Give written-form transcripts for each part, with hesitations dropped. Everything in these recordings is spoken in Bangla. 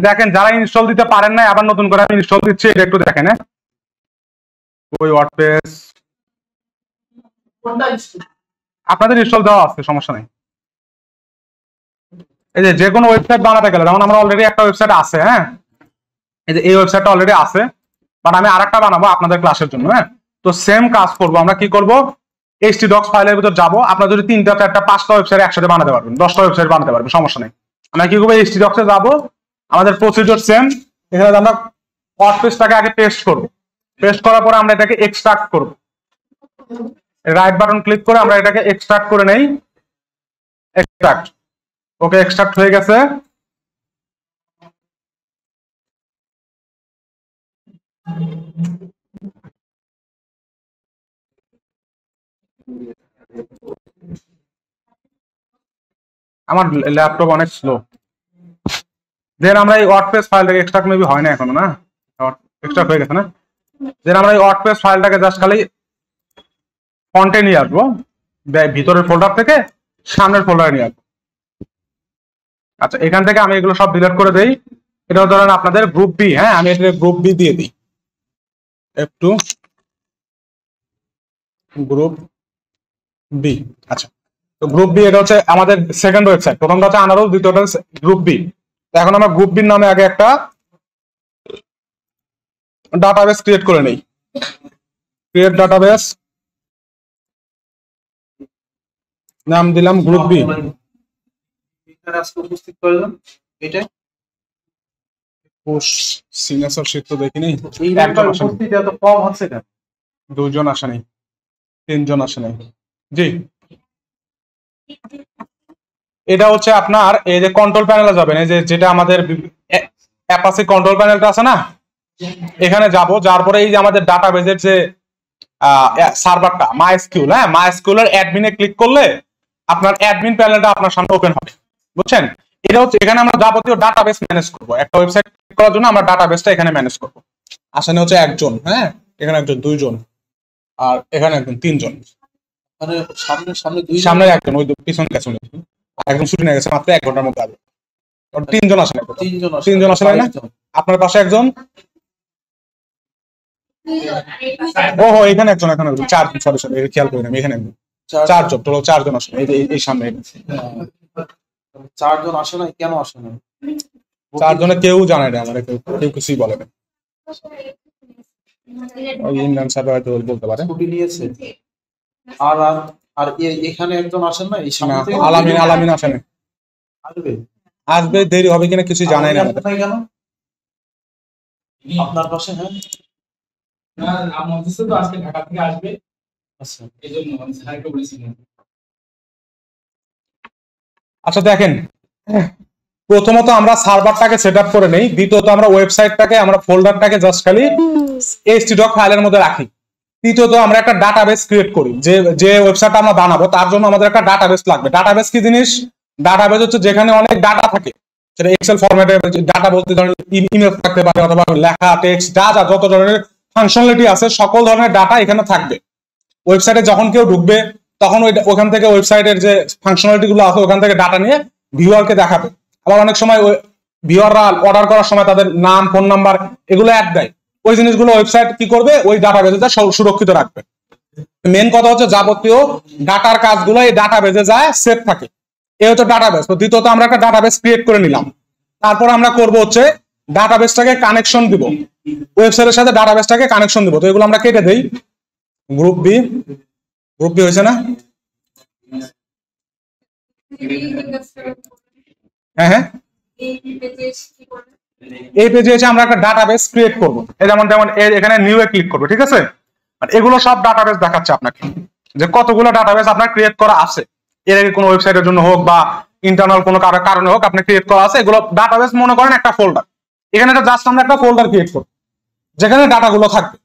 দেখেন যারা ইনস্টল দিতে পারেন না, আবার নতুন করে আমি ইনস্টল দিচ্ছি, এটা একটু দেখেন। ওই ওয়ার্ডপ্রেস আপনাদের ইনস্টল দেওয়া আছে, সমস্যা নেই। এই যে কোনো ওয়েবসাইট বানাতে গেলে, যেমন আমরা অলরেডি একটা ওয়েবসাইট আছে, হ্যাঁ, এই যে এই ওয়েবসাইটটা অলরেডি আছে, বাট আমি আরেকটা বানাবো আপনাদের ক্লাসের জন্য। হ্যাঁ, তো সেম কাজ করব আমরা। কি করব, htdocs ফাইলের ভিতর যাব। আপনারা যদি 3টা 4টা 5টা ওয়েবসাইট একসাথে বানাতে পারবেন, 10টা ওয়েবসাইট বানাতে পারবেন, সমস্যা নেই। আমরা কি করবো, htdocs এ যাব, আমাদের প্রসিডিউর সেম। এখানে আমরা ওয়ার্ডপ্রেসটাকে আগে পেস্ট করব, পেস্ট করার পরে আমরা এটাকে এক্সট্রাক্ট করব। রাইট বাটন ক্লিক করে আমরা এটাকে এক্সট্রাক্ট করে নেই। এক্সট্রাক্ট, ওকে, এক্সট্রাক্ট হয়ে গেছে। আমার ল্যাপটপ অনেক স্লো। দেন আমরা এই ওয়ার্ডপ্রেস ফাইলটাকে এক্সট্রাক্ট মেবি হয় না এখনো, না এক্সট্রাক্ট হয়ে গেছে না। দেন আমরা এই ওয়ার্ডপ্রেস ফাইলটাকে জাস্ট খালি ফন্টে নিয়ে আসবো, ভিতরের ফোল্ডার থেকে সামনের ফোল্ডারে নিয়ে আসবো। আচ্ছা, এখান থেকে আমি এগুলো সব ডিলিট করে দেই। এটা ধরেন আপনাদের গ্রুপ বি। হ্যাঁ, আমি এটা গ্রুপ বি দিয়ে দিই, F2 গ্রুপ বি। আচ্ছা, তো গ্রুপ বি এটা হচ্ছে আমাদের সেকেন্ড ওয়েবসাইট। প্রথমটা হচ্ছে আনারুল, দ্বিতীয়টা গ্রুপ বি। এখন আমরা গ্রুপ বির নামে আগে একটা ডাটাবেস ক্রিয়েট করে নেই। ক্রিয়েট ডাটাবেস, নাম দিলাম গ্রুপ বি। উপস্থিত করলাম এটা সিগনেচার শীট তো দেখিনি। উপস্থিতি এত কম হচ্ছে কেন? 2 জন আসে নাই, 3 জন আসে নাই। জি, এটা হচ্ছে আপনার এই যে কন্ট্রোল প্যানেলে যাবেন, এই যে যেটা আমাদের অ্যাপাচি কন্ট্রোল প্যানেলটা আছে না, এখানে যাব। যার পরে এই যে আমাদের ডাটাবেজের যে সার্ভারটা মাইএসকিউএল, হ্যাঁ, মাইএসকিউএল এর অ্যাডমিনে ক্লিক করলে আপনার অ্যাডমিন প্যানেলটা আপনার সামনে ওপেন হবে, বুঝছেন? এটা হচ্ছে এখানে আমরা যাবতীয় ডাটাবেস ম্যানেজ করব। একটা ওয়েবসাইট করার জন্য আমরা ডাটাবেসটা এখানে ম্যানেজ করব। আসলে হচ্ছে একজন, হ্যাঁ, এখানে একজন, 2 জন, আর এখানে একজন, 3 জন। মানে সামনে সামনে একজন, ওই পিছনে গেছে, একদম ছুটি নিয়ে গেছে মাত্র 1 ঘন্টার মধ্যে আগে। 3 জন আসে না, 3 জন আসে না। আপনার পাশে একজন, ও এখানে একজন, এখানে 4 জন, সরি সরি, খেয়াল করি না, এখানে একজন, 4 জন, টোটাল 4 জন আসে। এই সামনে 4 জন আসে না, কেন আসে না? 4 জনে কেউ জানে না, আমাদের কেউ কিছুই বলে না। ওই ইন্ডিয়ান সার্ভার হয়তো বলতে পারে, ছুটি নিয়েছে। আর আর এখানে একজন আসেন না, এই সামনে থেকে আলামিন আসে না। আসবে, দেরি হবে কিনা কিছু জানাই না কেন আপনার পাশে? হ্যাঁ, তো আজকে ঢাকা থেকে আসবে। আচ্ছা, এইজন্য স্যারকে বলেছিলাম। আচ্ছা, দেখেন, প্রথমত আমরা সার্ভারটাকে সেটআপ করে নেই। দ্বিতীয়ত আমরা ওয়েবসাইটটাকে, আমরা ফোল্ডারটাকে জাস্ট খালি htdocs ফাইলের মধ্যে রাখি। তৃতীয়ত আমরা একটা ডাটাবেস ক্রিয়েট করি। যে ওয়েবসাইটটা আমরা বানাবো তার জন্য আমাদের একটা ডাটাবেস লাগবে। ডাটাবেস কি জিনিস? ডাটাবেস হচ্ছে যেখানে অনেক ডাটা থাকে, সেটা এক্সেল ফরম্যাটে ডাটা বলতে ধরেন ইমেল থাকতে পারে, অথবা লেখা, টেক্সট, যা যত ধরনের ফাংশনালিটি আছে সকল ধরনের ডাটা এখানে থাকবে। ওয়েবসাইটে যখন কেউ ঢুকবে তখন ওখান থেকে ওয়েবসাইটের যে ফাংশনালিটি গুলো আছে ওখান থেকে ডাটা নিয়ে ভিউয়ারকে দেখাবে। আবার অনেক সময় ভিউয়াররা অর্ডার করার সময় তাদের নাম, ফোন নাম্বার এগুলো অ্যাড দেয়। ওই জিনিসগুলো ওয়েবসাইট কি করবে, ওই ডাটাবেজে সুরক্ষিত রাখবে। মেন কথা হচ্ছে যাবতীয় ডাটার কাজগুলো এই ডাটাবেজে যায়, সেভ থাকে। এই হচ্ছে ডাটাবেস। তো দ্বিতীয়ত আমরা একটা ডাটাবেস ক্রিয়েট করে নিলাম। তারপর আমরা করব হচ্ছে ডাটাবেসটাকে কানেকশন দিব, ওয়েবসাইটের সাথে ডাটাবেসটাকে কানেকশন দিব। তো এগুলো আমরা কেটে দেই। গ্রুপ বি হয়েছে না? হ্যাঁ, এই পেজে এসে আমরা একটা ডাটাবেস ক্রিয়েট করব। যেমন এখানে নিউ এ ক্লিক করব, ঠিক আছে? আর এগুলো সব ডাটাবেস দেখাচ্ছে আপনাকে, যে কতগুলো ডাটাবেস আপনার ক্রিয়েট করা আছে। এর আগে কোনো ওয়েবসাইটের জন্য হোক বা ইন্টারনাল কোনো কারণে হোক আপনি ক্রিয়েট করা আছে। এগুলো ডাটাবেস মনে করেন একটা ফোল্ডার। এখানে জাস্ট আমরা একটা ফোল্ডার ক্রিয়েট করব যেখানে ডাটাগুলো থাকবে,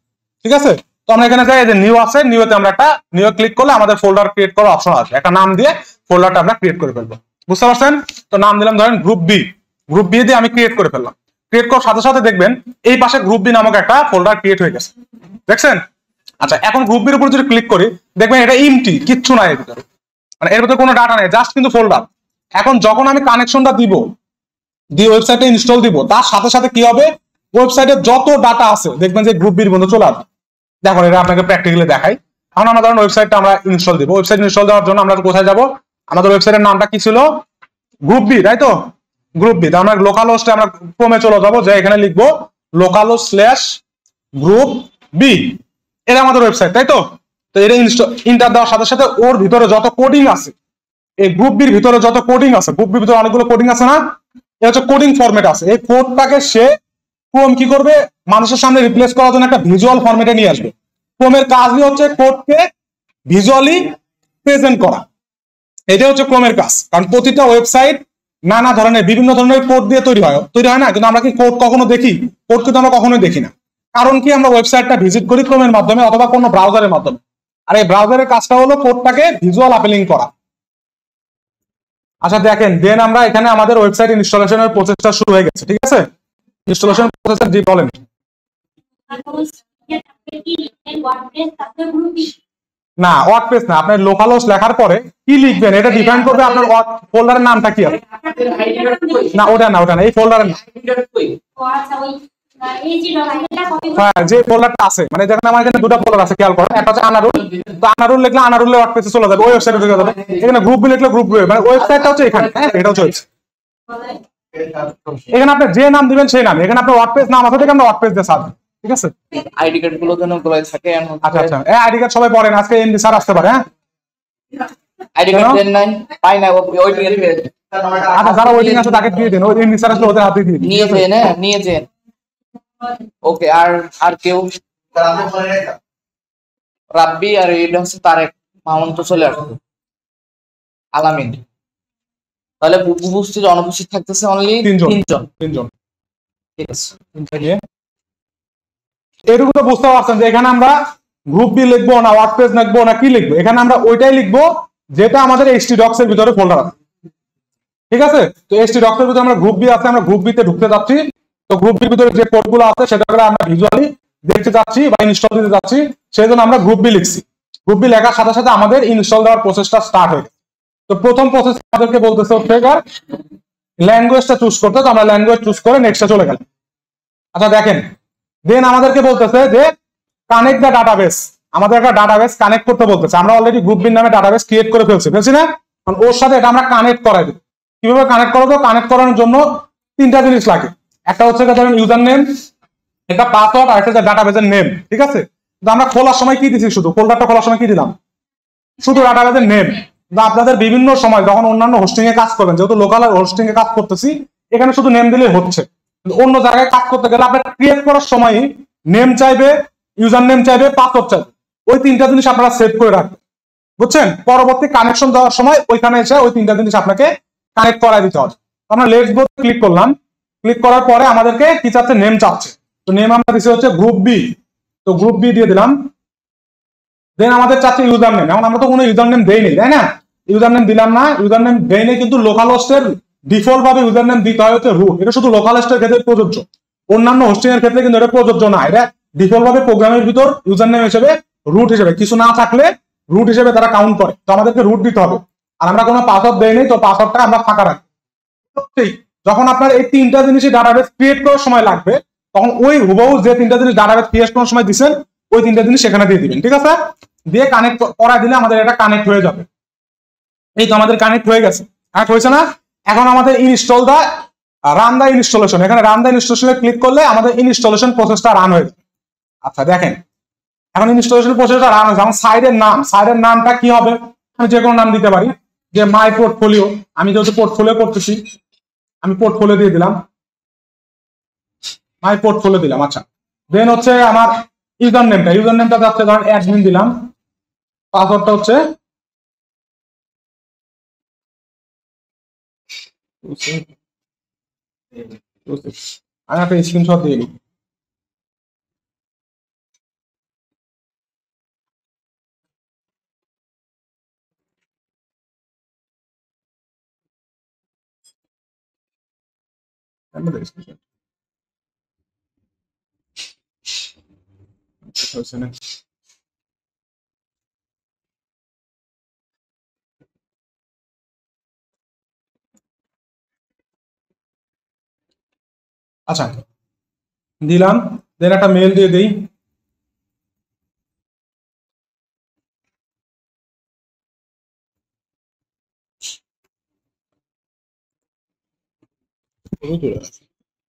ঠিক আছে? তো আমরা এখানে যাই, যে নিউ আছে, নিউতে আমরা একটা নিউ ক্লিক করলে আমাদের ফোল্ডার ক্রিয়েট করার অপশন আছে। একটা নাম দিয়ে ফোল্ডারটা আমরা ক্রিয়েট করে ফেলবো, বুঝতে পারছেন? তো নাম দিলাম ধরেন গ্রুপ বি। গ্রুপ বি দিয়ে আমি ক্রিয়েট করে ফেললাম। ক্রিয়েট করার সাথে সাথে দেখবেন এই পাশে গ্রুপ বি নামক একটা ফোল্ডার ক্রিয়েট হয়ে গেছে, দেখছেন? আচ্ছা, এখন গ্রুপ বির উপর যদি ক্লিক করি দেখবেন এটা এমটি, কিচ্ছু নাই এর ভিতরে, মানে এর ভিতরে কোনো ডাটা নেই, জাস্ট কিন্তু ফোল্ডার। এখন যখন আমি কানেকশনটা দিব, দিয়ে ওয়েবসাইটে ইনস্টল দিব, তার সাথে সাথে কি হবে, ওয়েবসাইটে যত ডাটা আছে দেখবেন যে গ্রুপ বির মধ্যে চলে আসবে। দেখো এটা আপনাকে প্র্যাকটিক্যালি দেখাই। এখন আমরা ধরুন ওয়েবসাইটটা আমরা ইনস্টল দিব, ওয়েবসাইট ইনস্টল দেওয়ার জন্য আমরা কোথায় যাব, আমাদের ওয়েবসাইটের নামটা কি ছিল, গ্রুপ বি, তাই তো, গ্রুপ বি। আমরা লোকাল হোস্টে আমরা ক্রমে চলে যাবো, যে এখানে লিখবো local host slash group B, এটা আমাদের ওয়েবসাইট, তাই তো। তো এটা ইন্টার দেওয়ার সাথে সাথে ওর ভিতরে যত কোডিং আছে, এই গ্রুপ বির ভিতরে যত কোডিং আছে, গ্রুপ বির ভিতরে অনেকগুলো কোডিং আছে না, এটা হচ্ছে কোডিং ফরম্যাট আছে, এই কোডটাকে সে ক্রোম কি করবে, মানুষের সামনে রিপ্লেস করার জন্য একটা ভিজুয়াল ফরম্যাটে নিয়ে আসবে। ক্রোমের কাজই হচ্ছে কোডকে ভিজুয়ালি প্রেজেন্ট করা, এটা হচ্ছে ক্রোমের কাজ। কারণ প্রতিটা ওয়েবসাইট নানা ধরনের বিভিন্ন ধরনের কোড দিয়ে তৈরি হয় না, কিন্তু আমরা কি কোড কখনো দেখি, কোড কিন্তু আমরা কখনোই দেখি না। কারণ কি, আমরা ওয়েবসাইটটা ভিজিট করি ক্রোমের মাধ্যমে অথবা কোনো ব্রাউজারের মাধ্যমে, আর এই ব্রাউজারের কাজটা হলো কোডটাকে ভিজুয়াল আপেলিং করা। আচ্ছা দেখেন, দেন আমরা এখানে আমাদের ওয়েবসাইট ইনস্টলেশনের প্রসেসটা শুরু হয়ে গেছে, ঠিক আছে। ইনস্টলেশন প্রসেসটা জি বলেন। না, ওয়ার্ডপ্রেস না, আপনি লোকাল হোস্ট লেখার পরে কি লিখবেন এটা ডিফাইন করবে আপনার ফোল্ডারের নামটা কি হবে। না ওটা না, ওটা না, এই ফোল্ডারের নাম, হ্যাঁ যে ফোল্ডারটা আছে, মানে যেখানে আমার এখানে দুটো ফোল্ডার আছে খেয়াল করেন, একটা হচ্ছে আনারুল, তো আনারুল লিখলে আনারুলে ওয়ার্ডপ্রেসে চলে যাবে, ওই ওয়েবসাইটে চলে যাবে। এখানে গ্রুপ বি লিখলে গ্রুপ বি, মানে ওয়েবসাইটটা হচ্ছে এখানে, হ্যাঁ এটা হচ্ছে ওয়েবসাইট। এখানে আপনি যে নাম দিবেন সেই নাম, এখানে আপনার ওয়ার্ডপ্রেস নাম আছে, আমরা ওয়ার্ডপ্রেস দিয়ে সার্চ, ঠিক আছে। আইডি কার্ড গুলো যেন গুলাই থাকে। আচ্ছা আচ্ছা, এই আইডি কার্ড সবাই পড়েন, আজকে এমডি স্যার আসতে পারে, হ্যাঁ আইডি কার্ড দেন নাই, পাই না, ওয়েটিং এর পেজ। আচ্ছা যারা ওয়েটিং আছে তাকে দিয়ে দেন, ওই এমডি স্যার আসলে ওদের হাতে দিয়ে দিন, নিয়ে যান, হ্যাঁ নিয়ে যান। ওকে, আর কেউ, রাব্বি আর এটা হচ্ছে তারেক মামুন তো চলে আসবে, আলামিন। তাহলে উপস্থিত অনুপস্থিত থাকতেছে অনলি তিনজন। ঠিক আছে। এটুকু তো বুঝতে পারছেন যে এখানে আমরা গ্রুপ বি লিখবো না ওয়ার্ডপ্রেস লিখবো না কি লিখবো, এখানে আমরা ওইটাই লিখবো যেটা আমাদের htdocs এর ভিতরে ফোল্ডার আছে, ঠিক আছে। তো htdocs এর ভিতরে আমরা গ্রুপ বি আছে, আমরা গ্রুপ বি তে ঢুকতে যাচ্ছি। তো গ্রুপ বির ভিতরে যে কোডগুলো আছে সেটা আমরা ভিজুয়ালি দেখতে যাচ্ছি বা ইনস্টল দিতে যাচ্ছি, সেই জন্য আমরা গ্রুপ বি লিখছি। গ্রুপ বি লেখার সাথে সাথে আমাদের ইনস্টল দেওয়ার প্রসেসটা স্টার্ট হয়ে গেছে। তো প্রথম প্রসেস আমাদেরকে বলতেছে হচ্ছে ল্যাঙ্গুয়েজটা চুজ করতে, তো আমরা ল্যাঙ্গুয়েজ চুজ করে নেক্সটে চলে গেলাম। আচ্ছা দেখেন, দেন আমাদেরকে বলতেছে যে কানেক্ট দ্য ডাটাবেস, আমাদের একটা ডাটাবেস কানেক্ট করতে বলতেছে। আমরা অলরেডি গ্রুপ বির নামে ডাটাবেস ক্রিয়েট করে ফেলছি না, কারণ ওর সাথে এটা আমরা কানেক্ট করাই দেব। কিভাবে কানেক্ট করবো, কানেক্ট করানোর জন্য তিনটা জিনিস লাগে, একটা হচ্ছে ধরেন ইউজার নেম, একটা পাসওয়ার্ড, আর একটা ডাটাবেসের নেম, ঠিক আছে। তো আমরা খোলার সময় কি দিছি, শুধু ফোল্ডারটা খোলার সময় কি দিলাম, শুধু ডাটাবেসের নেম। আপনাদের বিভিন্ন সময় যখন অন্যান্য হোস্টিং এ কাজ করবেন, যেহেতু লোকাল হোস্টিং এ কাজ করতেছি, এখানে শুধু নেম দিলেই হচ্ছে। অন্য জায়গায় কাজ করতে গেলে আপনার ক্রিয়েট করার সময় নেম চাইবে, ইউজার নেম চাইবে, পাসওয়ার্ড চাইবে, ওই তিনটা জিনিস আপনারা সেভ করে রাখবেন, বুঝছেন। পরবর্তী কানেকশন দেওয়ার সময় ওইখানে এসে ওই তিনটা জিনিস আপনাকে কানেক্ট করাই দিতে হবে। আমরা লেটস গো ক্লিক করলাম, ক্লিক করার পরে আমাদেরকে কি চাচ্ছে, নেম চাচ্ছে। তো নেম আমরা দিচ্ছি হচ্ছে গ্রুপ বি, তো গ্রুপ বি দিয়ে দিলাম। দেন আমাদের চাচ্ছে ইউজার নেম, এখন আমরা তো কোনো ইউজার নেম দেই নেই, তাই না, ইউজার নেম দিলাম না, ইউজার নেম দেই নেই, কিন্তু লোকাল হোস্টের ডিফল্ট ভাবে ইউজার নেম দিতে হয় হচ্ছে রুট, এটা শুধু লোকাল হোস্টের ক্ষেত্রে প্রযোজ্য, অন্যান্য হোস্টিং এর ক্ষেত্রে কিন্তু এটা প্রযোজ্য না। এটা ডিফল্ট ভাবে প্রোগ্রামের ভিতর ইউজার নেম হিসেবে রুট হিসেবে, কিছু না থাকলে রুট হিসেবে তারা কাউন্ট করে, তো আমাদেরকে রুট দিতে হবে। আর আমরা কোনো পাসওয়ার্ড দেই নেই, তো পাসওয়ার্ডটা আমরা ফাঁকা রাখি। যখন আপনার এই তিনটা জিনিসই ডাটাবেস ক্রিয়েট করার সময় লাগবে, তখন ওই হুবহু যে তিনটা জিনিস ডাটাবেস ক্রিয়েট করার সময় দিচ্ছেন, ওই তিনটা জিনিস সেখানে দিয়ে দিবেন, ঠিক আছে। দিয়ে কানেক্ট করা দিলে আমাদের এটা কানেক্ট হয়ে যাবে। এই তো আমাদের কানেক্ট হয়ে গেছে, কানেক্ট হয়েছে না। এখন আমাদের ইনস্টল দা রান দা ইনস্টলেশন, এখানে রান দা ইনস্টলেশনে ক্লিক করলে আমাদের ইনস্টলেশন প্রসেসটা রান হয়ে যাবে। আচ্ছা দেখেন, এখন ইনস্টলেশন প্রসেসটা রান হয়েছে। আমার সাইডের নামটা কি হবে, আমি যে কোনো নাম দিতে পারি, যে মাই পোর্টফোলিও, আমি যেহেতু পোর্টফোলিও করতেছি আমি পোর্টফোলিও দিয়ে দিলাম, মাই পোর্টফোলিও দিলাম। আচ্ছা দেন হচ্ছে আমার ইউজার নেমটা যাচ্ছে ধরেন অ্যাডমিন দিলাম, পাসওয়ার্ডটা হচ্ছে আমি একটা স্ক্রিনশট দিয়ে নিই। আচ্ছা দিলাম, দেন একটা মেল দিয়ে দিই।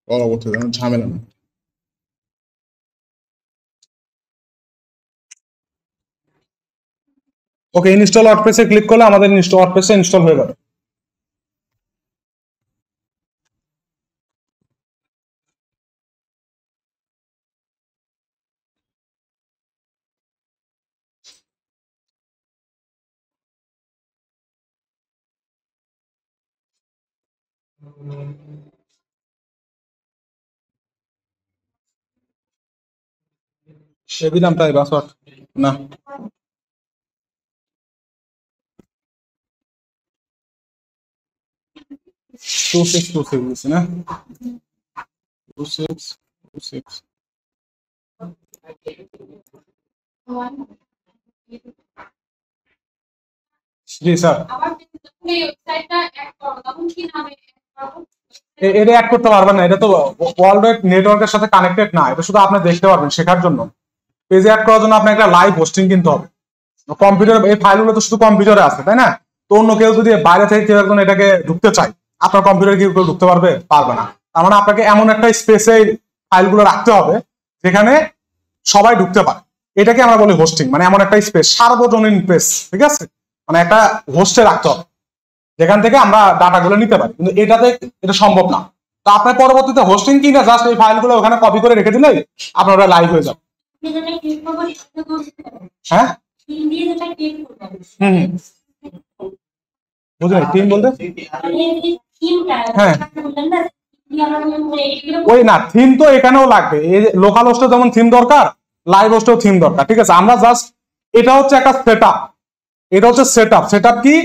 পরবর্তী ঝামেলা না। ওকে, ইনস্টল ওয়ার্ডপ্রেসে ক্লিক করলে আমাদের ওয়ার্ডপ্রেসে ইনস্টল হয়ে যাবে। সে দিলাম তাই পাসওয়ার্ড না, 2626 দিছি না, 2626। জি স্যার, এটা অ্যাড করতে পারবেন না, এটা তো ওয়ার্ল্ড ওয়াইড নেটওয়ার্কের সাথে কানেক্টেড না, এটা শুধু আপনি দেখতে পারবেন শেখার জন্য। পেজে অ্যাড করার জন্য আপনাকে একটা লাইভ হোস্টিং কিনতে হবে। কম্পিউটার এই ফাইলগুলো তো শুধু কম্পিউটারে আছে, তাই না? তো অন্য কেউ যদি বাইরে থেকে কেউ একজন এটাকে ঢুকতে চায়, আপনার কম্পিউটারে কি কেউ ঢুকতে পারবে? পারবে না। তার মানে আপনাকে এমন একটা স্পেসে ফাইলগুলো রাখতে হবে যেখানে সবাই ঢুকতে পারে। এটাকে আমরা বলি হোস্টিং, মানে এমন একটা স্পেস, সার্বজনীন স্পেস, ঠিক আছে? মানে একটা হোস্টে রাখতে হবে যেখান থেকে আমরা ডাটাগুলো নিতে পারি, কিন্তু এটাতে এটা সম্ভব না। তো আপনার পরবর্তীতে হোস্টিং কিনা জাস্ট এই ফাইলগুলো ওখানে কপি করে রেখে দিলেই আপনারা লাইভ হয়ে যাবে। হ্যাঁ, বুঝলেন টিম বলতে? হ্যাঁ, ওই না, থিম তো এখানেও লাগবে। এই লোকাল হোস্টে যেমন থিম দরকার, লাইভ হোস্টেও থিম দরকার, ঠিক আছে? আমরা জাস্ট এটা হচ্ছে একটা সেটআপ, এটা হচ্ছে সেটআপ কি?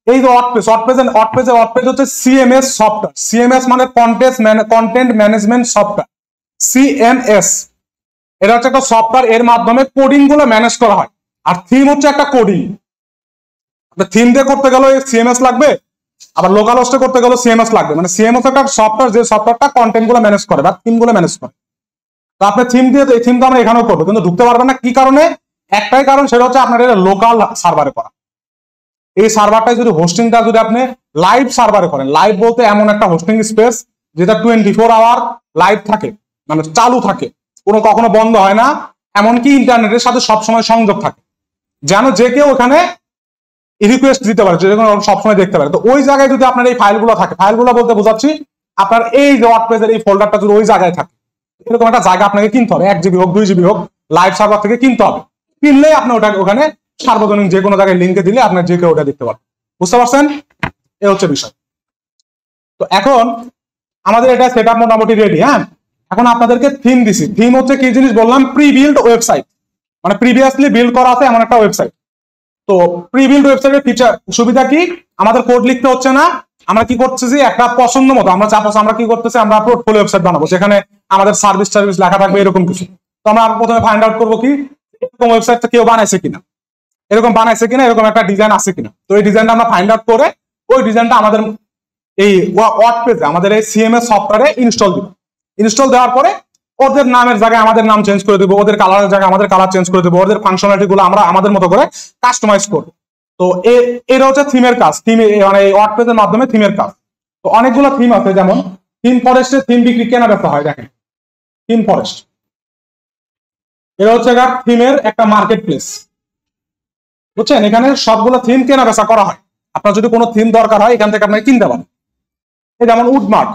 এই যে ওয়ার্ডপ্রেস হচ্ছে সিএমএস সফটওয়্যার। সিএমএস মানে কন্টেন্ট ম্যানেজমেন্ট সফটওয়্যার, সিএমএস। এটা হচ্ছে একটা সফটওয়্যার, এর মাধ্যমে কোডিং গুলো ম্যানেজ করা হয়। আর থিম হচ্ছে একটা কোডিং। থিম দিয়ে করতে গেলে সিএমএস লাগবে, আবার লোকাল হোস্টে করতে গেলে সিএমএস লাগবে। মানে সিএমএস একটা সফটওয়্যার, যে সফটওয়্যারটা কন্টেন্ট গুলো ম্যানেজ করে বা থিম গুলো ম্যানেজ করে। তো আপনি থিম দিয়ে, এই থিম তো আমরা এখানেও করবো, কিন্তু ঢুকতে পারবেন না। কি কারণে? একটাই কারণ, সেটা হচ্ছে আপনার এটা লোকাল সার্ভারে করা। এই সার্ভারটাই যদি হোস্টিংটা যদি আপনি লাইভ সার্ভারে করেন, লাইভ বলতে এমন একটা হোস্টিং স্পেস যেটা 24 আওয়ার লাইভ থাকে, মানে চালু থাকে, কোনো কখনো বন্ধ হয় না, এমনকি ইন্টারনেটের সাথে সবসময় সংযোগ থাকে, যেন যে কেউ ওখানে রিকোয়েস্ট দিতে পারে, যে কোনো সবসময় দেখতে পারে। তো ওই জায়গায় যদি আপনার এই ফাইলগুলো থাকে, ফাইলগুলো বলতে বোঝাচ্ছি আপনার এই যে ওয়ার্ডপ্রেসের এই ফোল্ডারটা যদি ওই জায়গায় থাকে, এরকম একটা জায়গা আপনাকে কিনতে হবে, 1 জিবি হোক 2 জিবি হোক, লাইভ সার্ভার থেকে কিনতে হবে। কিনলেই আপনি ওটাকে ওখানে সার্বজনীন যে কোনো জায়গায় লিঙ্কে দিলে আপনার যে কেউ ওটা দেখতে পারবে। বুঝতে পারছেন? এ হচ্ছে বিষয়। তো এখন আমাদের এটা সেটআপ মোটামুটি রেডি। হ্যাঁ, এখন আপনাদেরকে থিম দিছি। থিম হচ্ছে কি জিনিস বললাম? প্রি বিল্ড ওয়েবসাইট, মানে প্রিভিয়াসলি বিল্ড করা আছে এমন একটা ওয়েবসাইট। তো প্রি বিল্ড ওয়েবসাইটের ফিচার সুবিধা কি? আমাদের কোড লিখতে হচ্ছে না। আমরা কি করতেছি, একটা পছন্দ মতো আমরা কি করতেছি, আমরা পোর্টফোলিও ওয়েবসাইট বানাবো যেখানে আমাদের সার্ভিস লেখা থাকবে, এরকম কিছু। তো আমরা প্রথমে ফাইন্ড আউট করবো কি এরকম ওয়েবসাইটটা কেউ বানাইছে কিনা, এরকম একটা ডিজাইন আছে কিনা। তো এই ডিজাইনটা আমরা ফাইন্ড আউট করে ওই ডিজাইনটা আমাদের এই ওয়ার্ডপ্রেসে, আমাদের এই সিএমএস সফটওয়্যারে ইনস্টল দিব। ইনস্টল দেওয়ার পরে ওদের নামের জায়গায় আমাদের নাম চেঞ্জ করে দেবো, ওদের কালারের জায়গায় আমাদের কালার চেঞ্জ করে দেবো, ওদের ফাংশনালিটি গুলো আমরা আমাদের মতো করে কাস্টমাইজ করবো। তো এটা হচ্ছে থিমের কাজ, মানে ওয়ার্ডপ্রেসের মাধ্যমে থিমের কাজ। তো অনেকগুলো থিম আছে, যেমন থিম ফরেস্টের থিম বিক্রি কেনা বেচা হয়। দেখেন, থিম ফরেস্ট, এটা হচ্ছে থিমের একটা মার্কেট প্লেস, বুঝছেন? এখানে সবগুলো থিম কেনা বেচা করা হয়। আপনার যদি কোনো থিম দরকার হয়, এখান থেকে আপনি কিনতে পারেন। এই যেমন উডমার্ট,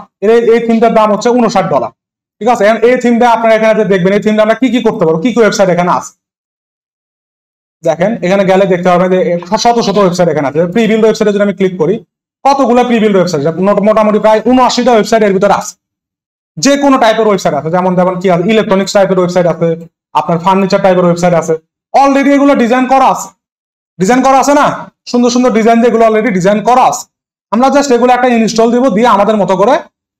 এই থিমটার দাম হচ্ছে $59, ঠিক আছে? এই থিমটা আপনারা এখানে দেখবেন, এই থিমটা আমরা কি কি করতে পারবো, কি কি ওয়েবসাইট এখানে আছে। দেখেন, এখানে গেলে দেখতে পাবেন যে শত শত ওয়েবসাইট এখানে আছে। প্রি বিল্ড ওয়েবসাইটে যদি আমি ক্লিক করি, কতগুলো প্রি বিল্ড ওয়েবসাইট, মোটামুটি প্রায় 79টা ওয়েবসাইট এর ভিতরে আছে। যে কোনো টাইপের ওয়েবসাইট আছে, যেমন কি আছে, ইলেকট্রনিক্স টাইপের ওয়েবসাইট আছে, আপনার ফার্নিচার টাইপের ওয়েবসাইট আছে। অলরেডি এগুলো ডিজাইন করা আছে না, সুন্দর সুন্দর ডিজাইন দিয়ে এগুলো অলরেডি ডিজাইন করা আছে। আমরা জাস্ট এগুলো একটা ইনস্টল দিব, দিয়ে আমাদের মতো করে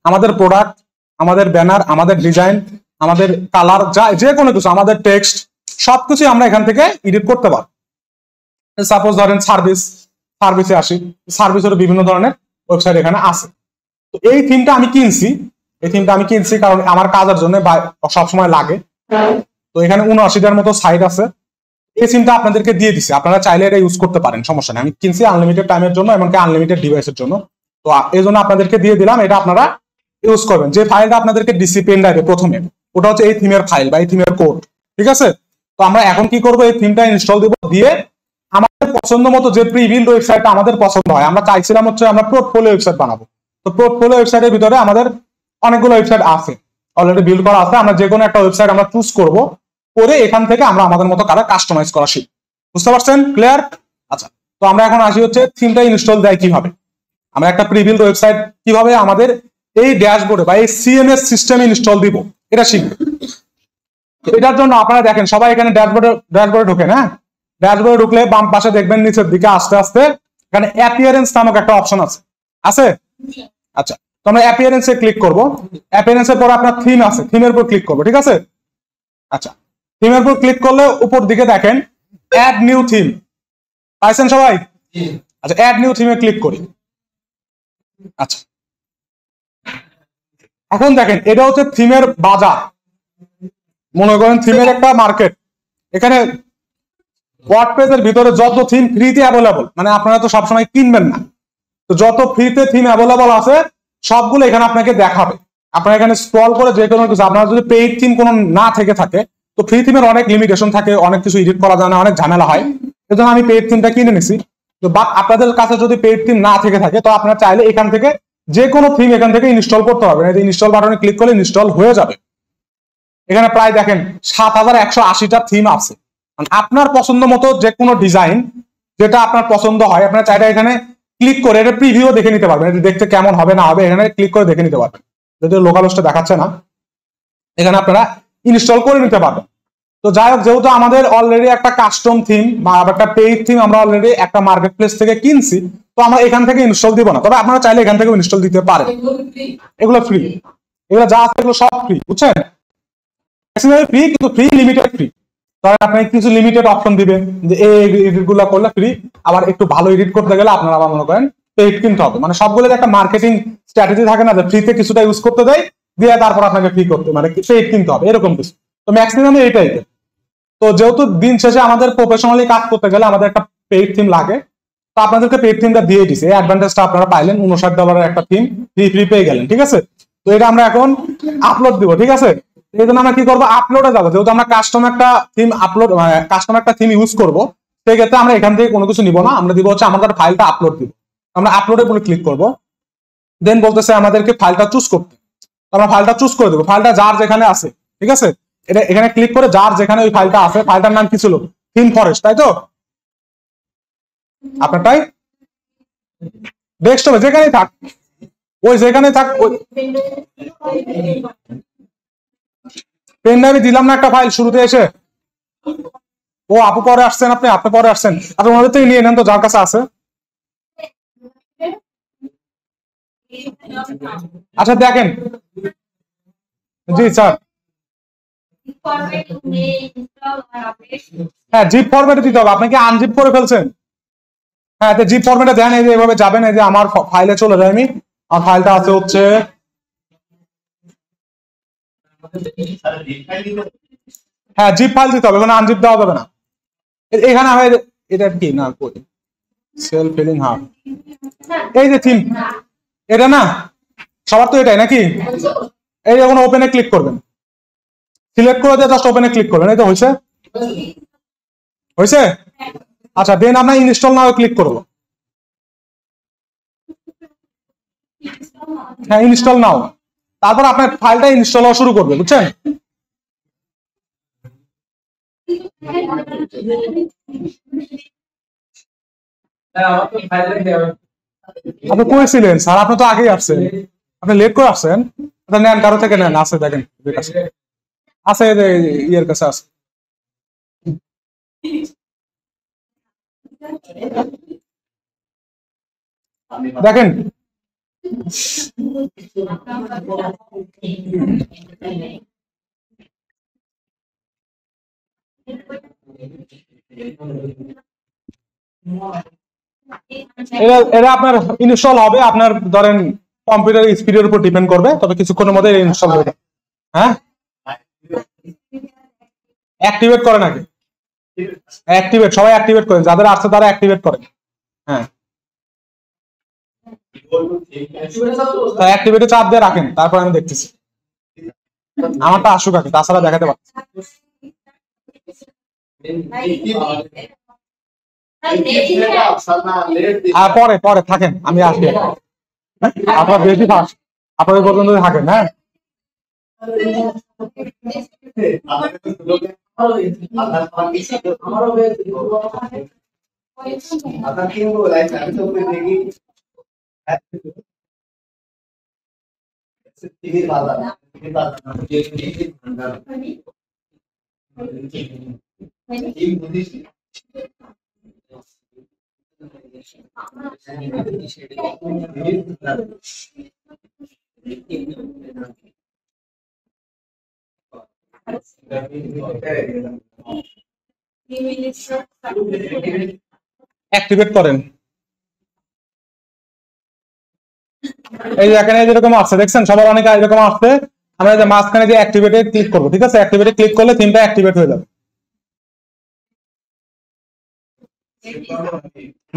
আমাদের প্রোডাক্ট, আমাদের ব্যানার, আমাদের ডিজাইন, আমাদের কালার, যে কোনো কিছু, আমাদের টেক্সট, সবকিছু আমরা এখান থেকে এডিট করতে পারি। সাপোজ ধরেন সার্ভিসে আসি, সার্ভিসের বিভিন্ন ধরনের ওয়েবসাইট এখানে আছে। তো এই থিমটা আমি কিনছি, এই থিমটা আমি কিনছি কারণ আমার কাজের জন্য সবসময় লাগে। তো এখানে 79টার মতো সাইট আছে। এই সিমটা আপনাদেরকে দিয়ে দিছি, আপনারা চাইলে এটা ইউজ করতে পারেন, সমস্যা নেই। আমি কিনছি আনলিমিটেড টাইমের জন্য, এমনকি আনলিমিটেড ডিভাইসের জন্য। তো এই জন্য আপনাদেরকে দিয়ে দিলাম, এটা আপনারা ইউজ করবেন। যে ফাইলটা আপনাদেরকে ডিসি পেন ড্রাইভে প্রথমে, ওটা হচ্ছে এই থিমের ফাইল বা এই থিমের কোড, ঠিক আছে? তো আমরা এখন কি করবো, এই থিমটা ইনস্টল দিব, দিয়ে আমাদের পছন্দ মতো যে প্রি বিল্ড ওয়েবসাইটটা আমাদের পছন্দ হয়, আমরা চাইছিলাম হচ্ছে আমরা পোর্টফোলিও ওয়েবসাইট বানাবো। তো পোর্টফোলিও ওয়েবসাইটের ভিতরে আমাদের অনেকগুলো ওয়েবসাইট আছে, অলরেডি বিল্ড করা আছে। আমরা যে কোনো একটা ওয়েবসাইট আমরা চুজ করব, করে এখান থেকে আমরা আমাদের মতো কারা কাস্টমাইজ করা শিখব। বুঝতে পারছেন? ক্লিয়ার? আচ্ছা, তো আমরা এখন আসি হচ্ছে থিমটা ইনস্টল দেয় কিভাবে। আমরা একটা প্রি বিল্ড ওয়েবসাইট কিভাবে আমাদের এই ড্যাশবোর্ডে বা এই সিএমএস সিস্টেমে ইনস্টল দিব, এটা শিখবো। এটার জন্য আপনারা দেখেন সবাই এখানে ড্যাশবোর্ডে ঢোকেন। হ্যাঁ, ড্যাশবোর্ডে ঢুকলে বাম পাশে দেখবেন নিচের দিকে আস্তে আস্তে এখানে অ্যাপিয়ারেন্স নামক একটা অপশন আছে। আচ্ছা, তো আমরা অ্যাপিয়ারেন্সে ক্লিক করব। অ্যাপিয়ারেন্সের পর আপনার থিম আছে, থিমের উপর ক্লিক করব, ঠিক আছে? আচ্ছা, থিমের উপর ক্লিক করলে উপর দিকে দেখেন অ্যাড নিউ থিম, পাইছেন সবাই? আচ্ছা, অ্যাড নিউ থিমে ক্লিক করি। আচ্ছা, এখন দেখেন এটা হচ্ছে থিমের বাজার, মনে করেন থিমের একটা মার্কেট। এখানে ওয়ার্ডপ্রেসের ভিতরে যত থিম ফ্রিতে অ্যাভেলেবল, মানে আপনারা তো সবসময় কিনবেন না, তো যত ফ্রিতে থিম অ্যাভেলেবল আছে সবগুলো এখানে আপনাকে দেখাবে। আপনারা এখানে স্ক্রল করে যে কোনো কিছু, আপনার যদি পেইড থিম কোনো না থেকে থাকে, তো ফ্রি থিমের অনেক লিমিটেশন থাকে, অনেক কিছু এডিট করা যায় না, অনেক ঝামেলা হয়। এজন্য আমি পেইড থিমটা কিনে নিছি। তো বাট আপনাদের কাছে যদি পেইড থিম না থেকে থাকে, তো আপনারা চাইলে এখান থেকে যে কোনো থিম এখান থেকে ইনস্টল করতে পারবেন। এই যে ইনস্টল বাটনে ক্লিক করলে ইনস্টল হয়ে যাবে। এখানে প্রায় দেখেন 7180টা থিম আছে। আপনার পছন্দ মতো যে কোনো ডিজাইন যেটা আপনার পছন্দ হয়, আপনার চাইলে এখানে ক্লিক করে এটা প্রিভিউ দেখে নিতে পারবেন, এটা দেখতে কেমন হবে না হবে এখানে ক্লিক করে দেখে নিতে পারবেন। যদি লোকাল হোস্টে দেখাচ্ছে না, এখানে আপনারা ইনস্টল করে নিতে পারবেন। তো যাই হোক, যেহেতু আমাদের অলরেডি একটা কাস্টম থিম বা একটা পেইড থিম আমরা অলরেডি একটা মার্কেট প্লেস থেকে কিনছি, তো আমরা এখান থেকে ইনস্টল দিব না। তবে আপনারা চাইলে এখান থেকে ইনস্টল দিতে পারেন, এগুলো ফ্রি, এগুলো যা আছে এগুলো সব ফ্রি, বুঝছেন? ফ্রি, কিন্তু ফ্রি লিমিটেড ফ্রি। তবে আপনাকে কিছু লিমিটেড অপশন দিবে যে এই এডিট গুলো করলে ফ্রি, আবার একটু ভালো এডিট করতে গেলে আপনারা আবার মনে করেন পেইড কিনতে হবে। মানে সবগুলোর একটা মার্কেটিং স্ট্র্যাটেজি থাকে না, যে ফ্রিতে কিছুটা ইউজ করতে দেয়, দিয়ে তারপর আপনাকে ফ্রি করতে মানে পেইড কিনতে হবে, এরকম কিছু। তো ম্যাক্সিমাম এইটাই। তো যেহেতু দিন শেষে আমাদের প্রফেশনালি কাজ করতে গেলে আমাদের একটা পেইড থিম লাগে, তো আপনাদেরকে পেইড থিমটা দিয়ে দিছে। এই অ্যাডভান্টেজটা আপনারা পাইলেন, $59 একটা থিম ফ্রি পেয়ে গেলেন, ঠিক আছে? তো এটা আমরা এখন আপলোড দিব, ঠিক আছে? এই জন্য আমরা কি করবো, আপলোডে যাবো। যেহেতু আমরা কাস্টম একটা থিম আপলোড কাস্টম একটা থিম ইউজ করবো, সেক্ষেত্রে আমরা এখান থেকে কোনো কিছু নিব না, আমরা দিব হচ্ছে আমাদের ফাইলটা আপলোড দিব। আমরা আপলোডের উপরে ক্লিক করবো, দেন বলতেছে আমাদেরকে ফাইলটা চুজ করতে। আমরা ফাইলটা চুজ করে দেবো, ফাইলটা যার যেখানে আছে, ঠিক আছে? এটা এখানে ক্লিক করে যার যেখানে ওই ফাইলটা আছে, ফাইলটার নাম কি ছিল? থিম ফরেস্ট, তাই তো? আপনারটাই ডেস্কটপে যেখানেই থাক, ওই যেখানে থাক, পেন ড্রাইভে দিলাম না একটা ফাইল শুরুতে এসে? ও আপু পরে আসছেন, আপনি পরে আসছেন, আপনি ওনাদের থেকে নিয়ে নেন তো যার কাছে আছে। আচ্ছা দেখেন, জি স্যার, হ্যাঁ জিপ ফরম্যাটে দিতে হবে। আপনি কি আনজিপ করে ফেলছেন? হ্যাঁ, জিপ ফরম্যাটে দেন, এই যে এভাবে যাবেন, এই যে আমার ফাইলে চলে যায়, আমি আমার ফাইলটা আছে হচ্ছে, হ্যাঁ জিপ ফাইল দিতে হবে, মানে আনজিপ দেওয়া যাবে না। এখানে এটা কি না, সেলফ ফিলিং হাব, এই যে থিম, এটা না সবার তো এটাই নাকি? এই যখন ওপেনে ক্লিক করবেন, সিলেক্ট করে দিয়ে জাস্ট ওপেনে ক্লিক করবেন, এই তো হয়েছে। আচ্ছা, দেন আমরা ইনস্টল নাও ক্লিক করবো। হ্যাঁ, ইনস্টল নাও, তারপর আপনার ফাইলটা ইনস্টল হওয়া শুরু করবে, বুঝছেন? আপনি করেছিলেন স্যার, আপনি তো আগেই আসছেন, আপনি লেট করে আসছেন। নেন, কারো থেকে নেন, আছে দেখেন, আছে ইয়ের কাছে আছে। দেখেন এটা আপনার ইনস্টল হবে, আপনার ধরেন কম্পিউটার স্পিডের উপর ডিপেন্ড করবে, তবে কিছুক্ষণের মধ্যে ইনস্টল হয়ে যাবে। হ্যাঁ, অ্যাক্টিভেট করেন আগে, অ্যাক্টিভেট সবাই অ্যাক্টিভেট করেন, যাদের আছে তারা অ্যাক্টিভেট করেন। হ্যাঁ, অ্যাক্টিভেটে চাপ দিয়ে রাখেন, তারপর আমি দেখতেছি আমারটা আসুক আগে, তাছাড়া দেখাতে পারছি। পরে পরে থাকেন, আমি আসি, আপনার বেশি ফাস্ট, আপনাদের পর্যন্ত থাকেন। হ্যাঁ, অ্যাক্টিভেট করেন। এই যে এখানে যেরকম আসছে দেখছেন, সবার অনেকে এরকম আসছে। আমরা যে মাঝখানে যে অ্যাক্টিভেটে ক্লিক করবো, ঠিক আছে, অ্যাক্টিভেটে ক্লিক করলে থিমটা অ্যাক্টিভেট হয়ে যাবে।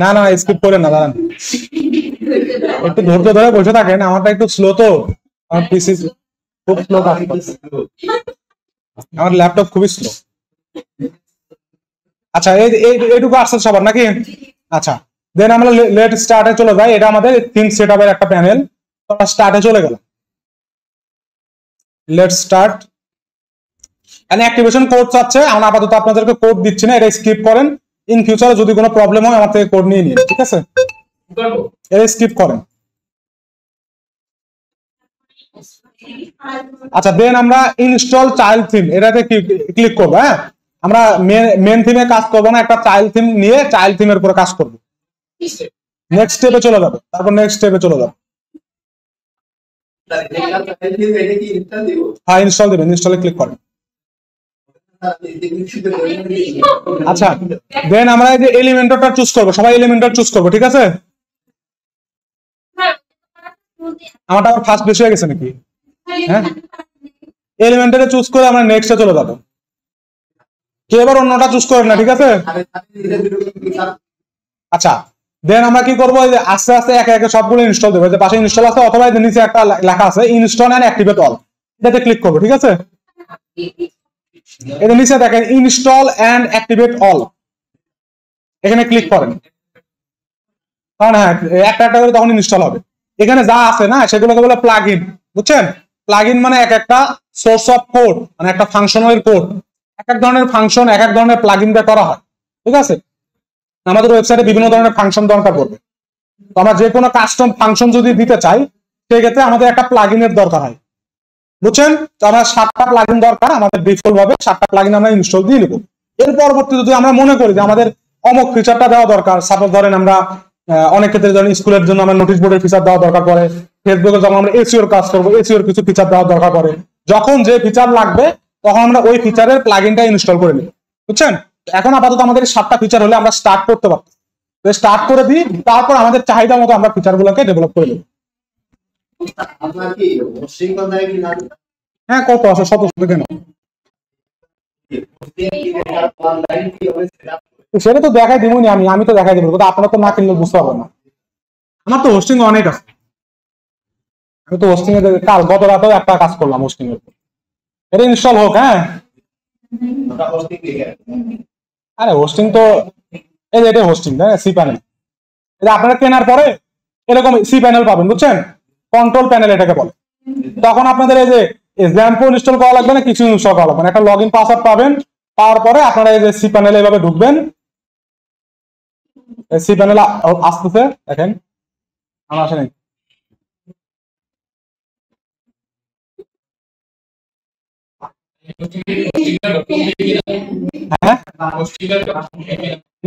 না না, স্কিপ করেন না, দাঁড়ান একটু ধৈর্য ধরে বসে থাকেন, আমারটা একটু স্লো তো, আমার পিসি খুব স্লো কাজ করছে, আমার ল্যাপটপ খুবই স্লো। আচ্ছা, এইটুকু আসছে সবার নাকি? আচ্ছা, দেন আমরা লেট স্টার্টে চলে যাই। এটা আমাদের থিম সেটআপের একটা প্যানেল। তো আমরা স্টার্টে চলে গেলাম, লেট স্টার্ট। এখানে অ্যাক্টিভেশন কোড চাচ্ছে, আমরা আপাতত আপনাদেরকে কোড দিচ্ছি না, এটা স্কিপ করেন। ইন ফিউচারে যদি কোনো প্রবলেম হয় আমার থেকে কোড নিয়ে নিন, ঠিক আছে? এটা স্কিপ করেন। আচ্ছা, দেন আমরা ইনস্টল চাইল্ড থিম, এটাতে ক্লিক করবো। হ্যাঁ, আমরা মেন থিমে কাজ করবো না, একটা চাইল্ড থিম নিয়ে চাইল্ড থিমের উপরে কাজ করবো। নেক্সট স্টেপে চলে যাবে, তারপর নেক্সট স্টেপে চলে যাবে। হ্যাঁ, ইনস্টল দেবেন, ইনস্টলে ক্লিক করেন। আচ্ছা, দেন আমরা এই যে এলিমেন্টরটা চুজ করবো, সবাই এলিমেন্টর চুজ করবো, ঠিক আছে? আমারটা আবার ফার্স্ট বেশি হয়ে গেছে নাকি? হ্যাঁ, এলিমেন্টরে চুজ করে আমরা নেক্সটে চলে যাবো। কে এবার অন্যটা চুজ করেন না, ঠিক আছে? আচ্ছা, দেন আমরা কি করবো, এই যে আস্তে আস্তে একে একে সবগুলো ইনস্টল দেবো। যে পাশে ইনস্টল আছে, অথবা নিচে একটা লেখা আছে ইনস্টল এন্ড অ্যাক্টিভেট অল, এটাতে ক্লিক করবো, ঠিক আছে? এটা নিচে দেখেন ইনস্টল এন্ড অ্যাক্টিভেট অল, এখানে ক্লিক করেন। কারণ হ্যাঁ, একটা একটা করে তখন ইনস্টল হবে। এখানে যা আছে না সেগুলোকে বলে প্লাগ ইন, বুঝছেন? প্লাগ ইন মানে এক একটা সোর্স অফ কোড, মানে একটা ফাংশনের কোড। এক এক ধরনের ফাংশন এক এক ধরনের প্লাগ ইন দিয়ে করা হয়, ঠিক আছে? আমাদের ওয়েবসাইটে বিভিন্ন ধরনের ফাংশন দরকার পড়বে। তো আমরা যে কোনো কাস্টম ফাংশন যদি দিতে চাই, সেক্ষেত্রে আমাদের একটা প্লাগ ইনের দরকার হয়, বুঝছেন? তো আমরা 7টা প্লাগ ইন দরকার, আমাদের ডিফল্ট ভাবে 7টা প্লাগ ইন আমরা ইনস্টল দিয়ে নেবো। এর পরবর্তী যদি আমরা মনে করি যে আমাদের অমুক ফিচারটা দেওয়া দরকার, সাপোজ ধরেন আমরা অনেক ক্ষেত্রে ধরেন স্কুলের জন্য আমরা নোটিশ বোর্ডের ফিচার দেওয়া দরকার পড়ে, ফেসবুকে যখন আমরা এসইওর কাজ করবো এসইওর কিছু ফিচার দেওয়া দরকার পড়ে, যখন যে ফিচার লাগবে তখন আমরা ওই ফিচারের প্লাগ ইনটা ইনস্টল করে নিই, বুঝছেন? এখন আপাতত আমাদের 7টা ফিচার হলে আমরা স্টার্ট করতে পারবো। স্টার্ট করে দিই, তারপর আমাদের চাহিদা মতো আমরা ফিচার গুলোকে ডেভেলপ করে নেব। হ্যাঁ, কত আছে, শত শত কেন, সেটা তো দেখাই দিবনি, আমি তো দেখাই দেবো, আপনারা তো না কিনলে বুঝতে পারবেন না। আমার তো হোস্টিং অনেক আছে, আমি তো হোস্টিং এ কাল গত রাতেও একটা কাজ করলাম হোস্টিং এর, এটা ইনস্টল হোক। হ্যাঁ, আরে হোস্টিং তো এই যে এটা হোস্টিং, সি প্যানেল, এটা আপনারা কেনার পরে এরকম সি প্যানেল পাবেন, বুঝছেন? কন্ট্রোল প্যানেল এটাকে বলে। তখন আপনাদের এই যে জ্যাম্পো ইনস্টল করা লাগবে না, কিছু ইনস্টল করা লাগবে না, একটা লগ ইন পাসওয়ার্ড পাবেন। পাওয়ার পরে আপনারা এই যে সি প্যানেলে এভাবে ঢুকবেন, সি প্যানেল আসতেছে, দেখেন আমার আসে নাই। হ্যাঁ,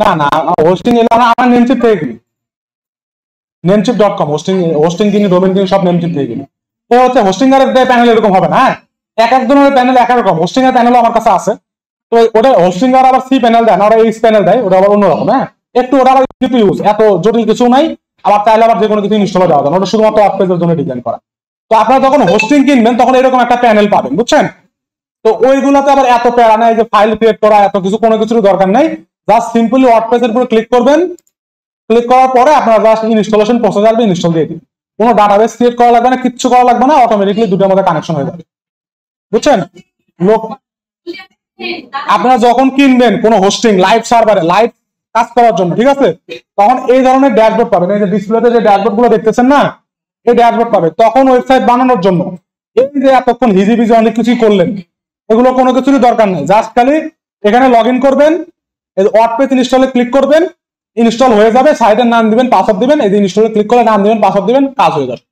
না না, হোস্টিং এলে আমার নেমচিপ থেকে কিনি, নেমচিপ.com, হোস্টিং কিনি, ডোমেইন কিনি, সব নেমচিপ থেকে কিনি। এ হচ্ছে হোস্টিং এর প্যানেল এরকম হবে না। হ্যাঁ, এক এক ধরনের প্যানেল এক এক রকম, হোস্টিং এর প্যানেলও আমার কাছে আছে। তো ওটা হোস্টিং এর আবার সি প্যানেল দেয় না, ওরা এইচ প্যানেল দেয়, ওটা আবার অন্যরকম। হ্যাঁ, একটু ওটা আবার ইজি টু ইউজ, এত জটিল কিছু নাই, আবার চাইলে আবার যে কোনো কিছু ইনস্টল দেওয়া যাবে, ওটা শুধুমাত্র ওয়ার্ড পেজের জন্য ডিজাইন করা। তো আপনারা যখন হোস্টিং কিনবেন তখন এরকম একটা প্যানেল পাবেন, বুঝছেন? তো ওইগুলোতে আবার এত প্যারা নাই যে ফাইল ক্রিয়েট করা, এত কিছু কোনো কিছুর দরকার নেই। জাস্ট সিম্পলি ওয়ার্ডপ্রেসের উপর ক্লিক করবেন, ক্লিক করার পরে আপনারা জাস্ট ইনস্টলেশন প্রসেস আসবে, ইনস্টল দিয়ে দিন। কোনো ডাটাবেস ক্রিয়েট করা লাগবে না, কিচ্ছু করা লাগবে না, অটোমেটিকলি দুটোর মধ্যে কানেকশন হয়ে যাবে, বুঝছেন? লোক আপনারা যখন কিনবেন কোনো হোস্টিং লাইভ সার্ভারে লাইভ কাজ করার জন্য, ঠিক আছে, তখন এই ধরনের ড্যাশবোর্ড পাবেন। এই যে ডিসপ্লেতে যে ড্যাশবোর্ড গুলো দেখতেছেন না, এই ড্যাশবোর্ড পাবে। তখন ওয়েবসাইট বানানোর জন্য এই যে এতক্ষণ হিজিবিজি অনেক কিছুই করলেন, এগুলো কোনো কিছুরই দরকার নেই। জাস্ট খালি এখানে লগ ইন করবেন, ওয়ার্ডপ্রেস ইনস্টলে ক্লিক করবেন, ইনস্টল হয়ে যাবে, সাইটের নাম দিবেন, পাসওয়ার্ড দিবেন, এই যে ইনস্টলে ক্লিক করে নাম দিবেন, পাসওয়ার্ড দিবেন, কাজ হয়ে যাবে।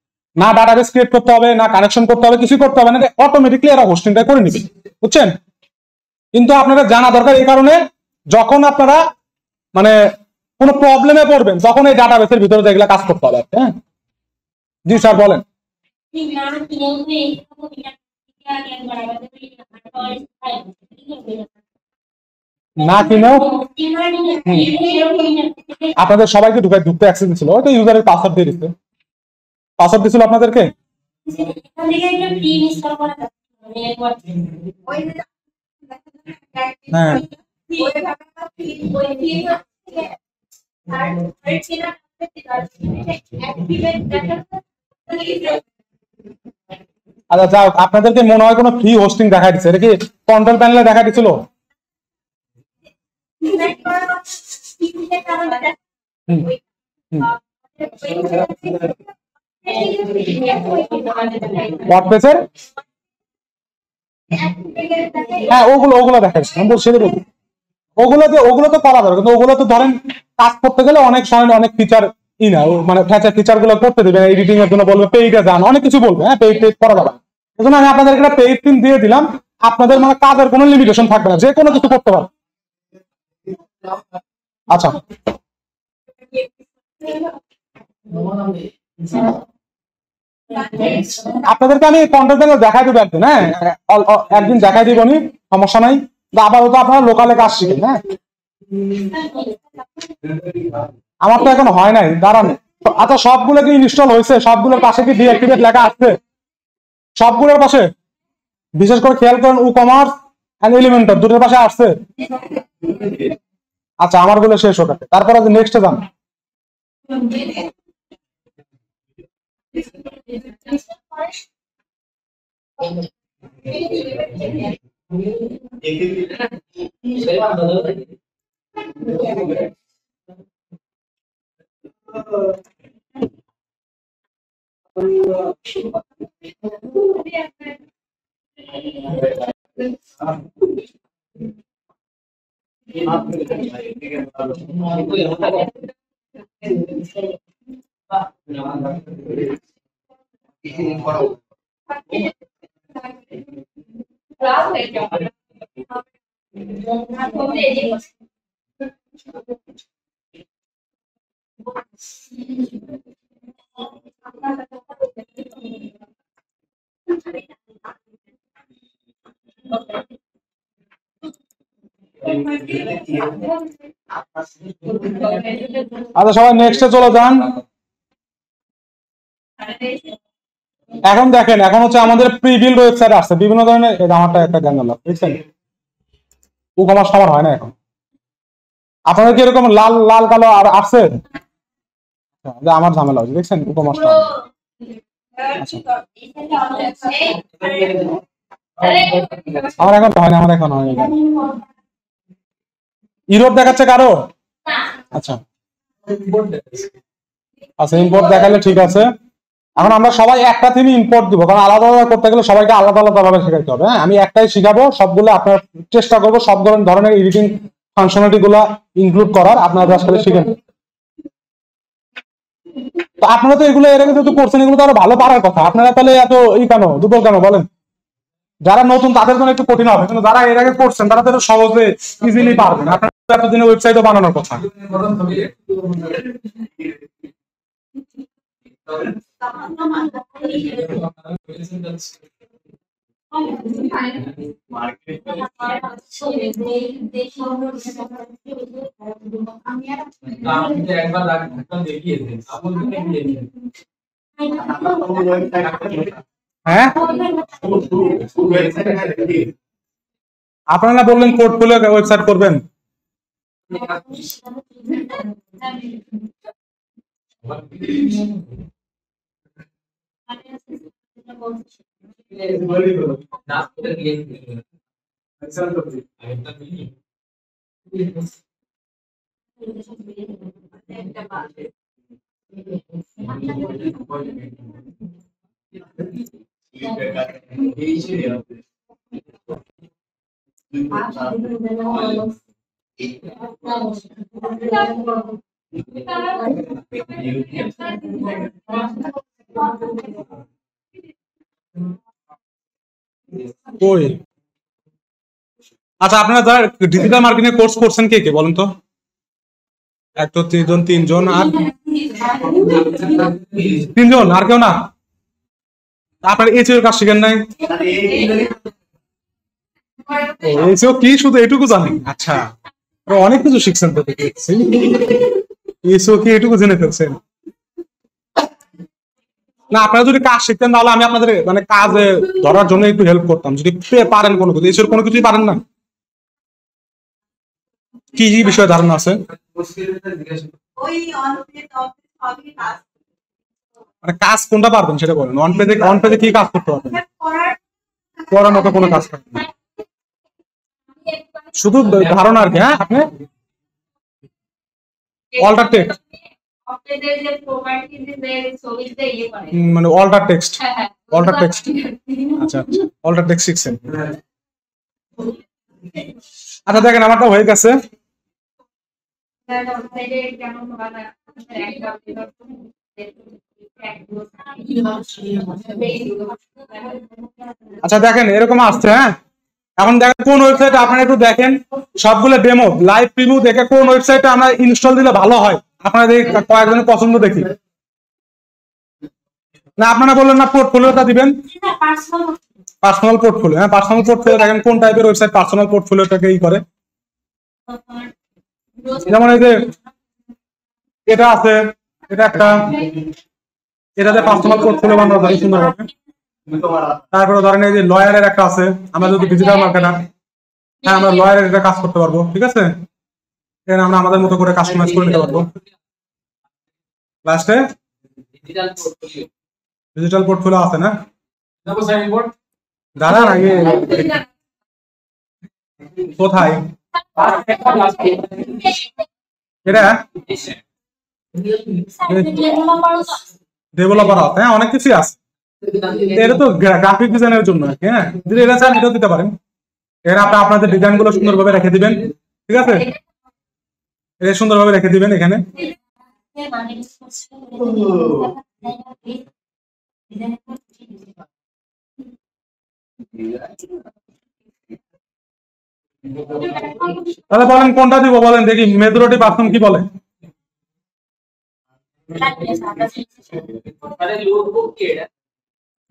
না ডাটাবেস ক্রিয়েট করতে হবে, না কানেকশন করতে হবে, কিছু করতে হবে না, অটোমেটিকলি এরা হোস্টিংটা করে নেবে, বুঝছেন? কিন্তু আপনারা জানা দরকার এই কারণে, যখন আপনারা মানে কোনো প্রবলেমে পড়বেন তখন এই ডাটাবেসের ভিতরে যেগুলা কাজ করতে হবে। হ্যাঁ জি স্যার বলেন। না কিনেও আপনাদের সবাইকে ঢুকতে অ্যাক্সেস দিছিল, ওই তো ইউজারের পাসওয়ার্ড দিয়ে দিচ্ছে, পাসওয়ার্ড দিছিল আপনাদেরকে। হ্যাঁ আচ্ছা যাও, আপনাদেরকে মনে হয় কোনো ফ্রি হোস্টিং দেখা দিচ্ছে, এটা কি কন্ট্রোল প্যানেলে দেখা দিছিল? ওয়ার্ডপ্রেসের হ্যাঁ ওগুলো দেখা যাচ্ছে, আমি বলছি ওগুলো তো করা যাবে, কিন্তু ওগুলো তো ধরেন কাজ করতে গেলে অনেক সময় অনেক ফিচার না, মানে ফিচার গুলো করতে দেবে, এডিটিং এর জন্য বলবে পেইডে যান, অনেক কিছু বলবে। হ্যাঁ পেইড করা যাবে, এই জন্য আমি আপনাদের একটা পেইড থিম দিয়ে দিলাম, আপনাদের মানে কাজের কোনো লিমিটেশন থাকবে না, যে কোনো কিছু করতে পারবে। আচ্ছা আপনাদেরকে আমি কন্টেন্ট প্যানেল দেখাই দেবো একদিন, হ্যাঁ একদিন দেখাই দিব, নি সমস্যা নাই। আপাতত আপনারা লোকালে কাজ শিখেন। হ্যাঁ আমার তো এখন হয় নাই, দাঁড়ান। আচ্ছা সবগুলো কি ইনস্টল হয়েছে? সবগুলোর পাশে কি ডিঅ্যাক্টিভেট লেখা আছে? সবগুলোর পাশে বিশেষ করে খেয়াল করেন, ই কমার্স এন্ড এলিমেন্টর দুটোর পাশে আসছে। আচ্ছা আমার গুলো শেষ হোক, তারপরে নেক্সটে যান। আচ্ছা সবাই নেক্সটে চলে যান। এখন দেখেন, এখন হচ্ছে আমাদের প্রি বিল্ড ওয়েবসাইট আসছে বিভিন্ন ধরনের, আমারটা একটা জানাল বুঝছেন, ই-কমার্স আমার হয় না এখন। আপনাদের কি এরকম লাল লাল কালো আর আসছে? আমার ঝামেলা হচ্ছে, দেখছেন ই-কমার্সটা আমার এখন হয় না, আমার এখন হয় না। ইউরোপ দেখাচ্ছে কারো? আচ্ছা আচ্ছা ইম্পোর্ট দেখালে ঠিক আছে। এখন আমরা সবাই একটা থিম ইম্পোর্ট দিব, কারণ আলাদা আলাদা করতে গেলে সবাইকে আলাদা আলাদা ভাবে শেখাতে হবে। হ্যাঁ আমি একটাই শিখাবো, সবগুলো আপনার চেষ্টা করবো সব ধরনের এডিটিং ফাংশনালিটি গুলা ইনক্লুড করার, আপনারা আসলে শিখেন। তো আপনারা তো এগুলো এর আগে যেহেতু করছেন, এগুলো তো আরো ভালো পারার কথা, আপনারা তাহলে এত কেন দুর্বল কেন বলেন? যারা নতুন তাদের জন্য একটু কঠিন হবে, কিন্তু যারা এর আগে করছেন তারা তো সহজে ইজিলি পারবেন। আপনারা এতদিনে ওয়েবসাইটও বানানোর কথা। হ্যাঁ আপনারা বললেন পোর্টফোলিও ওয়েবসাইট করবেন, ওই আচ্ছা আপনারা যারা ডিজিটাল মার্কেটিং কোর্স করছেন কে কে বলেন তো? এক তো তিনজন আর তিনজন, আর কেউ না? আপনার এর কাজ শিখেন নাই? এসিও কি শুধু এটুকু জানেন? আচ্ছা অনেক কিছু শিখছেন তো, এসিও কি এটুকু জেনে ফেলছেন? না আপনারা যদি কাজ শিখতেন তাহলে আমি আপনাদের মানে কাজে ধরার জন্য একটু হেল্প করতাম, যদি পারেন কোনো কিছু। এসির কোনো কিছুই পারেন না? কি কি বিষয়ে ধারণা আছে? মানে কাজ কোনটা পারবেন সেটা বলেন। অন পেজে কি কাজ করতে পারবেন? করার মতো কোনো কাজ পারবেন না, শুধু ধারণা আর কি। হ্যাঁ আপনি অল্টার টেক্সট মানে অল্টার টেক্সট আচ্ছা অল্টার টেক্সট শিখছেন। আচ্ছা দেখেন আমারটা হয়ে গেছে। আচ্ছা দেখেন এরকম আসছে। হ্যাঁ এখন দেখেন কোন ওয়েবসাইট আপনারা একটু দেখেন, সবগুলো ডেমো লাইভ প্রিভিউ দেখে কোন ওয়েবসাইটে আমরা ইনস্টল দিলে ভালো হয় আপনাদের কয়েকজনের পছন্দ দেখি। না আপনারা বললেন না পোর্টফোলিওটা দিবেন, পার্সোনাল পোর্টফোলিও। হ্যাঁ পার্সোনাল পোর্টফোলিও দেখেন কোন টাইপের ওয়েবসাইট পার্সোনাল পোর্টফোলিওটাকে ই করে। যেমন এই যে এটা আছে, এটা একটা, এটাতে পার্সোনাল পোর্টফোলিও বানানো যায় সুন্দর হবে। তারপরে ধরেন এই যে লয়ারের একটা আছে, আমরা যদি ডিজিটাল মার্কেটার, হ্যাঁ আমরা লয়ারের এটা কাজ করতে পারবো। ঠিক আছে, এখানে আমরা আমাদের মতো করে কাস্টমাইজ করে নিতে পারবো। লাস্টে ডিজিটাল পোর্টফোলিও আছে না? দাঁড়ান আগে কোথায় এটা ডেভেলপার আছে? হ্যাঁ অনেক কিছু আছে, এটা তো গ্রাফিক ডিজাইনের জন্য আর কি। হ্যাঁ যদি এটা চান এটাও দিতে পারেন। এখানে আপনি আপনাদের ডিজাইন গুলো সুন্দরভাবে রেখে দিবেন। ঠিক আছে, এটা সুন্দরভাবে রেখে দিবেন এখানে। তাহলে বলেন কোনটা দিব বলেন দেখি, মেজরিটি পার্সন কি বলে?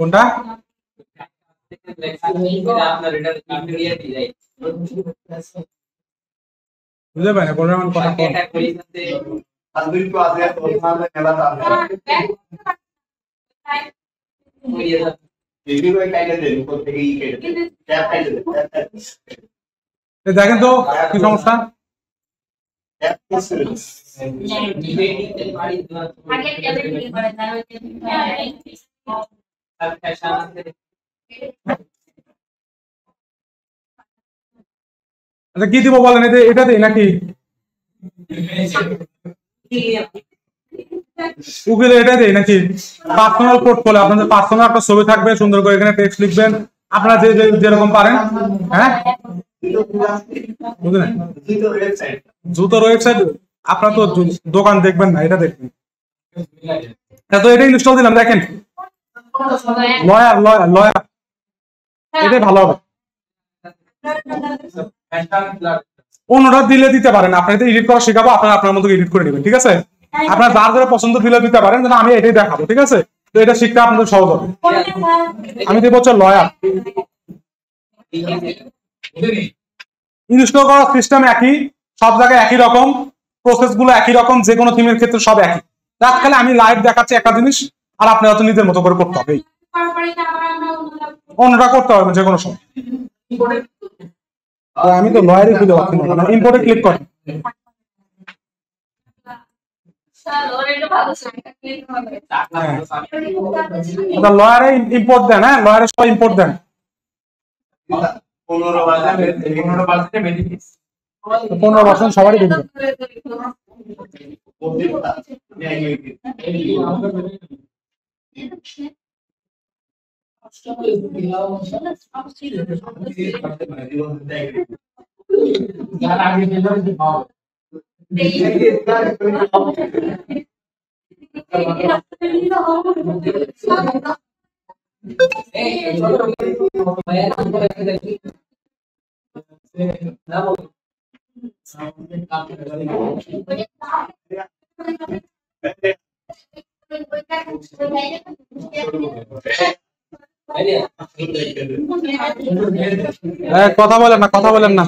কোনটা? বুঝতে পারেন কোনটা মানে কথা দেখেন তো কি সমস্যা। আচ্ছা কি দিব বলেন, এটা দিই নাকি উকিলে এটা দেই নাকি? পার্সোনাল পোর্টফোলিও, আপনাদের পার্সোনাল একটা ছবি থাকবে, সুন্দর করে এখানে টেক্সট লিখবেন আপনারা যেরকম পারেন। হ্যাঁ বুঝলেন, জুতোর ওয়েবসাইট আপনার তো দোকান দেখবেন না, এটা দেখবেন। তো এটা ইনস্টল দিলাম, দেখেন লয়ার লয়ার লয়ার, এটাই ভালো হবে। অন্যটা দিলে দিতে পারেন, আপনাদের এডিট করা শেখাবো, আপনারা আপনার মতো এডিট করে নেবেন। ঠিক আছে, আপনার যার যারা পছন্দ দিলে দিতে পারেন, আমি এটাই দেখাবো। ঠিক আছে, তো এটা শিখতে আপনাদের সহজ হবে। আমি দেবো হচ্ছে লয়ার। ইনস্টল করার সিস্টেম একই, সব জায়গায় একই রকম, প্রসেস গুলো একই রকম, যে কোনো থিমের ক্ষেত্রে সব একই। তাৎকালে আমি লাইভ দেখাচ্ছি একটা জিনিস, আর আপনি হয়তো নিজের মতো করে করতে হবে, অন্যটা করতে হবে যে কোনো সময়। আমি তো লয়ারই খুঁজে পাচ্ছি না, ইম্পোর্টে ক্লিক করেন। লয়ারে ইম্পোর্ট দেন, হ্যাঁ লয়ারে সবাই ইম্পোর্ট দেন। 15% সবারই বেশি। কথা বলেন না, কথা বলেন না।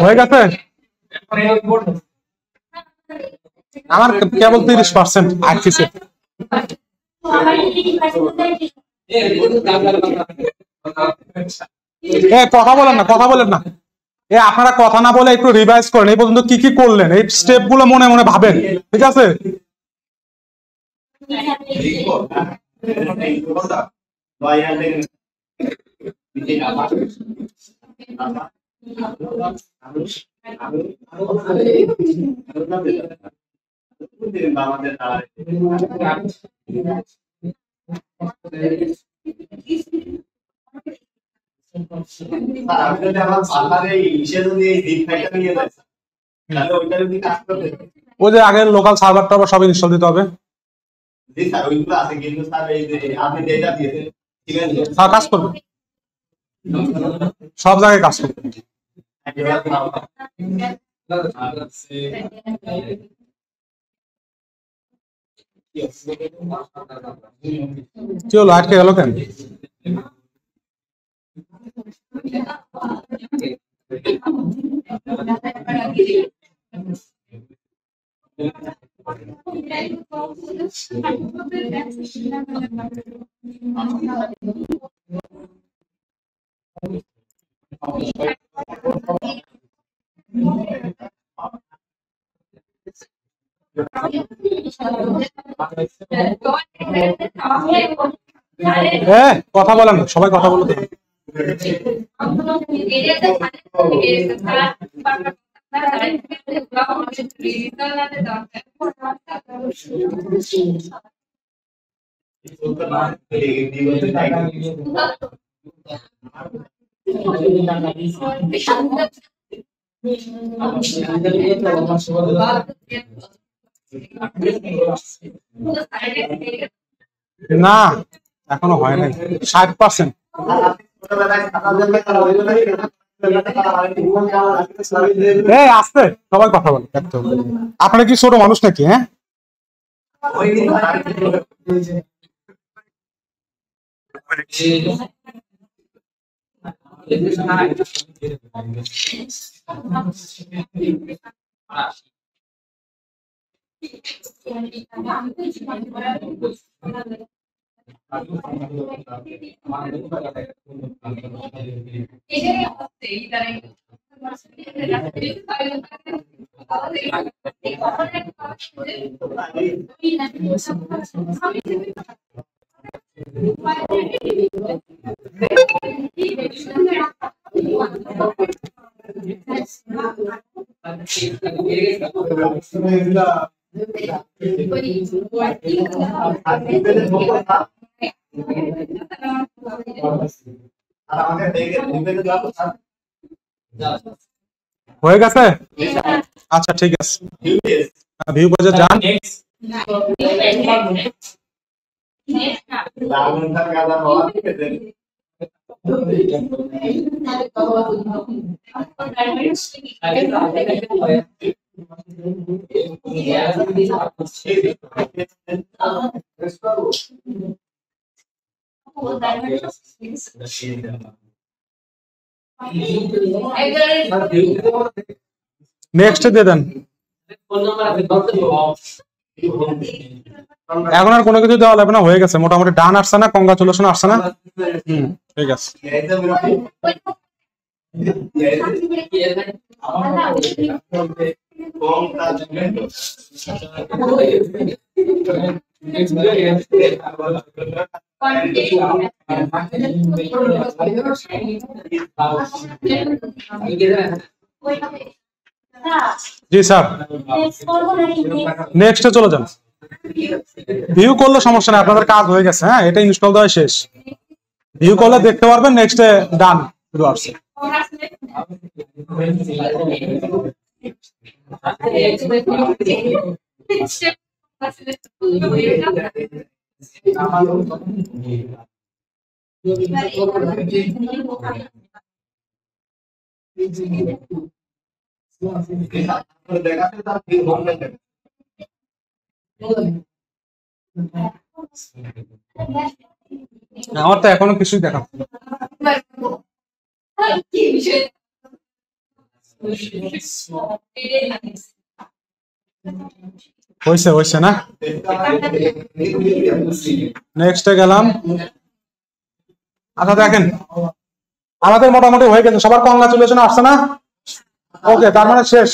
হয়ে গেছে আমার কেবল 30% আসছে। কথা বলেন না, কথা বলেন না। আপনারা কথা না বলে একটু রিভাইজ করেন, এই পর্যন্ত কি কি করলেন, এই স্টেপ গুলো মনে মনে ভাবেন, ঠিক আছে? ওই যে আগের লোকাল সার্ভারটা সব ইনস্টল দিতে হবে। কাজ করবে, সব জায়গায় কাজ করবে। কি হলো, আটকে গেল কেন? কথা বলেন, সবাই কথা বলতে। না এখনো হয় নাই, 60%। আসতে সবাই কথা বলে। আপনারা কি ছোট মানুষ নাকি? হ্যাঁ হয়ে গেছে? আচ্ছা ঠিক আছে, ভিউ পেজে যান। নেক্সট দিয়ে দেন। এখন আর কোনো কিছু দেওয়া লাগবে না, হয়ে গেছে মোটামুটি। ডান আসছে না? কংগ্রাচুলেশন আসছে না? ঠিক আছে। জি স্যার, নেক্সটে চলে যান। ভিউ করলে সমস্যা নেই, আপনাদের কাজ হয়ে গেছে। হ্যাঁ, এটা ইনস্টল দেওয়া শেষ। ভিউ করলে দেখতে পারবেন নেক্সটে ডান আসছে। আমার তো এখনো কিছুই দেখা হয়েছে না? নেক্সটে গেলাম। আচ্ছা দেখেন, আমাদের মোটামুটি হয়ে গেছে। সবার কংগ্রাচুলেশন আসছে না? ওকে, তার মানে শেষ।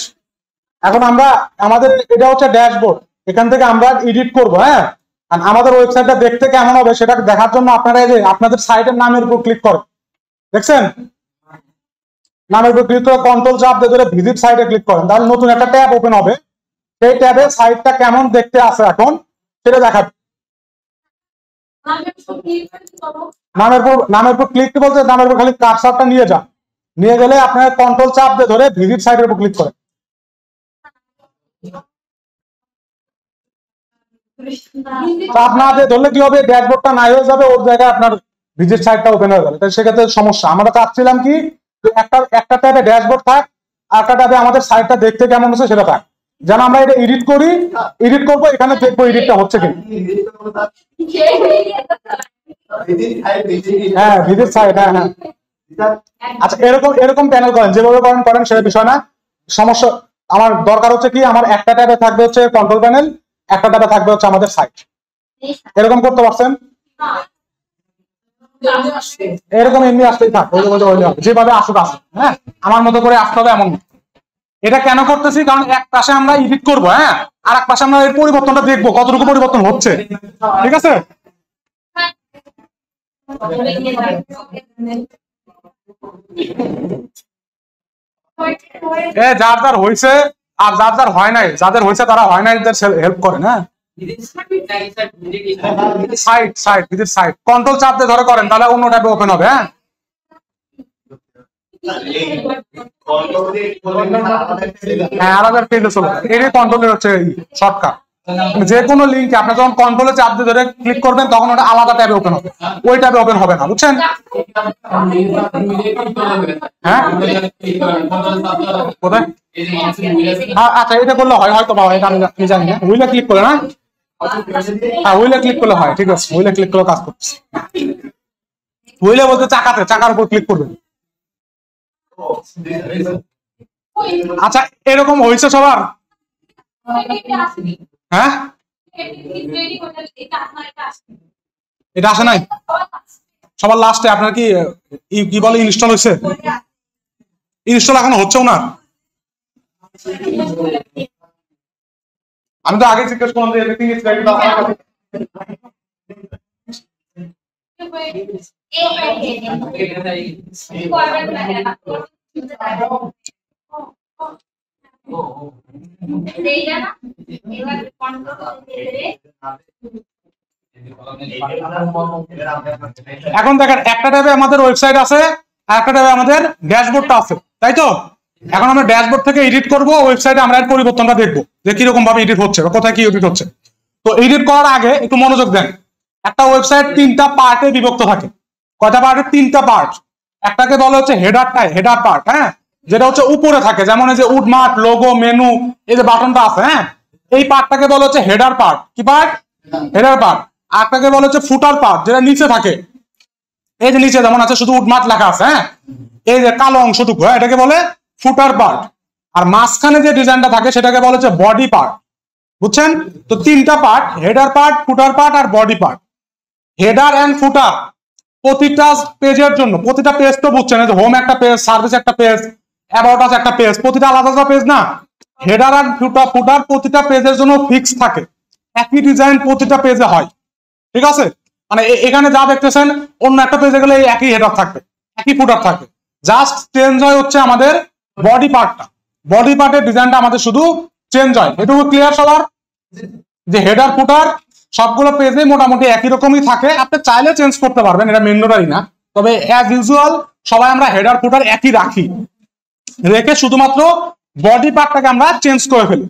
এখন আমরা আমাদের এটা হচ্ছে ড্যাশবোর্ড, এখান থেকে আমরা এডিট করবো। হ্যাঁ, আর আমাদের ওয়েবসাইটটা দেখতে কেমন হবে সেটা দেখার জন্য আপনারা এই যে আপনাদের সাইটের নামের উপর ক্লিক করেন, দেখছেন? নামের উপর ক্লিক করে কন্ট্রোল চাপ দিয়ে ধরে ভিজিট সাইটে ক্লিক করেন, তাহলে নতুন একটা ট্যাব ওপেন হবে। সেই ট্যাবে সাইটটা কেমন দেখতে আছে এখন সেটা দেখাবে। নামের উপর ক্লিক বলতে নামের উপর খালি কার্সারটা নিয়ে যান, নিয়ে গেলে আপনার কন্ট্রোল চাপ দিয়ে ধরে ভিজিট সাইটের উপর ক্লিক করেন। চাপ না দিয়ে ধরলে কি হবে, ড্যাশবোর্ডটা নাই হয়ে যাবে, ওর জায়গায় আপনার ভিজিট সাইটটা ওপেন হয়ে যাবে। তাই সেক্ষেত্রে সমস্যা। আমরা চাচ্ছিলাম কি একটা ট্যাবে ড্যাশবোর্ড থাক, আর একটা ট্যাবে আমাদের সাইটটা দেখতে কেমন হচ্ছে সেটা থাক, যেন আমরা এটা এডিট করি, এডিট করবো, এখানে দেখবো এডিটটা হচ্ছে কি। হ্যাঁ, ভিজিট সাইট। হ্যাঁ হ্যাঁ, আচ্ছা এরকম প্যানেল করেন, যেভাবে করেন সেটা বিষয় না। সমস্যা আমার দরকার হচ্ছে কি, আমার একটা ট্যাবে থাকবে হচ্ছে কন্ট্রোল প্যানেল, একটা ট্যাবে থাকবে হচ্ছে আমাদের সাইট। এরকম করতে পারছেন? এরকম এমনি আসতেই থাক, যেভাবে আসুক আসুক। হ্যাঁ, আমার মতো করে আসতে হবে এমন। এটা কেন করতেছি, কারণ এক পাশে আমরা এডিট করবো, হ্যাঁ, আর এক পাশে আমরা এর পরিবর্তনটা দেখবো কতটুকু পরিবর্তন হচ্ছে। ঠিক আছে? যার যার হয়েছে আর যার যার হয় নাই, যাদের হয়েছে তারা হয় নাই হেল্প করেন। হ্যাঁ, সাইট কন্ট্রোল চাপ দিয়ে ধরে করেন, তাহলে অন্য ট্যাবে ওপেন হবে। হ্যাঁ, আলাদা পেজে চলে যাবে। এটাই কন্ট্রোলের হচ্ছে শর্টকাট। যে কোনো লিঙ্কে আপনি যখন কন্ট্রোলে চাপ দিয়ে ধরে ক্লিক করবেন তখন ওটা আলাদা ট্যাবে ওপেন হবে, ওই ট্যাবে ওপেন হবে না, বুঝছেন? হ্যাঁ, কোথায়? আচ্ছা, এটা করলে হয় হয়তো, এটা আমি জানি না। উইলে ক্লিক করলে না? হ্যাঁ, উইলে ক্লিক করলে হয়। ঠিক আছে, উইলে ক্লিক করলে কাজ করছে। উইলে বলতে চাকার উপর ক্লিক করবেন। আচ্ছা, এরকম হয়েছে সবার? হ্যাঁ, এটা আসে নাই সবার লাস্টে। আপনার কি বলে ইনস্টল হয়েছে? ইনস্টল এখন হচ্ছেও না। আমি তো আগে জিজ্ঞেস করলাম যে এভরিথিং ইজ রেডি। এখন দেখেন, একটা ট্যাবে আমাদের ওয়েবসাইট আছে আর একটা ট্যাবে আমাদের ড্যাশবোর্ডটা আছে, তাই তো? এখন আমরা ড্যাশবোর্ড থেকে এডিট করব, ওয়েবসাইটে আমরা এর পরিবর্তনটা দেখবো যে কিরকম ভাবে এডিট হচ্ছে বা কোথায় কি এডিট হচ্ছে। তো এডিট করার আগে একটু মনোযোগ দেন। একটা ওয়েবসাইট 3টা পার্টে বিভক্ত থাকে। কয়টা পার্টের? তিনটা পার্ট। একটাকে বলা হচ্ছে হেডার পার্ট, হ্যাঁ, যেটা হচ্ছে উপরে থাকে, যেমন এই যে উডমার্ট, লোগো, মেনু, এই যে বাটনটা আছে, হ্যাঁ, এই পার্টটাকে বলা হচ্ছে হেডার পার্ট। কি পার্ট? Header part. আরটাকে বলা হচ্ছে ফুটার পার্ট, যেটা নিচে থাকে, এই যে নিচে যেমন আছে শুধু উডমার্ট লেখা আছে, হ্যাঁ, এই যে কালো অংশটুকু, হ্যাঁ, এটাকে বলে ফুটার পার্ট। আর মাঝখানে যে ডিজাইনটা থাকে সেটাকে বলা হচ্ছে বডি পার্ট। বুঝছেন? তো তিনটা part, header part, footer part আর body part. Header and footer প্রতিটা পেজের জন্য, প্রতিটা পেজ তো বুঝছেন, যে হোম একটা পেজ, সার্ভিস একটা পেজ, অ্যাবাউট আস একটা পেজ, প্রতিটা আলাদা আলাদা পেজ না। হেডার আর ফুটার প্রতিটা পেজের জন্য ফিক্স থাকে, একই ডিজাইন প্রতিটা পেজে হয়। ঠিক আছে? মানে এখানে যা দেখতেছেন অন্য একটা পেজে গেলে একই হেডার থাকবে, একই ফুটার থাকবে, জাস্ট চেঞ্জ হয় হচ্ছে আমাদের বডি পার্টটা। বডি পার্টের ডিজাইনটা আমাদের শুধু চেঞ্জ হয়। এটুকু ক্লিয়ার সবার? যে হেডার ফুটার সবগুলো পেজে মোটামুটি একই রকমই থাকে, আপনি চাইলে চেঞ্জ করতে পারবেন, এটা ম্যান্ডেটরি না। তবে অ্যাজ ইউজুয়াল সবাই আমরা হেডার ফুটার একই রাখি, রেখে শুধুমাত্র বডি পার্টটাকে আমরা চেঞ্জ করে ফেলি।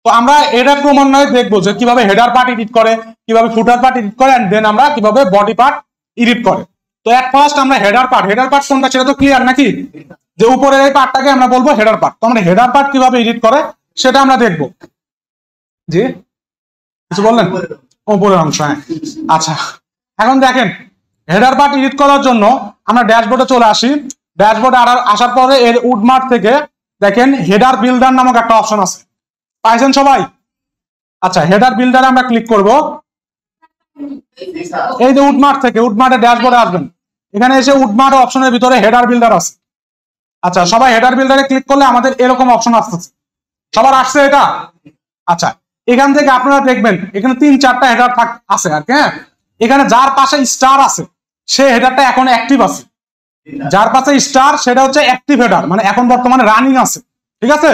তো আমরা এটা ক্রমান্বয়ে দেখবো যে কিভাবে হেডার পার্ট এডিট করে, কিভাবে ফুটার পার্ট এডিট করে, এন্ড দেন আমরা কিভাবে বডি পার্ট এডিট করে। তো এট ফার্স্ট আমরা হেডার পার্ট কোনটা সেটা তো ক্লিয়ার নাকি? যে উপরের এই পার্টটাকে আমরা বলবো হেডার পার্ট। তো আমরা হেডার পার্ট কিভাবে এডিট করে সেটা আমরা দেখবো। জি, কিছু বললেন? উপরের অংশ, হ্যাঁ। আচ্ছা, এখন দেখেন হেডার পার্ট এডিট করার জন্য আমরা ড্যাশবোর্ডে চলে আসি। ড্যাশবোর্ডে আসার পরে এর উডমার্ট থেকে দেখেন হেডার বিল্ডার নামক একটা অপশন আছে, পাইছেন সবাই? আচ্ছা, হেডার বিল্ডারে আমরা ক্লিক করব। এই যে উডমার্ট থেকে, উডমার্টের ড্যাশবোর্ডে আসবেন, এখানে এসে উডমার্ট অপশনের ভিতরে হেডার বিল্ডার আছে। আচ্ছা, সবাই হেডার বিল্ডারে ক্লিক করলে আমাদের এরকম অপশন আসতেছে। সবার আসছে এটা? আচ্ছা, এখান থেকে আপনারা দেখবেন এখানে 3-4টা হেডার আছে আর কি, হ্যাঁ। এখানে যার পাশে স্টার আছে সে হেডারটা এখন অ্যাক্টিভ আছে, যার পাশে স্টার সেটা হচ্ছে অ্যাক্টিভ হেডার, মানে এখন বর্তমানে রানিং আছে। ঠিক আছে?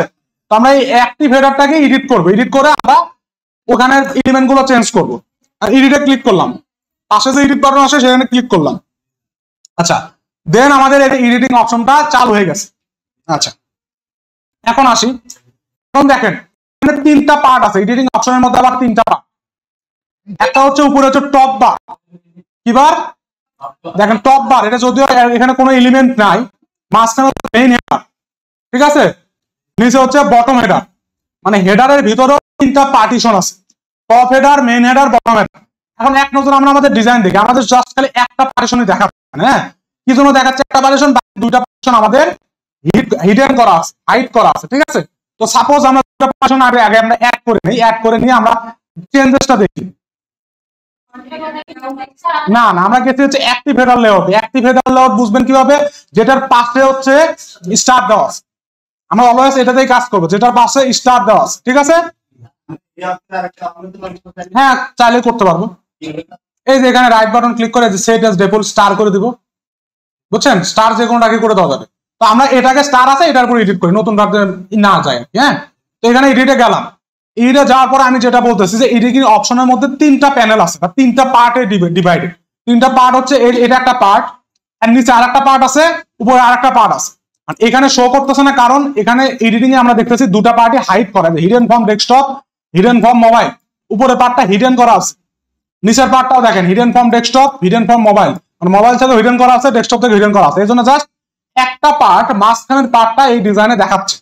তো আমরা এই অ্যাক্টিভ হেডারটাকে এডিট করব, এডিট করে আমরা ওখানে এলিমেন্ট গুলো চেঞ্জ করব। আর এডিটে ক্লিক করলাম, পাশে যে এডিট বাটন আছে সেখানে ক্লিক করলাম। আচ্ছা, দেন আমাদের এই এডিটিং অপশনটা চালু হয়ে গেছে। আচ্ছা, এখন আসি। এখন দেখেন এখানে 3টা পার্ট আছে, এডিটিং অপশনের মধ্যে আবার 3টা পার্ট। একটা হচ্ছে উপরে হচ্ছে টপ বার। কি বার? দেখেন টপ বার, এটা যদিও এখানে কোনো এলিমেন্ট নাই, মাঝখানে মেইন হেডার, ঠিক আছে, নিচে হচ্ছে বটম হেডার। মানে হেডারের ভিতরেও 3টা পার্টিশন আছে, top header, main header, bottom header. এখন এক নজর আমরা আমাদের ডিজাইন দেখি, আমাদের জাস্ট খালি একটা পার্টিশনই দেখাচ্ছে, হ্যাঁ। কি জন্য দেখাচ্ছে একটা পার্টিশন? 2টা পার্টিশন আমাদের হিডেন করা আছে, হাইড করা আছে। ঠিক আছে? তো সাপোজ আমরা 2টা পার্টিশন আগে আমরা অ্যাড করে নিয়ে আমরা চেঞ্জেসটা দেখি। না না, আমরা গেছি হচ্ছে active header layout. Active header layout বুঝবেন কিভাবে? যেটার পাশে হচ্ছে স্টার দেওয়া আছে। আমরা অলওয়েজ এটাতেই কাজ করবো, যেটার পাশে স্টার দেওয়া আছে। ঠিক আছে? হ্যাঁ, চাইলে করতে পারবো। এই যে এখানে রাইট বাটন ক্লিক করে সেট অ্যাজ ডিফল্ট স্টার করে দিব। বুঝছেন? স্টার যে কোনো রাখি করে দেওয়া যাবে। তো আমরা এটাকে স্টার আছে এটার উপর এডিট করি, নতুন না যায়, হ্যাঁ। তো এখানে এডিটে গেলাম, এডিটে যাওয়ার পর আমি যেটা বলতেছি যে এডিটিং অপশনের মধ্যে 3টা প্যানেল আছে, 3টা পার্টে ডিভাইডেড। 3টা পার্ট হচ্ছে এটা একটা পার্ট, আর নিচে আরেকটা পার্ট আছে, উপরে আরেকটা পার্ট আছে। আর এখানে শো করতেছে না, কারণ এখানে এডিটিং এ আমরা দেখতেছি 2টা পার্টই হাইড করা আছে, hidden from desktop, hidden from mobile. উপরের পার্টটা হিডেন করা আছে, নিচের পার্টটাও দেখেন hidden from desktop, hidden from mobile. মানে মোবাইল থেকে হিডেন করা আছে, ডেস্কটপ থেকে হিডেন করা আছে। এই জন্য জাস্ট একটা পার্ট, মাঝখানের পার্টটা এই ডিজাইনে দেখাচ্ছে।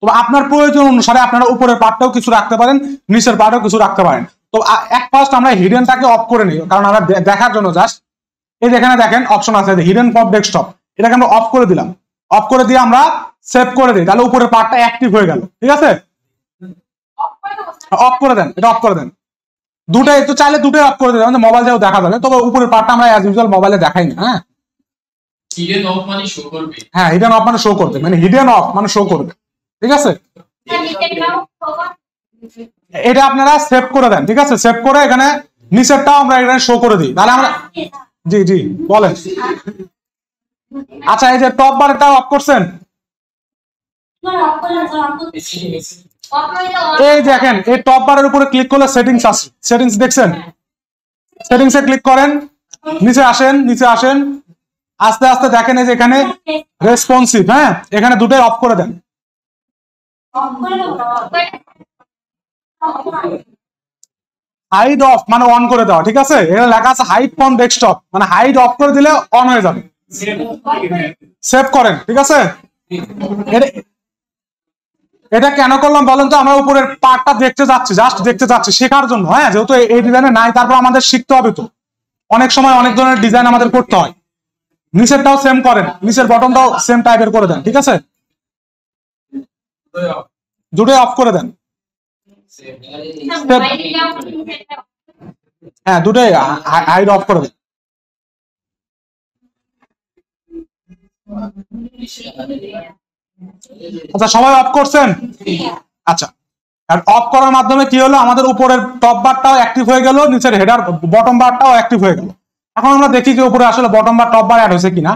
তো আপনার প্রয়োজন অনুসারে আপনারা উপরের পার্টটাও কিছু রাখতে পারেন, নিচের পার্টও কিছু রাখতে পারেন। তো এক ফার্স্ট আমরা হিডেনটাকে অফ করে নিই, কারণ আমরা দেখার জন্য জাস্ট এই যেখানে দেখেন অপশন আছে হিডেন ফ্রম ডেস্কটপ, এটাকে আমরা অফ করে দিলাম। অফ করে দিয়ে আমরা সেভ করে দিই, তাহলে উপরের পার্টটা অ্যাক্টিভ হয়ে গেল। ঠিক আছে? অফ করে দেন, এটা অফ করে দেন। দুটাই তো চাইলে দুটোই অফ করে দিলাম, মোবাইল যাও দেখা যাবে। তবে উপরের পার্টটা আমরা অ্যাজ ইউজুয়াল মোবাইলে দেখাই না। হ্যাঁ, হিডেন অফ মানে শো করবে। হ্যাঁ, হিডেন অফ মানে শো করবে, মানে হিডেন অফ মানে শো করবে। ঠিক আছে? এটা আপনারা সেভ করে দেন। ঠিক আছে? সেভ করে এখানে নিচেরটাও আমরা এখানে শো করে দিই, তাহলে আমরা জি জি বলেন। আচ্ছা, এই যে টপ বারটা অফ করছেন, এই দেখেন এই টপ বারের উপরে ক্লিক করলে সেটিংস আছে, সেটিংস দেখছেন? সেটিংসে ক্লিক করেন, নিচে আসেন, নিচে আসেন, আস্তে আস্তে দেখেন এই যে এখানে রেসপন্সিভ, হ্যাঁ, এখানে দুটোই অফ করে দেন। হাইড অফ মানে অন করে দেওয়া, ঠিক আছে? এখানে লেখা আছে হাইড ফ্রম ডেস্কটপ, মানে হাইড অফ করে দিলে অন হয়ে যাবে। সেভ করেন, ঠিক আছে? এটা কেন করলাম বলেন তো? আমরা উপরের পার্টটা দেখতে যাচ্ছি, জাস্ট দেখতে যাচ্ছি, শেখার জন্য। হ্যাঁ, যেহেতু এই ডিজাইনে নাই, তারপর আমাদের শিখতে হবে তো। অনেক সময় অনেক ধরনের ডিজাইন আমাদের করতে হয়। নিচেরটাও সেম করেন, নিচের বটনটাও সেম টাইপের করে দেন, ঠিক আছে? দুটোই অফ করে দেন। হ্যাঁ, দুটোই হাইড অফ করে দেন। আচ্ছা, সবাই অফ করছেন? আচ্ছা, আর অফ করার মাধ্যমে কি হলো, আমাদের উপরের টপ বারটাও অ্যাক্টিভ হয়ে গেল, নিচের হেডার বটম বারটাও অ্যাক্টিভ হয়ে গেল। এখন আমরা দেখি যে উপরে আসলে বটম বার টপ বার অ্যাড হয়েছে কিনা।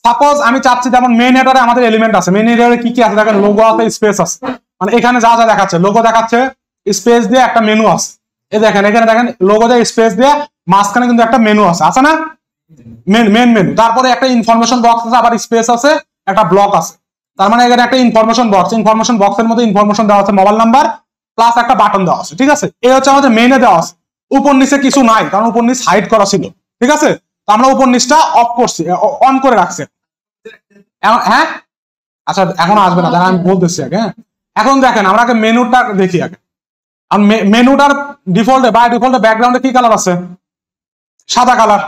সাপোজ আমি চাচ্ছি, যেমন মেইন হেডারে আমাদের এলিমেন্ট আছে, মেইন হেডারে কি কি আছে দেখেন, লোগো আছে, স্পেস আছে, মানে এখানে যা যা দেখাচ্ছে, লোগো দেখাচ্ছে, স্পেস দিয়ে একটা মেনু আছে। এই দেখেন, এখানে দেখেন লোগো দিয়ে স্পেস দিয়ে মাঝখানে কিন্তু একটা মেনু আছে না? Main menu. তারপরে একটা ইনফরমেশন বক্স আছে, আবার স্পেস আছে, একটা ব্লক আছে। তার মানে এখানে একটা ইনফরমেশন বক্সের মধ্যে ইনফরমেশন দেওয়া আছে, মোবাইল নাম্বার প্লাস একটা বাটন দেওয়া আছে, ঠিক আছে? এই হচ্ছে আমাদের মেইনে দেওয়া আছে। উপর নিচে কিছু নাই, কারণ উপর নিচ হাইড করা ছিল, ঠিক আছে? তো আমরা উপর নিচটা অফ করছি, অন করে রাখছি। হ্যাঁ, আচ্ছা, এখন আসবে না, দেখেন আমি বলতেছি আগে। হ্যাঁ, এখন দেখেন আমরা আগে মেনুটা দেখি আগে। আর মেনুটার বাই ডিফল্টে ব্যাকগ্রাউন্ডে কি কালার আছে? সাদা কালার।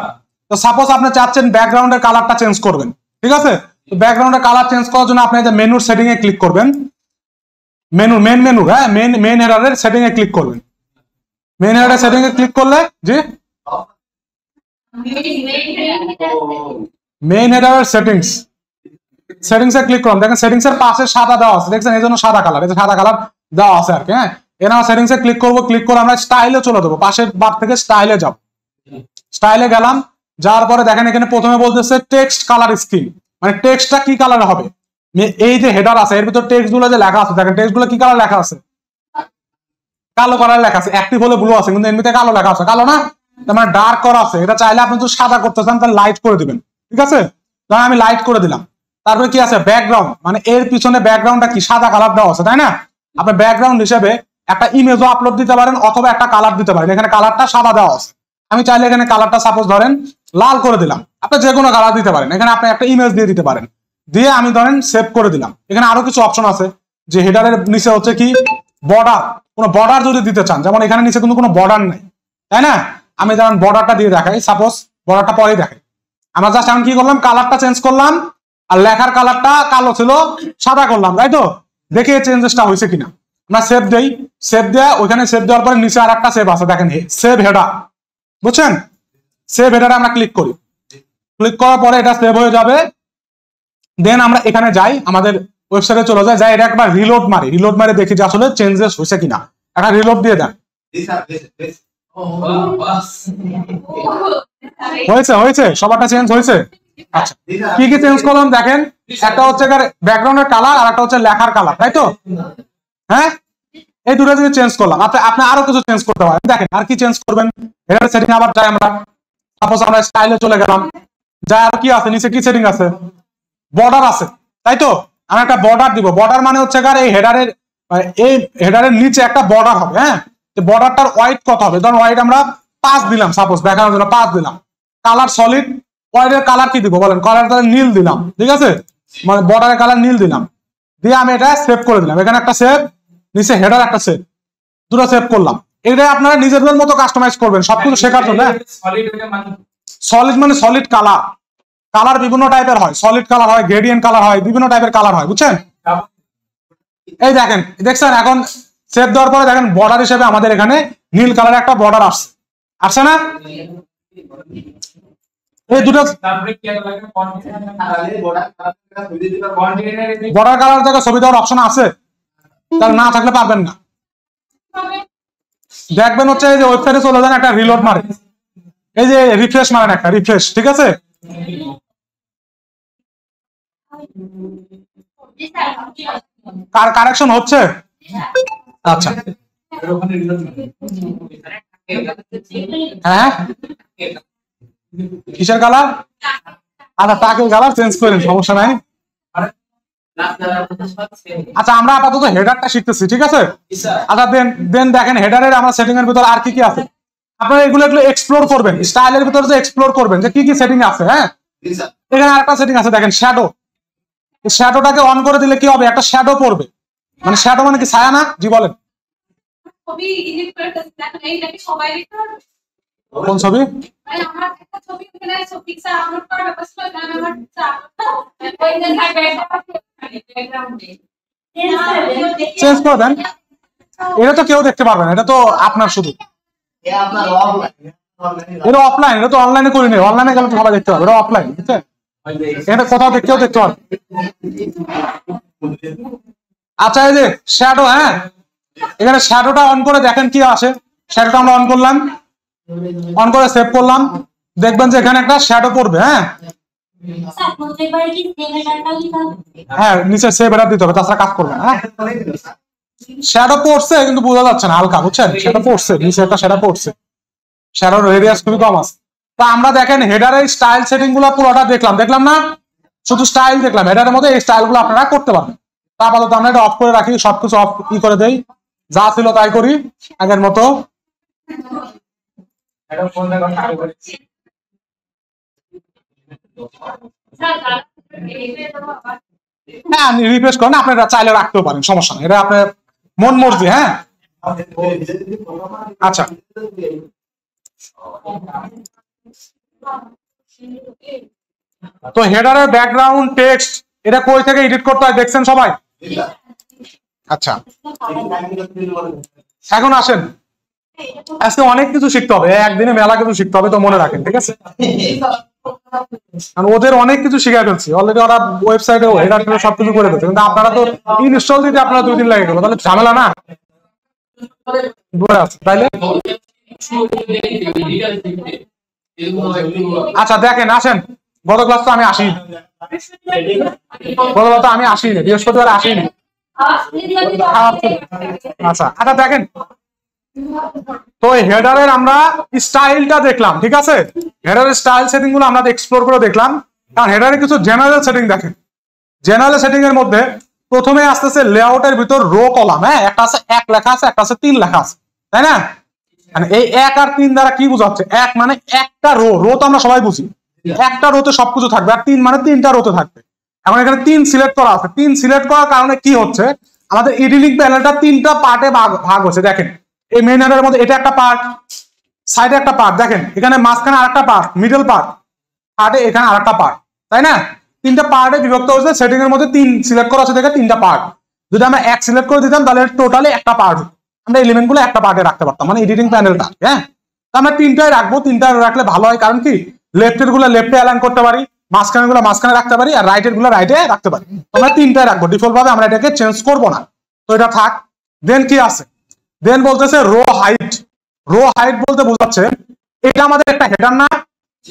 তো সাপোজ আপনি চাচ্ছেন ব্যাকগ্রাউন্ডের কালারটা চেঞ্জ করবেন, ঠিক আছে? তো ব্যাকগ্রাউন্ডের কালার চেঞ্জ করার জন্য আপনি এই যে মেনুর সেটিং এ ক্লিক করবেন। মেন মেনু, হ্যাঁ, মেন হেডারের সেটিং এ ক্লিক করবেন। মেন হেডারের সেটিং এ ক্লিক করলে, জি, মেইন হেডারের সেটিংস এ ক্লিক করুন। দেখেন সেটিংস এর পাশে সাদা দেওয়া আছে, দেখছেন? এই জন্য সাদা কালার, এই যে সাদা কালার দেওয়া আছে আর কি। হ্যাঁ, এখানে আমরা সেটিংস এ ক্লিক করবো, ক্লিক করে আমরা স্টাইলে চলে দেবো, পাশের বার থেকে স্টাইলে যাব। স্টাইলে গেলাম, যাওয়ার পরে দেখেন এখানে প্রথমে বলতেছে টেক্সট কালার স্কিম, মানে টেক্সটটা কি কালার হবে। এই যে হেডার আছে, এর ভিতর টেক্সট গুলো যে লেখা আছে, দেখেন টেক্সট গুলো কি কালার লেখা আছে? কালো কালার লেখা আছে। অ্যাক্টিভ হলে ব্লু আছে, কিন্তু এমনিতে কালো লেখা আছে, কালো না? তার মানে ডার্ক করা আছে। এটা চাইলে আপনি যদি সাদা করতে চান তাহলে লাইট করে দিবেন, ঠিক আছে? ধরেন আমি লাইট করে দিলাম। তারপরে কি আছে? ব্যাকগ্রাউন্ড, মানে এর পিছনে ব্যাকগ্রাউন্ডটা কি সাদা কালার দেওয়া আছে, তাই না? আপনি ব্যাকগ্রাউন্ড হিসেবে একটা ইমেজও আপলোড দিতে পারেন, অথবা একটা কালার দিতে পারেন। এখানে কালারটা সাদা দেওয়া আছে, আমি চাইলে এখানে কালারটা সাপোজ ধরেন লাল করে দিলাম। আপনি যে কোনো কালার দিতে পারেন, এখানে আপনি একটা ইমেজ দিয়ে দিতে পারেন, দিয়ে আমি ধরেন সেভ করে দিলাম। এখানে আরো কিছু অপশন আছে, যে হেডারের নিচে হচ্ছে কি বর্ডার, কোনো বর্ডার যদি দিতে চান, যেমন এখানে নিচে কিন্তু কোনো বর্ডার নেই, তাই না? আমি যেমন বর্ডারটা দিয়ে দেখাই, সাপোজ বর্ডারটা পরেই দেখাই। আমরা জাস্ট এখন কি করলাম, কালারটা চেঞ্জ করলাম, আর লেখার কালারটা কালো ছিল সাদা করলাম, তাই তো? দেখি চেঞ্জেসটা হয়েছে কিনা। আমরা সেভ দেই, সেভ দেওয়া, ওইখানে সেভ দেওয়ার পরে নিচে আর একটা সেভ আছে, দেখেন সেভ হেডার, বুঝছেন? সেভ হেডারে আমরা ক্লিক করি, ক্লিক করার পরে এটা সেভ হয়ে যাবে। দেন আমরা এখানে যাই, আমাদের ওয়েবসাইটে চলে যায়, এটা একবার রিলোড মারি দেখি যে আসলে চেঞ্জেস হয়েছে কিনা। একটা রিলোড দিয়ে দেন। হয়েছে সবারটা চেঞ্জ হয়েছে। আচ্ছা, কি কি চেঞ্জ করলাম দেখেন, একটা হচ্ছে ব্যাকগ্রাউন্ডের কালার, আর একটা হচ্ছে লেখার কালার, তাই তো? হ্যাঁ, এই দুটো যদি চেঞ্জ করলাম, আপনি আরো কিছু চেঞ্জ করতে পারেন। দেখেন আর কি চেঞ্জ করবেন, হেডার সেটিং আবার যাই আমরা, সাপোজ আমরা স্টাইলে চলে গেলাম, যা আর কি আছে নিচে, কি সেটিং আছে? বর্ডার আছে, তাই তো? আমি একটা বর্ডার দিব। বর্ডার মানে হচ্ছে এই হেডারের নিচে একটা বর্ডার হবে। হ্যাঁ, বর্ডারটার ওয়াইড কত হবে? ধরুন ওয়াইড আমরা 5 দিলাম, সাপোজ দেখানোর জন্য 5 দিলাম। কালার সলিড, ওয়াইডের কালার কি দিব বলেন? কালার নীল দিলাম, ঠিক আছে? মানে বর্ডারের কালার নীল দিলাম, দিয়ে আমি এটা সেভ করে দিলাম। এখানে একটা সেভ, নিচে হেডার একটা সেভ, দুটো সেভ করলাম। এটাই আপনারা নিজেদের মতো কাস্টমাইজ করবেন সবকিছু শেখার জন্য। সলিড মানে সলিড কালার, কালার বিভিন্ন টাইপের হয়, সলিড কালার হয়, গ্রেডিয়েন্ট কালার হয়, বিভিন্ন টাইপের কালার হয়, বুঝছেন? এই দেখছেন এখন সেভ দেওয়ার পরে দেখেন বর্ডার হিসেবে আমাদের এখানে নীল কালার একটা বর্ডার আসছে না? এই দুটো বর্ডার কালার থেকে ছবি দেওয়ার অপশন আছে, তাহলে না থাকলে পারবেন না। দেখবেন হচ্ছে এই যে ওয়েবসাইটে চলে যান, একটা রিলোড মারে, এই যে রিফ্রেশ মারেন, একটা রিফ্রেশ, ঠিক আছে? কারেকশন হচ্ছে? আচ্ছা, হ্যাঁ, কিসের কালার? আচ্ছা, টাকের কালার চেঞ্জ করেন, সমস্যা নাই। আচ্ছা, আমরা আপাতত হেডারটা শিখতেছি, ঠিক আছে? আচ্ছা, দেন দেখেন হেডারের আমরা সেটিং এর ভিতর আর কি কি আছে। আপনারা এগুলো এক্সপ্লোর করবেন, স্টাইলের ভিতরে যে এক্সপ্লোর করবেন যে কি কি সেটিং আছে। হ্যাঁ, এখানে আরেকটা সেটিং আছে দেখেন, শ্যাডো। শ্যাডোটাকে অন করে দিলে কি হবে, একটা শ্যাডো পড়বে। মানে শ্যাডো মানে কি, ছায়া না? জি বলেন। ছবি এডিট করতেছি দেখেন, এইটাকে সবাই দেখতে পারবে। কোন ছবি? মানে আমার একটা ছবি ওখানে পিকচার আপলোড করার ব্যাপার ছিল, তাহলে আমার ওই যে ব্যাকগ্রাউন্ডে চেঞ্জ করে দেন। এটা তো কেউ দেখতে পারবে না, এটা তো আপনার শুধু। এটা অফলাইন, এটা তো অনলাইনে করি নি। অনলাইনে গেলে তো সবাই দেখতে পারবে, এটা অফলাইন, বুঝছেন? এটা কোথাও কেউ দেখতে পারবে। আচ্ছা, এই যে শ্যাডো, হ্যাঁ, এখানে শ্যাডোটা অন করে দেখেন কি আসে। শ্যাডোটা আমরা অন করলাম, অন করে সেভ করলাম, দেখবেন যে এখানে একটা শ্যাডো পড়বে। হ্যাঁ হ্যাঁ, নিচে সেভ এটা দিতে হবে, তাছাড়া কাজ করবে না। শ্যাডো পড়ছে কিন্তু বোঝা যাচ্ছে না, হালকা, বুঝছেন? শ্যাডো পড়ছে, নিচে একটা শ্যাডো পড়ছে, শ্যাডোর রেডিয়াস খুবই কম আছে। তা আমরা দেখেন হেডারের স্টাইল সেটিং গুলো পুরোটা দেখলাম না, শুধু স্টাইল দেখলাম। হেডারের মধ্যে এই স্টাইল গুলো আপনারা করতে পারবেন। তা আপাতত আমরা এটা অফ করে রাখি, সবকিছু অফ করে দেই, যা ছিল তাই করি আগের মতো। হ্যাঁ, রিফ্রেশ করেন, আপনারা চাইলে রাখতেও পারেন, সমস্যা নেই, এটা আপনার মন মর্জি। হ্যাঁ, আচ্ছা, তো হেডারের ব্যাকগ্রাউন্ড টেক্সট এটা কই থেকে এডিট করতে হয় দেখছেন সবাই? আচ্ছা, এখন আসেন, আজকে অনেক কিছু শিখতে হবে, একদিনে মেলা কিছু শিখতে হবে, তো মনে রাখেন, ঠিক আছে? ওদের অনেক কিছু শিখে ফেলছি অলরেডি, ওরা ওয়েবসাইটে হেডার সবকিছু করে ফেলছে, কিন্তু আপনারা তো ইনস্টল দিতে আপনারা 2 দিন লেগে গেল, তাহলে ঝামেলা না? তাইলে আচ্ছা দেখেন, আসেন, গত ক্লাস তো আমি আসি, গত ক্লাস আমি আসিনি, বৃহস্পতিবার আসিনি। আচ্ছা আচ্ছা, দেখেন তো হেডারের আমরা স্টাইলটা দেখলাম, ঠিক আছে? হেডারের স্টাইল সেটিং গুলো আমরা এক্সপ্লোর করে দেখলাম। কারণ হেডারে কিছু জেনারেল সেটিং দেখেন, জেনারেল সেটিং এর মধ্যে প্রথমে আসতেছে লেআউটের ভিতর রো কলাম। হ্যাঁ, একটা আছে 1 লেখা আছে, একটা আছে 3 লেখা আছে, তাই না? মানে এই 1 আর 3 দ্বারা কি বোঝাচ্ছে? 1 মানে একটা রো, রো তো আমরা সবাই বুঝি, একটা রোতে সবকিছু থাকবে, আর 3 মানে 3টা রোতে থাকবে। এখন এখানে 3 সিলেক্ট করা আছে, 3 সিলেক্ট করার কারণে কি হচ্ছে, আমাদের এডিটিং প্যানেলটা 3টা পার্টে ভাগ হচ্ছে। দেখেন এই মেইন হেডারের মধ্যে এটা একটা পার্ট, সাইডে একটা পার্ট, দেখেন এখানে মাঝখানে আরেকটা পার্ট, মিডল পার্ট, পার্টে এখানে আরেকটা পার্ট, তাই না? 3টা পার্টে বিভক্ত হয়েছে। সেটিং এর মধ্যে 3 সিলেক্ট করা আছে, দেখে 3টা পার্ট। যদি আমরা 1 সিলেক্ট করে দিতাম তাহলে টোটালি একটা পার্ট, আমরা এলিমেন্ট গুলো একটা পার্টে রাখতে পারতাম, মানে এডিটিং প্যানেলটা। হ্যাঁ, তো আমরা 3টাই রাখবো, 3টা রাখলে ভালো হয়। কারণ কি, লেফটের গুলো লেফটে অ্যালাইন করতে পারি, মাঝখানের গুলো মাঝখানে রাখতে পারি, আর রাইটের গুলো রাইটে রাখতে পারি। আমরা 3টাই রাখবো ডিফল্ট ভাবে, আমরা এটাকে চেঞ্জ করবো না, তো এটা থাক। দেন কি আছে, দেন বলতেছে রো হাইট। রো হাইট বলতে বোঝাচ্ছে এটা আমাদের একটা হেডার না,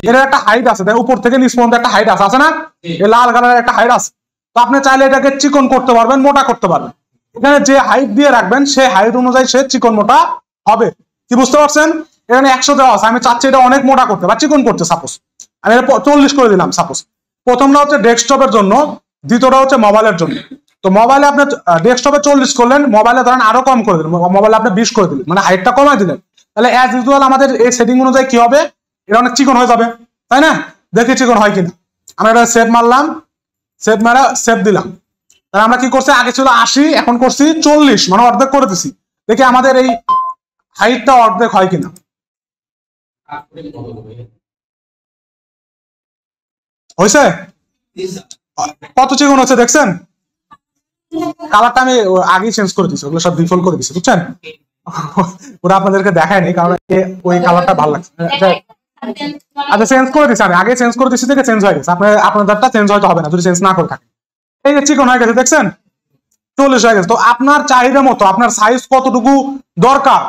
এর একটা হাইট আছে, দেখ উপর থেকে নিচ পর্যন্ত একটা হাইট আছে না? এই লাল কালারের একটা হাইট আছে। তো আপনি চাইলে এটাকে চিকন করতে পারবেন, মোটা করতে পারবেন। এখানে যে হাইট দিয়ে রাখবেন সেই হাইট অনুযায়ী সে চিকন মোটা হবে। কি বুঝতে পারছেন? এখানে 100 দেওয়া আছে, আমি চাচ্ছি এটা অনেক মোটা করতে বা চিকন করতে, সাপোজ আমি এটা 40 করে দিলাম। সাপোজ প্রথমটা হচ্ছে ডেস্কটপের জন্য, দ্বিতীয়টা হচ্ছে মোবাইলের জন্য। তো মোবাইলে আপনি ডেস্কটপে 40 করলেন, মোবাইলে ধরেন আরো কম করে দিলেন, মোবাইলে আপনি 20 করে দিলেন, মানে হাইটটা কমাই দিলেন। তাহলে অ্যাজ ইউজুয়াল আমাদের এই সেটিং অনুযায়ী কি হবে, এটা অনেক চিকন হয়ে যাবে, তাই না? দেখি চিকন হয় কিনা। আমরা এটা সেভ মারলাম, সেভ মারা সেভ দিলাম। তাহলে আমরা কি করছি, আগে ছিল 80, এখন করছি 40, মানে অর্ধেক করে দিছি। দেখি আমাদের এই হাইটটা অর্ধেক হয় কিনা। হয়েছে? কত চিকন হচ্ছে দেখছেন? কালারটা আমি আগেই চেঞ্জ করে দিচ্ছি, ওগুলো সব ডিফল্ট করে দিচ্ছি, বুঝছেন? ওরা আপনাদেরকে দেখায়নি, কারণ ওই কালারটা ভালো লাগছে। আচ্ছা, চেঞ্জ করে দিচ্ছি, আমি আগে চেঞ্জ করে দিচ্ছি, থেকে চেঞ্জ হয়ে গেছে। আপনাদেরটা চেঞ্জ হয়তো হবে না যদি চেঞ্জ না করে থাকে। এই যে চিকন হয়ে গেছে দেখছেন, 40 হয়ে গেছে। তো আপনার চাহিদা মতো আপনার সাইজ কতটুকু দরকার,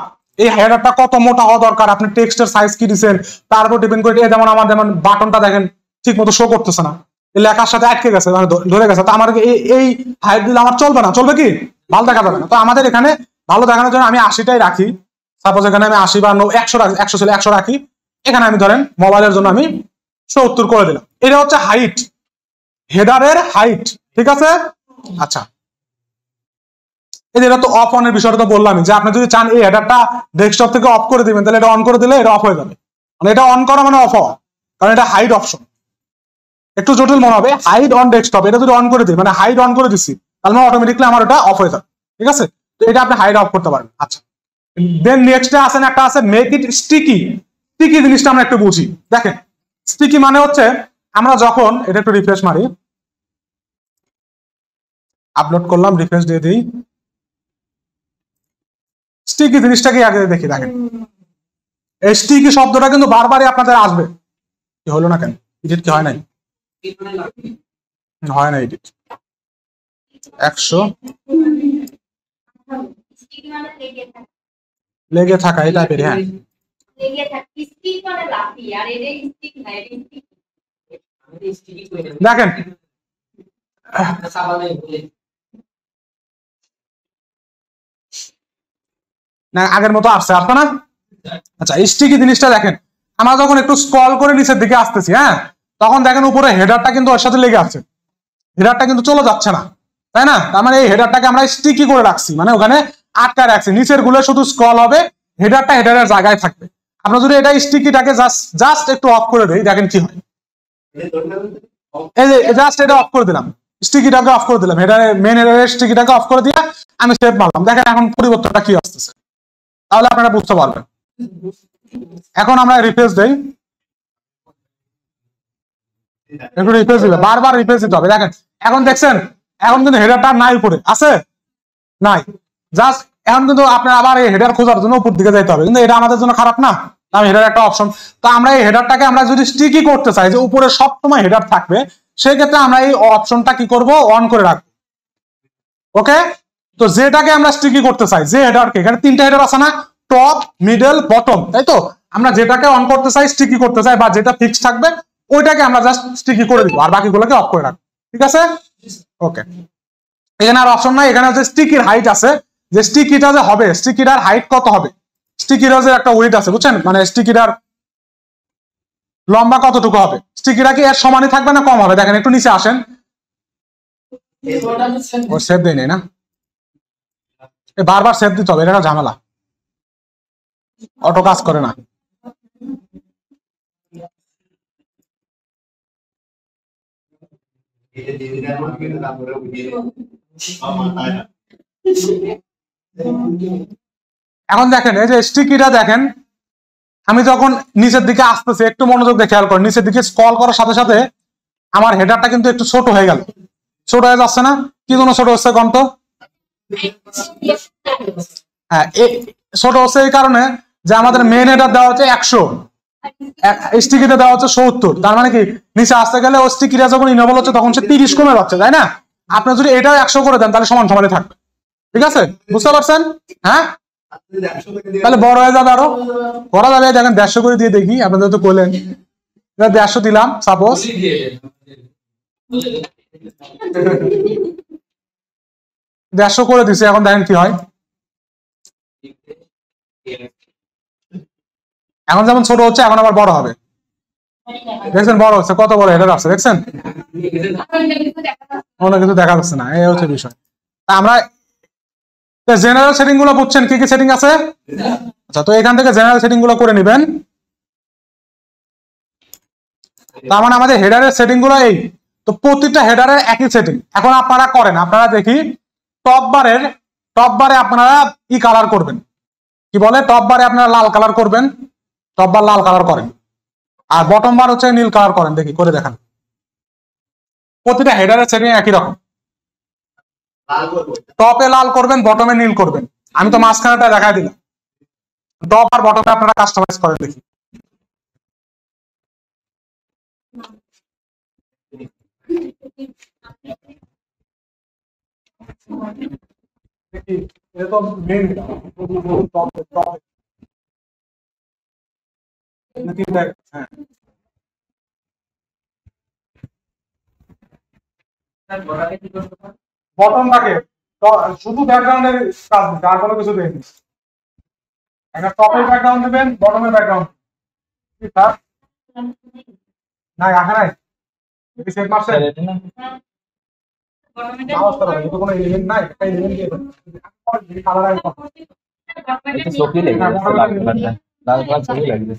এই হেডারটা কত মোটা হওয়া দরকার, আপনি টেক্সটের সাইজ কি দিচ্ছেন তার উপর ডিপেন্ড করে। যেমন আমার যেমন বাটনটা দেখেন ঠিক মতো শো করতেছে না, লেখার সাথে আটকে গেছে, মানে ধরে গেছে। তো আমার এই হাইট দিলে আমার চলবে না, চলবে কি, ভালো দেখা যাবে না। তো আমাদের এখানে ভালো দেখানোর জন্য আমি 80টাই রাখি। সাপোজ এখানে আমি 80 বা 100 রাখি, 100 ছিল 100 রাখি। এখানে আমি ধরেন মোবাইলের জন্য আমি 70 করে দিলাম। এটা হচ্ছে হাইট, হেডারের হাইট, ঠিক আছে? আচ্ছা, এই যে এটা তো অফ অনের বিষয়টা তো বললাম যে আপনি যদি চান এই হেডারটা ডেস্কটপ থেকে অফ করে দিবেন, তাহলে এটা অন করে দিলে এটা অফ হয়ে যাবে। মানে এটা অন করা মানে অফ হওয়া, কারণ এটা হাইড অপশন। একটু জটিল মনে হবে, হাইড অন ডেস্কটপ, এটা যদি অন করে দিই মানে হাইড অন করে দিচ্ছি, তাহলে অটোমেটিকলি আমার ওটা অফ হয়ে যাবে। ঠিক আছে, তো এটা আপনি হাইড অফ করতে পারবেন। আচ্ছা, দেন নেক্সটে আসেন একটা আছে মেক ইট স্টিকি। স্টিকি জিনিসটা আমরা একটু বুঝি। দেখেন স্টিকি মানে হচ্ছে আমরা যখন এটা একটু রিফ্রেশ মারি, আপলোড করলাম, রিফ্রেশ দিয়ে দিই। স্টিকি জিনিসটাকে আগে দেখি। দেখেন এই স্টিকি শব্দটা কিন্তু বারবারই আপনাদের আসবে। কি হলো না কেন? এডিট কি হয় নাই? হয় না এডিট। 100 স্টিক মানে লেগে থাকা, এই টাইপের। হ্যাঁ, লেগে থাকে। স্টিক মানে লাফি, আর এটা স্টিক না, এটা স্টিক। দেখেন না আগের মতো আসছে আসবে না? আচ্ছা, স্টিকি জিনিসটা দেখেন, আমরা যখন একটু স্ক্রল করে নিচের দিকে আসতেছি, হ্যাঁ, তখন দেখেন উপরে হেডারটা কিন্তু ওর সাথে লেগে আছে, হেডারটা কিন্তু চলে যাচ্ছে না, তাই না? তার মানে এই হেডারটাকে আমরা স্টিকি করে রাখছি, মানে ওখানে আটকায় রাখছি। নিচের গুলো শুধু স্ক্রল হবে, হেডারটা হেডারের জায়গায় থাকবে। আমরা যদি এটা স্টিকিটাকে জাস্ট একটু অফ করে দিই, দেখেন কি হয়। এই যে জাস্ট এটা অফ করে দিলাম, স্টিকিটাকে অফ করে দিলাম, হেডারের মেন হেডারের স্টিকিটাকে অফ করে দিয়ে আমি সেভ মারলাম। দেখেন এখন পরিবর্তনটা কি আসতেছে, তাহলে আপনারা বুঝতে পারবেন। এখন আমরা রিফ্রেশ দেই, একটু রিফ্রেশ দিবে, বারবার রিফ্রেশ দিতে হবে। দেখেন এখন দেখছেন, এখন কিন্তু হেডারটা নাই, উপরে আছে নাই, জাস্ট এখন কিন্তু আপনার আবার এই হেডার খোঁজার জন্য উপর দিকে যাইতে হবে, কিন্তু এটা আমাদের জন্য খারাপ না, আমি হেডার একটা অপশন। তো আমরা এই হেডারটাকে আমরা যদি স্টিকি করতে চাই, যে উপরে সব সময় হেডার থাকবে, সেক্ষেত্রে আমরা এই অপশনটা কি করব, অন করে রাখবো। ওকে, তো যেটাকে আমরা স্টিকি করতে চাই, যে হেডারকে, এখানে তিনটা হেডার আছে না, টপ, মিডল, বটম, তাই তো? আমরা যেটাকে অন করতে চাই, স্টিকি করতে চাই, বা যেটা ফিক্স থাকবে ওইটাকে আমরা জাস্ট স্টিকি করে দিব, আর বাকিগুলোকে অফ করে রাখবো। ঠিক আছে, ওকে। এখানে আর অপশন নাই, এখানে হচ্ছে স্টিকির হাইট আছে, যে স্টিকিটা যে হবে, স্টিকিটার হাইট কত হবে, স্টিকিটার যে একটা ওয়েট আছে, বুঝছেন? মানে স্টিকিটার লম্বা কতটুকু হবে, স্টিকিটা কি এর সমানই থাকবে না কম হবে? দেখেন একটু নিচে আসেন, ও সেভ দেয় নাই না, বারবার সেভ দিতে হবে, এটা একটা ঝামেলা, অটো কাজ করে না। এখন দেখেন এই যে স্টিকিটা দেখেন, আমি যখন নিচের দিকে আসতেছি, একটু মনোযোগ দিয়ে খেয়াল করেন, নিচের দিকে স্ক্রল করার সাথে সাথে আমার হেডারটা কিন্তু একটু ছোট হয়ে গেল, ছোট হয়ে যাচ্ছে না? কি জন্য ছোট হচ্ছে কোন তো? হ্যাঁ, ছোট হচ্ছে এই কারণে যে আমাদের মেন হেডার দেওয়া হচ্ছে 100, স্টিকিতে দেওয়া হচ্ছে 70। তার মানে কি নিচে আসতে গেলে ও স্টিকিটা যখন ইনেবল হচ্ছে তখন সে 30 কমে যাচ্ছে, তাই না? আপনি যদি এটাও 100 করে দেন, তাহলে সমান সমানই থাকবে। ঠিক আছে, বুঝতে পারছেন? হ্যাঁ, তাহলে বড় হয়ে যাবে, আরো করা যাবে। দেখেন 150 করে দিয়ে দেখি, আপনাদের তো বললেন 150 দিলাম সাপোজ, 150 করে দিছে। এখন দেখেন কি হয়, এখন যেমন ছোট হচ্ছে, এখন আবার বড় হবে। দেখছেন বড় হচ্ছে, কত বড় হেডার আছে দেখছেন? অনেক কিছু দেখা যাচ্ছে না, এই হচ্ছে বিষয়। আমরা জেনারেল সেটিং গুলো বুঝছেন, কি কি সেটিং আছে? আচ্ছা, তো এখান থেকে জেনারেল সেটিং গুলো করে নেবেন। তার মানে আমাদের হেডারের সেটিং গুলো এই, তো প্রতিটা হেডারের একই সেটিং। এখন আপনারা করেন, আপনারা দেখি টপ বারে আপনারা কি কালার করবেন, কি বলে, টপ বারে আপনারা লাল কালার করবেন, টপ বার লাল কালার করেন, আর বটম বার হচ্ছে নীল কালার করেন। দেখি করে দেখান, প্রতিটা হেডারের সেটিং একই রকম। টপে লাল করবেন, বটমে নীল করবেন। আমি তো মাঝখানেটা দেখাই দিলাম, টপ আর বটমে আপনারা কাস্টমাইজ করেন। দেখি বটমটাকে শুধু ব্যাকগ্রাউন্ডের কাজ দিতে, আর কোনো কিছু দেয়নি। একটা টপের ব্যাকগ্রাউন্ড দিবেন, বটমের ব্যাকগ্রাউন্ড না, রাখা নাই সেভ মারছে। নাও আসতে পারে, কিন্তু কোনো এলিমেন্ট নাই, একটা এলিমেন্ট দিয়ে দেন কালার আইকন এটা ছবি লেগে গেছে, লাল কালারটা, লাল কালার ছবি লাগবে,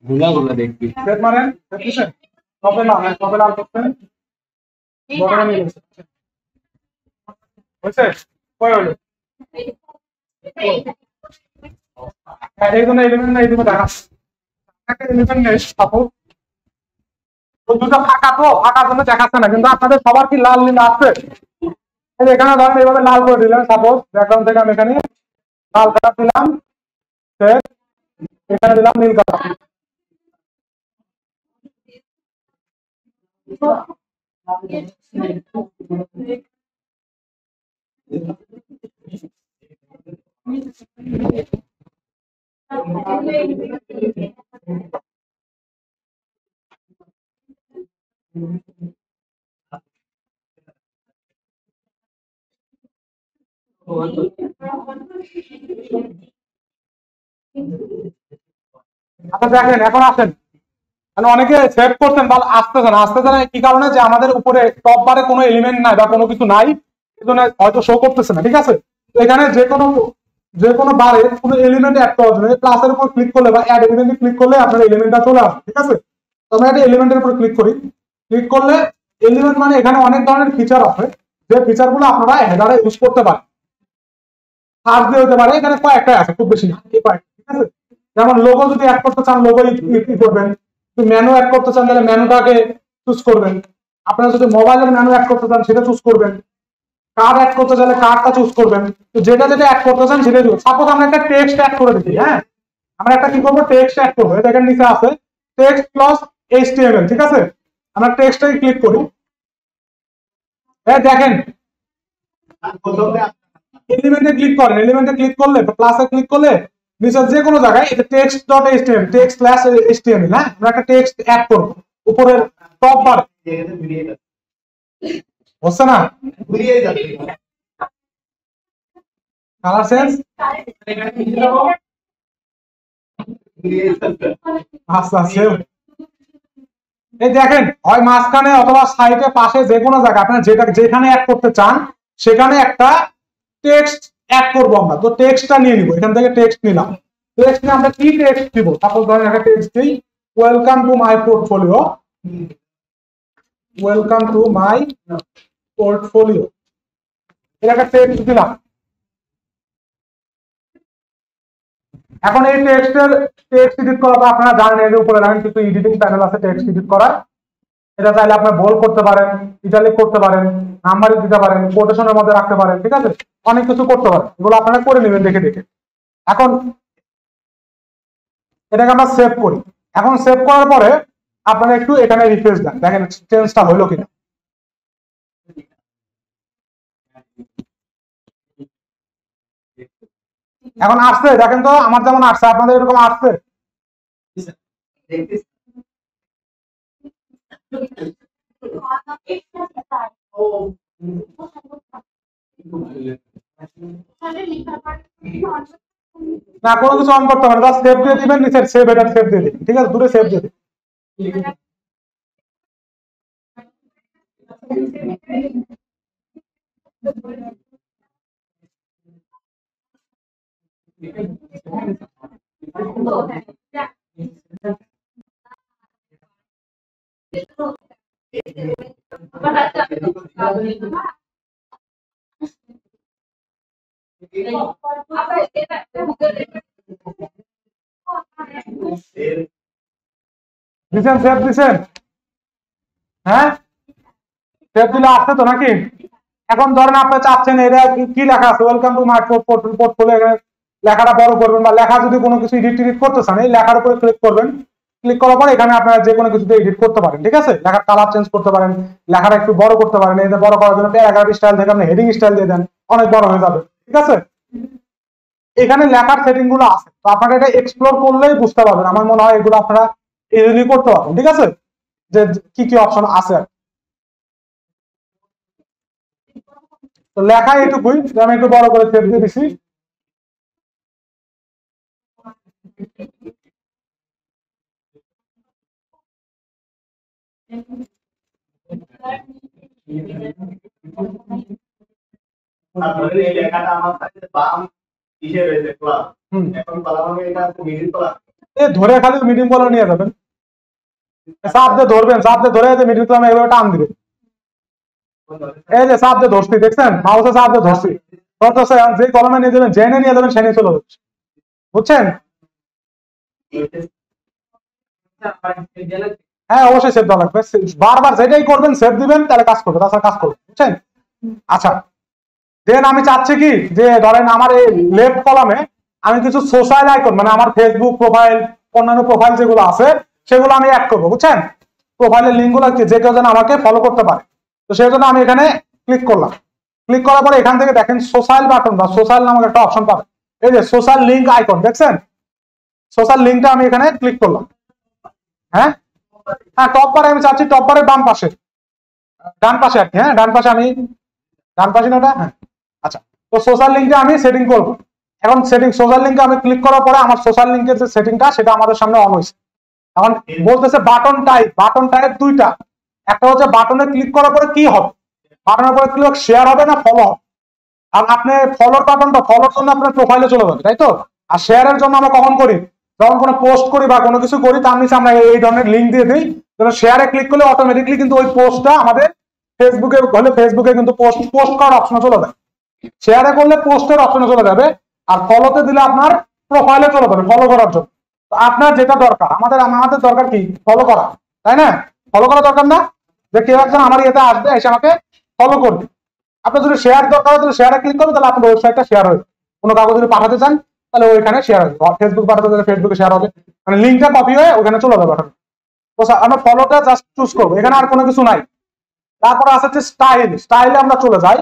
গুলা গুলা দেখবি। সেট মারেন, দেখছেন তবে না তবে লাল করতেন বড় নিয়ে গেছে হইছে কই হলো এই জন্য এলিমেন্ট নাই, তুমি দেখা একটা এলিমেন্ট নেই সাপোজ তো দুটো ফাঁকা, তো ফাঁকার জন্য দেখাচ্ছে না, কিন্তু আপনাদের সবার কি লাল নীল আছে? এই যে এখানে ধরেন এইভাবে লাল করে দিলেন, সাপোজ ব্যাকগ্রাউন্ড থেকে আমি এখানে লাল কালার দিলাম, সেট এখানে দিলাম নীল কালার। আচ্ছা দেখেন এখন আসেন, মানে অনেকে সেভ করছেন বা আসতেছে না কি কারণে? যে আমাদের উপরে টপ বারে কোনো এলিমেন্ট নাই বা কোনো কিছু নাই, এজন্য হয়তো শো করতেছে না। ঠিক আছে, এখানে যে কোনো বারে কোনো এলিমেন্ট অ্যাড করার জন্য প্লাসের উপর ক্লিক করলে বা অ্যাড এলিমেন্টে ক্লিক করলে আপনার এলিমেন্টটা চলে আসবে। ঠিক আছে, তো আমরা একটা এলিমেন্টের উপর ক্লিক করি, ক্লিক করলে এলিমেন্ট মানে এখানে অনেক ধরনের ফিচার আছে, যে ফিচারগুলো আপনারা হেডারে ইউজ করতে পারেন, সার্চ দিয়ে হতে পারে, এখানে কয়েকটাই আছে, খুব বেশি না, এই কয়েকটা। ঠিক আছে, যেমন লোগো যদি অ্যাড করতে চান লোগো করবেন, মেনু অ্যাড করতে চান তাহলে মেনুটাকে চুজ করবেন, আপনারা যদি মোবাইলের মেনু অ্যাড করতে চান সেটা চুজ করবেন, কার্ড অ্যাড করতে চাইলে কার্ডটা চুজ করবেন, তো যেটা অ্যাড করতে চান সেটা চুজ। সাপোজ আমরা একটা টেক্সট অ্যাড করে দিই, হ্যাঁ আমরা একটা কি করবো, টেক্সট অ্যাড করবো, দেখেন নিচে আছে টেক্সট প্লাস এইচটিএমএল। ঠিক আছে, আমরা টেক্সটটাকে ক্লিক করি, দেখেন এলিমেন্টে ক্লিক করেন, এলিমেন্টে ক্লিক করলে প্লাসে ক্লিক করলে নিচে যে কোনো জায়গায় এটা text dot HTML, text slash HTML, হ্যাঁ আমরা একটা টেক্সট অ্যাড করব উপরের টপ বার হচ্ছে না, কালার সেন্স। আচ্ছা এই দেখেন হয় মাঝখানে অথবা সাইডে পাশে যে কোনো জায়গায় আপনারা যেখানে অ্যাড করতে চান সেখানে একটা টেক্সট অ্যাড করব আমরা, তো টেক্সটটা নিয়ে নিব, এখান থেকে টেক্সট নিলাম, টেক্সট নিয়ে আমরা কি টেক্সট দিব, সাপোজ ধরেন একটা টেক্সট দিই welcome to my portfolio, welcome to my portfolio, এটা একটা টেক্সট দিলাম। এখন এই টেক্সটের টেক্সট এডিট করা তো আপনারা জানেন, এর উপরে দেখেন কিছু এডিটিং প্যানেল আছে টেক্সট এডিট করার, এটা চাইলে আপনি বোল্ড করতে পারেন, ইটালিক করতে পারেন, নাম্বারিং দিতে পারেন, কোটেশনের মধ্যে রাখতে পারেন। ঠিক আছে, অনেক কিছু করতে পারেন, এগুলো আপনারা করে নেবেন দেখে দেখে। এখন এটাকে আমরা সেভ করি, এখন সেভ করার পরে আপনারা একটু এখানে রিফ্রেশ দেন, দেখেন চেঞ্জটা হলো কিনা। এখন আসছে, দেখেন তো আমার যেমন আসছে আপনাদের এরকম আসছে। না কোনো কিছু অন করতে হবে না, সেভ দিয়ে দিবেন, নিচের সেভ এটা সেভ দিয়ে দিবেন। ঠিক আছে, দূরে সেভ দিয়ে দিবেন। দিছেন সেভ দিছেন, হ্যাঁ সেভ দিলে আসছে তো নাকি? এখন ধরেন আপনি চাচ্ছেন এটা কি লেখা আছে, ওয়েলকাম টু মাই পোর্টফোলিও, এখানে লেখাটা বড় করবেন বা লেখা যদি কোনো কিছু এডিট টিডিট করতে চান এই লেখার উপরে ক্লিক করবেন, ক্লিক করার পর এখানে আপনারা যে কোনো কিছুতে এডিট করতে পারেন। ঠিক আছে, লেখার কালার চেঞ্জ করতে পারেন, লেখাটা একটু বড় করতে পারেন, এই যে বড় করার জন্য প্যারাগ্রাফ স্টাইল থেকে আপনি হেডিং স্টাইল দিয়ে দেন, অনেক বড় হয়ে যাবে। ঠিক আছে, এখানে লেখার সেটিং গুলো আছে, তো আপনারা এটা এক্সপ্লোর করলেই বুঝতে পারবেন, আমার মনে হয় এগুলো আপনারা ইজিলি করতে পারবেন। ঠিক আছে, যে কি কি অপশন আছে। তো লেখা এটুকুই, আমি একটু বড় করে সেভ দিয়ে দিছি। এই লেখাটা আমার কাছে বাম কিসে রয়েছে ক্লাস এখন বলা হবে এটা মিডিল ক্লাস ধরে খালি মিডিয়াম কলার নিয়ে যাবেন, চাপ দিয়ে ধরবেন, চাপ দিয়ে ধরে মিডিল কলামে এভাবে টান দিবেন। এই যে চাপ দিয়ে ধরছি, দেখছেন মাউসে চাপ দিয়ে ধরছি, যে কলমে নিয়ে যাবেন জেনে নিয়ে যাবেন সেনে চলে যাচ্ছে, বুঝছেন? হ্যাঁ অবশ্যই সেভ দেওয়া লাগবে, বারবার যেটাই করবেন সেভ দিবেন, তাহলে কাজ করবে, তাছাড়া কাজ করবে, বুঝছেন? আচ্ছা দেন আমি চাচ্ছি কি যে ধরেন আমার এই লেফট কলামে আমি কিছু সোশ্যাল আইকন মানে আমার ফেসবুক প্রোফাইল অন্যান্য প্রোফাইল যেগুলো আছে সেগুলো আমি অ্যাড করবো, বুঝছেন? প্রোফাইলের লিঙ্ক গুলো যে কেউ যেন আমাকে ফলো করতে পারে, তো সেই জন্য আমি এখানে ক্লিক করলাম। ক্লিক করার পরে এখান থেকে দেখেন সোশ্যাল বাটন বা সোশ্যাল নামক একটা অপশন পাবেন, এই যে সোশ্যাল লিঙ্ক আইকন দেখছেন, সোশ্যাল লিঙ্কটা আমি এখানে ক্লিক করলাম। হ্যাঁ হ্যাঁ টপ বারে আমি চাচ্ছি, টপ বারের ডান পাশে আর কি, হ্যাঁ ডান পাশে আমি, ডান পাশে না ওটা, হ্যাঁ আচ্ছা। তো সোশ্যাল লিঙ্কটা আমি সেটিং করবো। এখন সেটিং সোশ্যাল লিঙ্কে আমি ক্লিক করার পরে আমার সোশ্যাল লিঙ্কের যে সেটিংটা সেটা আমাদের সামনে অন হয়েছে। এখন বলতেছে বাটন টাইপ দুইটা, একটা হচ্ছে বাটনে ক্লিক করার পরে কি হবে, বাটনের পরে ক্লিক শেয়ার হবে না ফলো হবে। আর আপনি ফলোর বাটনটা ফলোর জন্য আপনার প্রোফাইলে চলে যাবে, তাই তো? আর শেয়ারের জন্য আমরা কখন করি, যখন কোনো পোস্ট করি বা কোনো কিছু করি তার নিচে আমরা এই ধরনের লিঙ্ক দিয়ে দিই, যেন শেয়ারে ক্লিক করলে অটোমেটিকলি কিন্তু ওই পোস্টটা আমাদের ফেসবুকে হলে ফেসবুকে কিন্তু পোস্ট করার অপশনে চলে যায়, শেয়ারে করলে পোস্টের অপশনে চলে যাবে, আর ফলোতে দিলে আপনার প্রোফাইলে চলে যাবে ফলো করার জন্য। তো আপনার যেটা দরকার, আমাদের দরকার কি ফলো করা, তাই না? ফলো করা দরকার না, যে কেউ একজন আমার ইয়েতে আসবে এসে আমাকে ফলো করবে। আপনার যদি শেয়ার দরকার হয় তাহলে শেয়ারে ক্লিক করবেন, তাহলে আপনার ওয়েবসাইটটা শেয়ার হবে। কোনো কাগজ যদি পাঠাতে চান তাহলে ওইখানে শেয়ার হবে, ফেসবুক পাঠাতে গেলে ফেসবুকে শেয়ার হবে, মানে লিঙ্কটা কপি হয়ে ওখানে চলে যাবে। তো আমরা ফলোটা জাস্ট চুজ করবো, এখানে আর কোনো কিছু নাই। তারপরে আছে হচ্ছে স্টাইলে আমরা চলে যাই।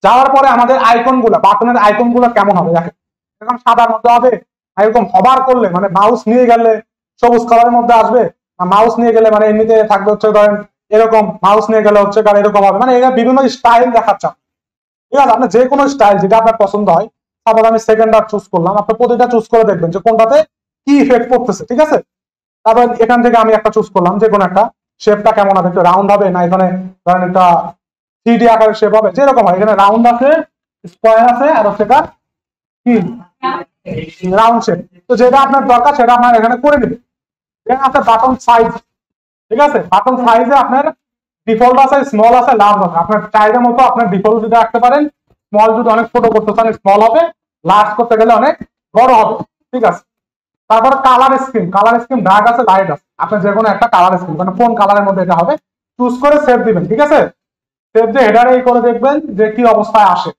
যাওয়ার পরে আমাদের আইকন গুলা, বাটনের আইকন গুলা কেমন হবে দেখেন, এরকম সাদার মধ্যে হবে, এরকম হবার করলে মানে মাউস নিয়ে গেলে সবুজ কালারের মধ্যে আসবে, মাউস নিয়ে গেলে মানে এমনিতে থাকবে হচ্ছে ধরেন এরকম, মাউস নিয়ে গেলে হচ্ছে এরকম হবে, মানে এটা বিভিন্ন স্টাইল দেখাচ্ছে। ঠিক আছে, আপনার যে কোনো স্টাইল যেটা আপনার পছন্দ হয়, তারপর আমি সেকেন্ডার চুজ করলাম, আপনি প্রতিটা চুজ করে দেখবেন যে কোনটাতে কি ইফেক্ট পড়তেছে। ঠিক আছে, তারপর এখান থেকে আমি একটা চুজ করলাম, যে কোনো একটা শেপটা কেমন হবে, একটু রাউন্ড হবে না এখানে ধরেন একটা 3D আকারের শেপ হবে, যেরকম হয় এখানে রাউন্ড আছে, স্কয়ার আছে, আর হচ্ছে এটা কি রাউন্ড শেপ। তো যেটা আপনার দরকার সেটা আপনার এখানে করে নেবেন। দেন আছে বাটন সাইজ। ঠিক আছে, বাটন সাইজে আপনার ডিফল্ট আছে, স্মল আছে, লার্জ আছে, আপনার চাহিদা মতো আপনার ডিফল্ট যদি রাখতে পারেন, স্মল যদি অনেক ছোট করতে চান স্মল হবে, লার্জ করতে গেলে অনেক বড় হবে। ঠিক আছে, তারপরে কালার স্কিম ডার্ক আছে, লাইট আছে, আপনার যে কোনো একটা কালার স্কিম মানে কোন কালারের মধ্যে এটা হবে চুজ করে সেভ দিবেন। ঠিক আছে, সেভ দিয়ে হেডারে এই করে দেখবেন যে কি অবস্থায় আসে।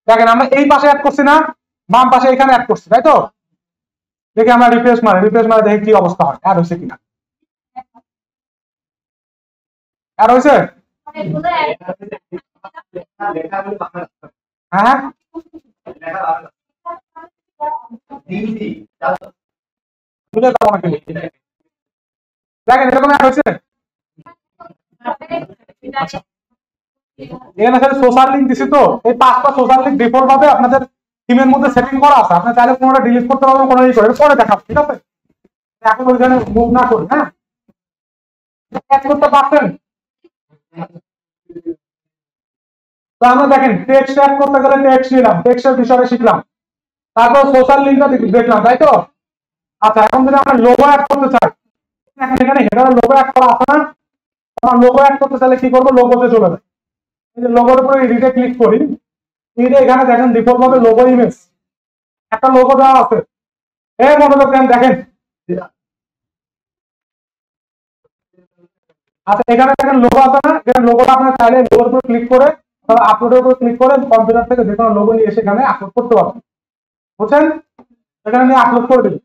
দেখেন আমরা এই পাশে অ্যাড করছি না, বাম পাশে এখানে অ্যাড করছি, তাই তো? দেখি আমরা রিফ্রেশ মারে দেখি কি অবস্থা হয়, অ্যাড হয়েছে কিনা। অ্যাড হয়েছে? হ্যাঁ দেখেন এরকম অ্যাড হয়েছে। এখানে সোশ্যাল লিঙ্ক দিছি, তো এই 5টা সোশ্যাল লিঙ্ক ডিফল্ট ভাবে আপনাদের থিমের মধ্যে সেটিং করা আছে, আপনি চাইলে কোনোটা ডিলিট করতে পারবেন, কোনো ই করে পরে দেখাবো। ঠিক আছে, এখন ওইখানে মুভ না করি। হ্যাঁ, অ্যাড করতে পারছেন? তো আমরা দেখেন টেক্সট অ্যাড করতে গেলে টেক্সট নিলাম, টেক্সটের বিষয়ে শিখলাম, তারপর সোশ্যাল লিঙ্কটা দেখলাম, তাই তো? আচ্ছা, এখন যদি আমরা লোগো অ্যাড করতে চাই, এখানে হেডারে লোগো অ্যাড করা আছে না, আমরা লোগো অ্যাড করতে চাইলে কি করবো, লোগোতে চলে যায়, এই যে লোগোর উপরে এডিটে ক্লিক করি, এখানে দেখেন ডিফল্ট ভাবে লোগো ইমেজ একটা লোগো দেওয়া আছে। এই মনোযোগ দেন, দেখেন। আচ্ছা, এখানে দেখেন লোগো আছে না, এখানে লোগোটা আপনার চাইলে লোগোর উপর ক্লিক করে আপলোডের উপর ক্লিক করে কম্পিউটার থেকে যে কোনো লোগো নিয়ে এসে এখানে আপলোড করতে পারবেন। বুঝছেন? এখানে নিয়ে আপলোড করে দিন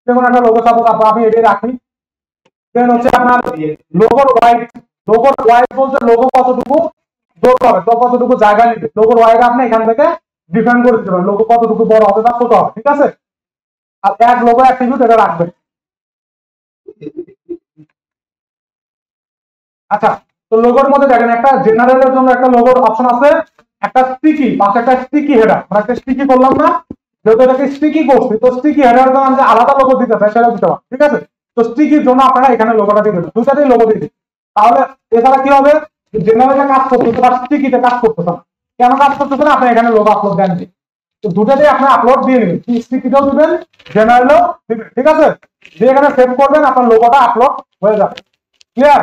যে কোনো একটা লোগো, সাপোজ আমি এটাই রাখি। দেন হচ্ছে আপনার লোগোর ওয়াইড বলতে লোগো কতটুকু যোগ হবে, তো কতটুকু জায়গা নিবে, লোগোর ওয়াইড আপনি এখান থেকে ডিফাইন করে দিতে পারেন, লোগো কতটুকু বড় হবে বা ছোট হবে। ঠিক আছে, আর এক লোগো অ্যাট্রিবিউট এটা রাখবেন। আচ্ছা, তো লোগোর মধ্যে দেখেন একটা জেনারেলের জন্য একটা লোগোর অপশন আছে, একটা স্টিকি, পাশে একটা স্টিকি হেডার, আমরা একটা স্টিকি করলাম না, যেহেতু এটাকে স্টিকি করছি, তো স্টিকি হেডার জন্য আমরা আলাদা লোগো দিতে চাই সেটা দিতে পারি। ঠিক আছে, তো স্টিকির জন্য আপনারা এখানে লোগোটা দিয়ে দেবেন, দুটাতেই লোগো দিয়ে দিন। তাহলে এছাড়া কি হবে, জেনারেলে কাজ করতেছে বা স্টিকিতে কাজ করতেছে না। কেন কাজ করতেছে না? আপনি এখানে লোগো আপলোড দেন, তো দুটাতেই আপনি আপলোড দিয়ে নেবেন, স্টিকিতেও দিবেন, জেনারেলেও দিবেন, ঠিক আছে? যে এখানে সেভ করবেন আপনার লোগোটা আপলোড হয়ে যাবে। ক্লিয়ার?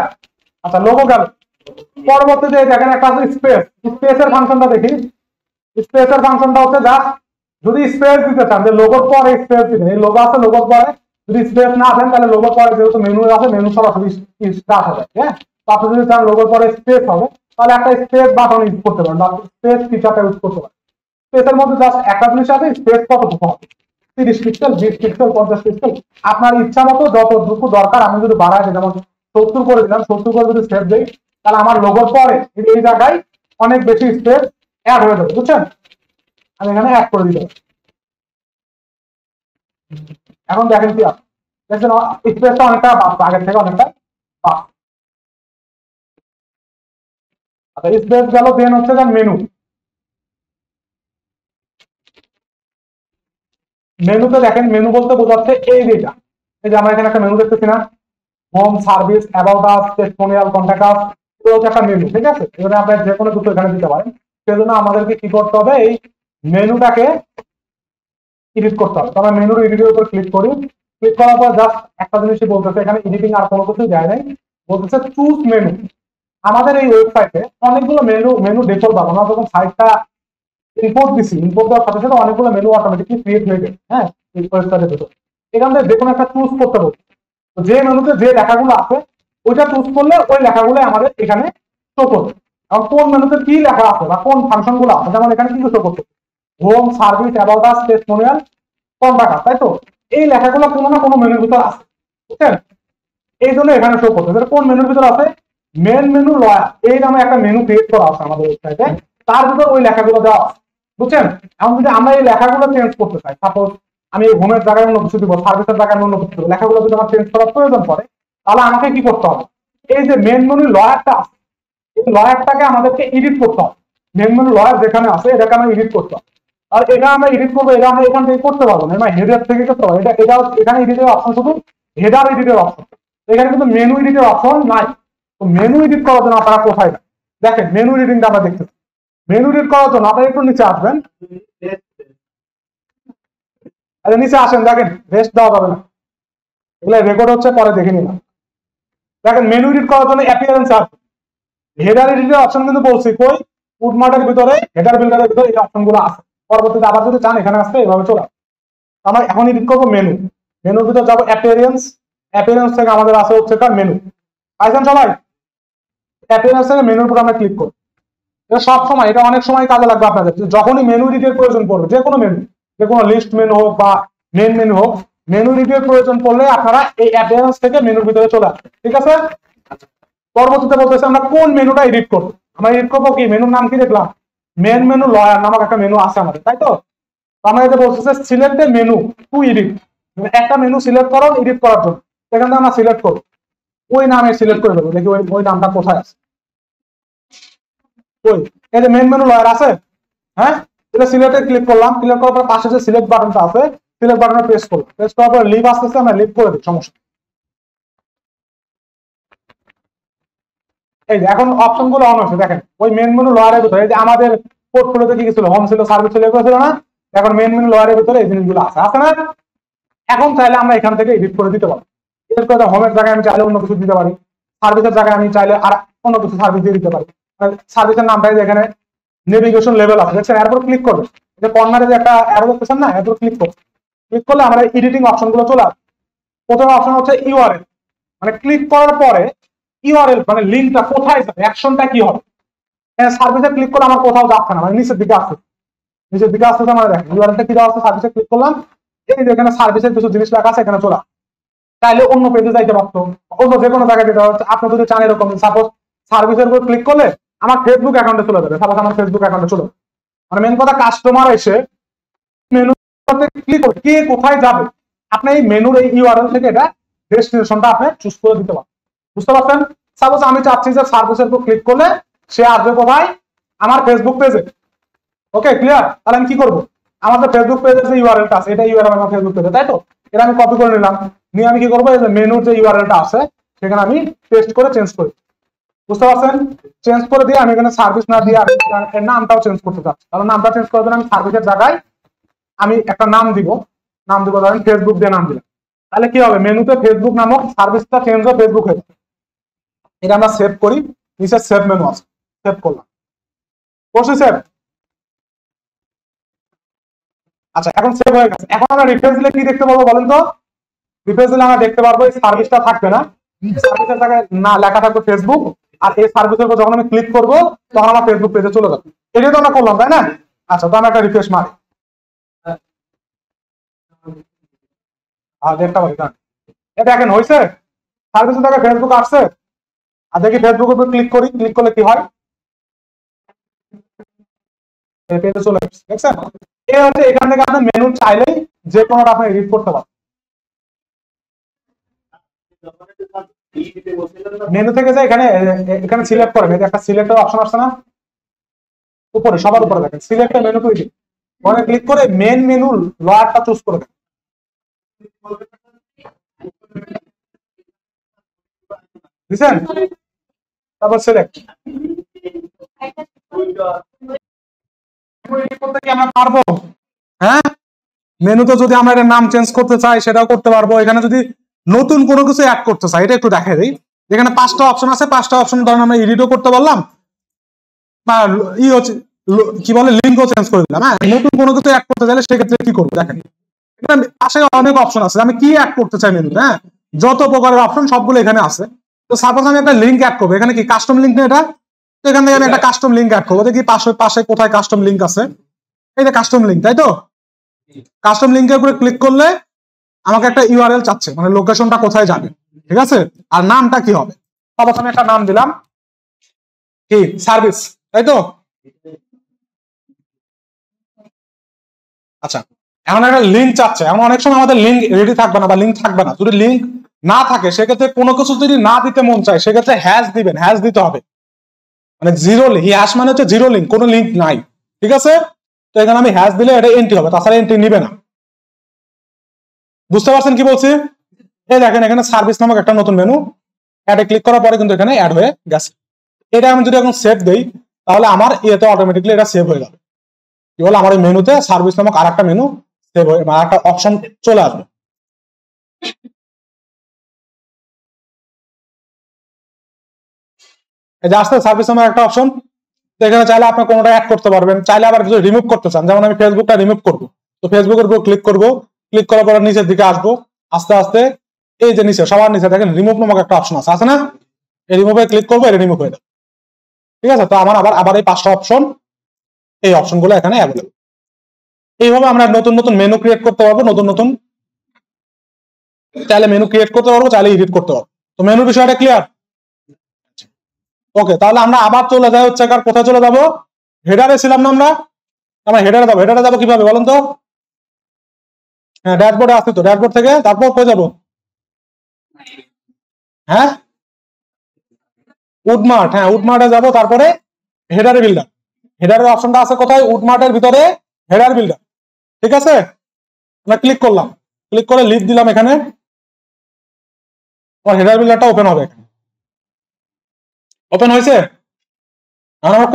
আচ্ছা, লোগো গেল। পরবর্তীতে দেখেন একটা আছে স্পেস। স্পেসের ফাংশনটা দেখি। স্পেসের ফাংশনটা হচ্ছে জাস্ট যদি স্পেস দিতে চান, যে লোগোর পরে স্পেস দিবেন, এই লোগো আছে লোগোর পরে যদি স্পেস না দেন তাহলে লোগোর পরে যেহেতু মেনু আছে, মেনু সরাসরি স্টার্ট হবে। হ্যাঁ, তো আপনি যদি চান লোগোর পরে স্পেস হবে তাহলে একটা স্পেস বাটন ইউজ করতে পারেন বা স্পেস ফিচারটা ইউজ করতে পারেন। স্পেসের মধ্যে জাস্ট একটা জিনিস আছে, স্পেস কতটুকু হবে, 30 পিক্সেল, 20 পিক্সেল, 50 পিক্সেল, আপনার ইচ্ছা মতো যতটুকু দরকার। আমি যদি বাড়াই দিই, যেমন 70 করে দিলাম, 70 করে যদি সেভ দেই তাহলে আমার লোগোর পরে এই জায়গায় অনেক বেশি স্পেস অ্যাড হয়ে যাবে, বুঝছেন? আমি এখানে অ্যাড করে দিতে পারি। এখন দেখেন কি আছে, দেখছেন স্পেসটা অনেকটা বাড়ছে, আগের থেকে অনেকটা বাড়ছে। আচ্ছা, স্পেস গেল। দেন হচ্ছে মেনু। মেনুতে দেখেন, মেনু বলতে বোঝাচ্ছে এই যেটা, এই যে আমরা এখানে একটা মেনু দেখতেছি না, home, service, about us, testimonial, contact আস, এগুলো হচ্ছে একটা মেনু, ঠিক আছে? এখানে আপনি যে কোনো দুটো এখানে দিতে পারেন। সেজন্য আমাদেরকে কি করতে হবে, এই মেনুটাকে এডিট করতে হবে। তো আমরা মেনুর এডিটের উপর ক্লিক করি। ক্লিক করার পর জাস্ট একটা জিনিসই বলতেছে, এখানে এডিটিং আর কোনো কিছু যায় নাই, বলতেছে চুজ মেনু। আমাদের এই ওয়েবসাইটে অনেকগুলো মেনু ডিফল্ট পাবো। আমরা যখন সাইটটা ইম্পোর্ট দিছি, ইম্পোর্ট দেওয়ার সাথে সাথে অনেকগুলো মেনু অটোমেটিকলি ক্রিয়েট হয়ে গেছে। হ্যাঁ, এই ওয়েবসাইটের ভিতর এখান থেকে যে কোনো একটা চুজ করতে বলছে। তো যে মেনুতে যে লেখাগুলো আছে ওইটা চুজ করলে ওই লেখাগুলো আমাদের এখানে শো করবে। এবং কোন মেনুতে কি লেখা আছে বা কোন ফাংশন গুলো আছে, যেমন এখানে কিন্তু শো করছে home, service, about us, testimonial, contact আস, তাই তো? এই লেখাগুলো কোনো না কোনো মেনুর ভিতর আছে, বুঝছেন? এই জন্য এখানে শো করছে। কোন মেনুর ভিতর আছে? মেন মেনু লয়ার এই নামে একটা মেনু ক্রিয়েট করা আছে আমাদের ওয়েবসাইটে, তার ভিতর ওই লেখাগুলো দেওয়া আছে, বুঝছেন? এখন যদি আমরা এই লেখাগুলো চেঞ্জ করতে চাই, সাপোজ আমি হোমের জায়গায় অন্য কিছু দিব, সার্ভিসের জায়গায় অন্য কিছু দিব, লেখাগুলো যদি আমার চেঞ্জ করার প্রয়োজন পড়ে তাহলে আমাকে কি করতে হবে? এই যে মেন মেনু লয়ারটা আছে, এই লয়ারটাকে আমাদেরকে এডিট করতে হবে। মেন মেনু লয়ার যেখানে আছে এটাকে আমরা এডিট করতে হবে। আর এটা আমরা এডিট করবো, এটা আমরা এখান থেকে করতে পারবো না, আমরা হেডার থেকে করতে পারবো। এটা এখানে এডিটের অপশন শুধু হেডার এডিটের অপশন, এখানে কিন্তু মেনু এডিটের অপশন নাই। তো মেনু এডিট করার জন্য আপনারা কোথায় দেখেন মেনু এডিটিংটা আমরা দেখতেছি। মেনু এডিট করার জন্য আপনারা একটু নিচে আসবেন। আরে নিচে আসেন, দেখেন রেস্ট দেওয়া যাবে না, এগুলো রেকর্ড হচ্ছে, পরে দেখে নিলাম। দেখেন মেনু এডিট করার জন্য অ্যাপিয়ারেন্স আছে, হেডার এডিটের অপশন কিন্তু বলছি কই, ফুটমার্টের ভিতরে, হেডার বিল্ডারের ভিতরে এই অপশনগুলো আছে। পরবর্তীতে আবার যদি চান এখানে আসতে এভাবে চলে আসবে। আমরা এখন এডিট করবো মেনু। মেনুর ভিতরে যাবো অ্যাপিয়ারেন্স। অ্যাপিয়ারেন্স থেকে আমাদের আছে হচ্ছে কার মেনু, পাইছেন সবাই? অ্যাপিয়ারেন্স থেকে মেনুর উপর আমরা ক্লিক করব। এটা সব সময়, এটা অনেক সময় কাজে লাগবে আপনাদের। যখনই মেনু এডিটের প্রয়োজন পড়বে, যে কোনো মেনু, যে কোনো লিস্ট মেনু হোক বা মেন মেনু হোক, মেনু এডিটের প্রয়োজন পড়লে আপনারা এই অ্যাপিয়ারেন্স থেকে মেনুর ভিতরে চলে আসবে, ঠিক আছে? পরবর্তীতে বলতেছে আমরা কোন মেনুটা এডিট করবো। আমরা এডিট করবো কি, মেনুর নাম কি দেখলাম, মেন মেনু লয়ার নামক একটা মেনু আছে আমাদের, তাই তো? আমরা এটা বলতেছে সিলেক্ট এ মেনু টু এডিট, একটা মেনু সিলেক্ট করো এডিট করার জন্য। সেখান থেকে আমরা সিলেক্ট করবো, ওই নামে সিলেক্ট করে দেবো। দেখি ওই নামটা কোথায় আছে। ওই এই যে মেন মেনু লয়ার আছে, হ্যাঁ, এটা সিলেক্টে ক্লিক করলাম। ক্লিক করার পর পাশে যে সিলেক্ট বাটনটা আছে, সিলেক্ট বাটনে প্রেস করলাম। প্রেস করার পর লিভ আসতেছে, আমরা লিভ করে দিই, সমস্যা। এই যে এখন অপশন গুলো অন হয়েছে, দেখেন ওই মেন মেনু লয়ারের ভিতরে এই যে আমাদের পোর্টফোলিওতে কি ছিল, হোম ছিল, সার্ভিস ছিল, এগুলো ছিল না? এখন মেন মেনু লয়ারের ভিতরে এই জিনিসগুলো আছে না? এখন চাইলে আমরা এখান থেকে এডিট করে দিতে পারি। এডিট করে হোমের জায়গায় আমি চাইলে অন্য কিছু দিতে পারি, সার্ভিসের জায়গায় আমি চাইলে আর অন্য কিছু সার্ভিস দিয়ে দিতে পারি। সার্ভিসের নামটাই এখানে নেভিগেশন লেভেল আছে, দেখছেন? এরপর ক্লিক করবে, যে কর্নারে যে একটা অ্যারো দেখতেছেন না, এরপর ক্লিক করবে। ক্লিক করলে আমরা এডিটিং অপশন গুলো চলে আসবে। প্রথম অপশন হচ্ছে ইউআরএল, মানে ক্লিক করার পরে ইউআরএল মানে লিঙ্কটা কোথায় যাবে, অ্যাকশনটা কি হবে। সার্ভিসে ক্লিক করলে আমার কোথাও যাচ্ছে না, মানে নিচের দিকে আসছে, নিচের দিকে আসতেছে। আমরা দেখেন ইউআরএলটা কি দেওয়া আছে, সার্ভিসে ক্লিক করলাম, এই যে এখানে সার্ভিসের কিছু জিনিস লেখা আছে, এখানে চলে চাইলে অন্য পেজে যাইতে পারতো, অন্য যে কোনো জায়গায় যেতে পারতো। আপনি যদি চান এরকম, সাপোজ সার্ভিসের উপর ক্লিক করলে আমার ফেসবুক অ্যাকাউন্টে চলে যাবে, সাপোজ আমার ফেসবুক অ্যাকাউন্টে চলে, মানে মেন কথা কাস্টমার এসে মেনু ক্লিক করে কে কোথায় যাবে, আপনি এই মেনুর এই ইউআরএল থেকে এটা ডেস্টিনেশনটা আপনি চুজ করে দিতে পারেন, বুঝতে পারছেন? সাপোজ আমি চাচ্ছি যে সার্ভিসের উপর ক্লিক করলে সে আসবে কোথায়, আমার ফেসবুক পেজে। ওকে, ক্লিয়ার? তাহলে আমি কি করবো, আমাদের ফেসবুক পেজের যে ইউআরএলটা আছে, এটা ইউআরএল আমার ফেসবুক পেজে, তাই তো? এটা আমি কপি করে নিলাম, নিয়ে আমি কি করবো, এই যে মেনুর যে ইউআরএলটা আছে সেখানে আমি পেস্ট করে চেঞ্জ করি। বুঝতে পারছেন? চেঞ্জ করে দিয়ে আমি এখানে সার্ভিস না দিয়ে এর নামটাও চেঞ্জ করতে চাচ্ছি। কারণ নামটা চেঞ্জ করার জন্য আমি সার্ভিসের জায়গায় আমি একটা নাম দিব ধরেন ফেসবুক দিয়ে নাম দিলাম। তাহলে কি হবে, মেনুতে ফেসবুক নামক সার্ভিসটা চেঞ্জ হয়ে ফেসবুক হয়ে যাবে। এটা আমরা সেভ করি, নিচে সেভ মেনু আছে, সেভ করলাম, করছি সেভ। আচ্ছা, এখন সেভ হয়ে গেছে। এখন আমরা রিফ্রেশ দিলে কি দেখতে পাবো বলেন তো? রিফ্রেশ দিলে আমরা দেখতে পারবো এই সার্ভিসটা থাকবে না, সার্ভিসের জায়গায় না লেখা থাকবে ফেসবুক, আর এই সার্ভিসের উপর যখন আমি ক্লিক করবো তখন আমার ফেসবুক পেজে চলে যাবে। এটাই তো আমরা করলাম, তাই না? আচ্ছা, তো আমরা একটা রিফ্রেশ মারি, দেখতে পারি এটা দেখেন হয়েছে, সার্ভিসের জায়গায় ফেসবুক আসছে। আর দেখি ফেসবুকের উপর ক্লিক করি, ক্লিক করলে কি হয়, পেজে চলে আসছে, দেখছেন? এই হচ্ছে এখান থেকে আপনি মেনু চাইলেই যে কোনোটা আপনি এডিট করতে পারেন। মেনু থেকে যে এখানে এখানে সিলেক্ট করেন, এই যে একটা সিলেক্টের অপশন আসছে না উপরে, সবার উপরে দেখেন সিলেক্টের মেনু টু এডিট, ওখানে ক্লিক করে মেন মেনু লয়ারটা চুজ করে দেন। বুঝছেন? তারপর সিলেক্ট করতে কি আমরা পারবো? হ্যাঁ, মেনুতে যদি আমরা এর নাম চেঞ্জ করতে চাই সেটাও করতে পারবো। এখানে যদি নতুন কোনো কিছু অ্যাড করতে চাই, এটা একটু দেখাই দিই। এখানে 5টা অপশন আছে, 5টা অপশন ধরেন আমরা এডিটও করতে পারলাম, বা কি বলে লিঙ্কও চেঞ্জ করে দিলাম। হ্যাঁ, নতুন কোনো কিছু অ্যাড করতে চাইলে সেক্ষেত্রে কি করবো দেখেন, এখানে পাশে অনেক অপশন আছে, আমি কি অ্যাড করতে চাই মেনুতে। হ্যাঁ, যত প্রকারের অপশন সবগুলো এখানে আছে। তো সাপোজ আমি একটা লিঙ্ক অ্যাড করবো, এখানে কি কাস্টম লিঙ্ক না এটা, তো এখান থেকে আমি একটা কাস্টম লিঙ্ক অ্যাড করবো। দেখি পাশে কোথায় কাস্টম লিঙ্ক আছে, এই যে কাস্টম লিঙ্ক, তাই তো? কাস্টম লিঙ্কের উপরে ক্লিক করলে আমাকে একটা ইউআরএল চাচ্ছে, মানে লোকেশনটা কোথায় যাবে, ঠিক আছে? আর নামটা কি হবে, তারপর আমি একটা নাম দিলাম কি সার্ভিস, তাই তো? আচ্ছা, এখন একটা লিঙ্ক চাচ্ছে। এখন অনেক সময় আমাদের লিঙ্ক রেডি থাকবে না বা লিঙ্ক থাকবে না। যদি লিঙ্ক না থাকে সেক্ষেত্রে কোনো কিছু যদি না দিতে মন চায় সেক্ষেত্রে হ্যাশ দিবেন, হ্যাশ দিতে হবে, মানে জিরো হ্যাশ মানে হচ্ছে জিরো লিঙ্ক, কোনো লিঙ্ক নাই, ঠিক আছে? তো এখানে আমি হ্যাশ দিলে এটা এন্ট্রি হবে, তাছাড়া এন্ট্রি নিবে না। বুঝতে পারছেন কি বলছি? এই দেখেন এখানে সার্ভিস নামক একটা নতুন মেনু, অ্যাডে ক্লিক করার পরে কিন্তু এখানে অ্যাড হয়ে গেছে। এটা আমি যদি এখন সেভ দেই তাহলে আমার ইয়েতে অটোমেটিকলি এটা সেভ হয়ে যাবে। কি বলে, আমার এই মেনুতে সার্ভিস নামক আর একটা মেনু সেভ হয়ে, মানে একটা অপশন চলে আসবে। এই যে আসতে সার্ভিস নামক একটা অপশন, এখানে চাইলে আপনি কোনোটা অ্যাড করতে পারবেন, চাইলে আবার কিছু রিমুভ করতে চান, যেমন আমি ফেসবুকটা রিমুভ করবো, তো ফেসবুকের উপর ক্লিক করবো, ক্লিক করার পর নিচের দিকে আসবো, আস্তে আস্তে এই যে নিচে সবার নিচে দেখেন রিমুভ নামক একটা অপশন আছে না, এই রিমুভে ক্লিক করবো, এটা রিমুভ হয়ে যাবে, ঠিক আছে? তো আমার আবার এই 5টা অপশন, এই অপশনগুলো এখানে অ্যাভেলেবল। এইভাবে আমরা নতুন নতুন মেনু ক্রিয়েট করতে পারবো, নতুন চাইলে মেনু ক্রিয়েট করতে পারবো, চাইলে এডিট করতে পারবো। তো মেনু বিষয়টা ক্লিয়ার? ওকে, তাহলে আমরা আবার চলে যাই হচ্ছে কোথায় চলে যাবো, হেডারে ছিলাম না আমরা হেডারে যাবো। হেডারে যাবো কিভাবে বলেন তো? হ্যাঁ, ড্যাশবোর্ডে আসছি তো, ড্যাশবোর্ড থেকে তারপর কোথায় যাবো? হ্যাঁ, উডমার্ট, হ্যাঁ উডমার্টে যাবো, তারপরে হেডারে বিল্ডার, হেডারের অপশনটা আছে কোথায়? উডমার্টের ভিতরে হেডার বিল্ডার, ঠিক আছে? আমরা ক্লিক করলাম, ক্লিক করে লিভ দিলাম, এখানে হেডার বিল্ডারটা ওপেন হবে, এখানে ওপেন হয়েছে। আর আমরা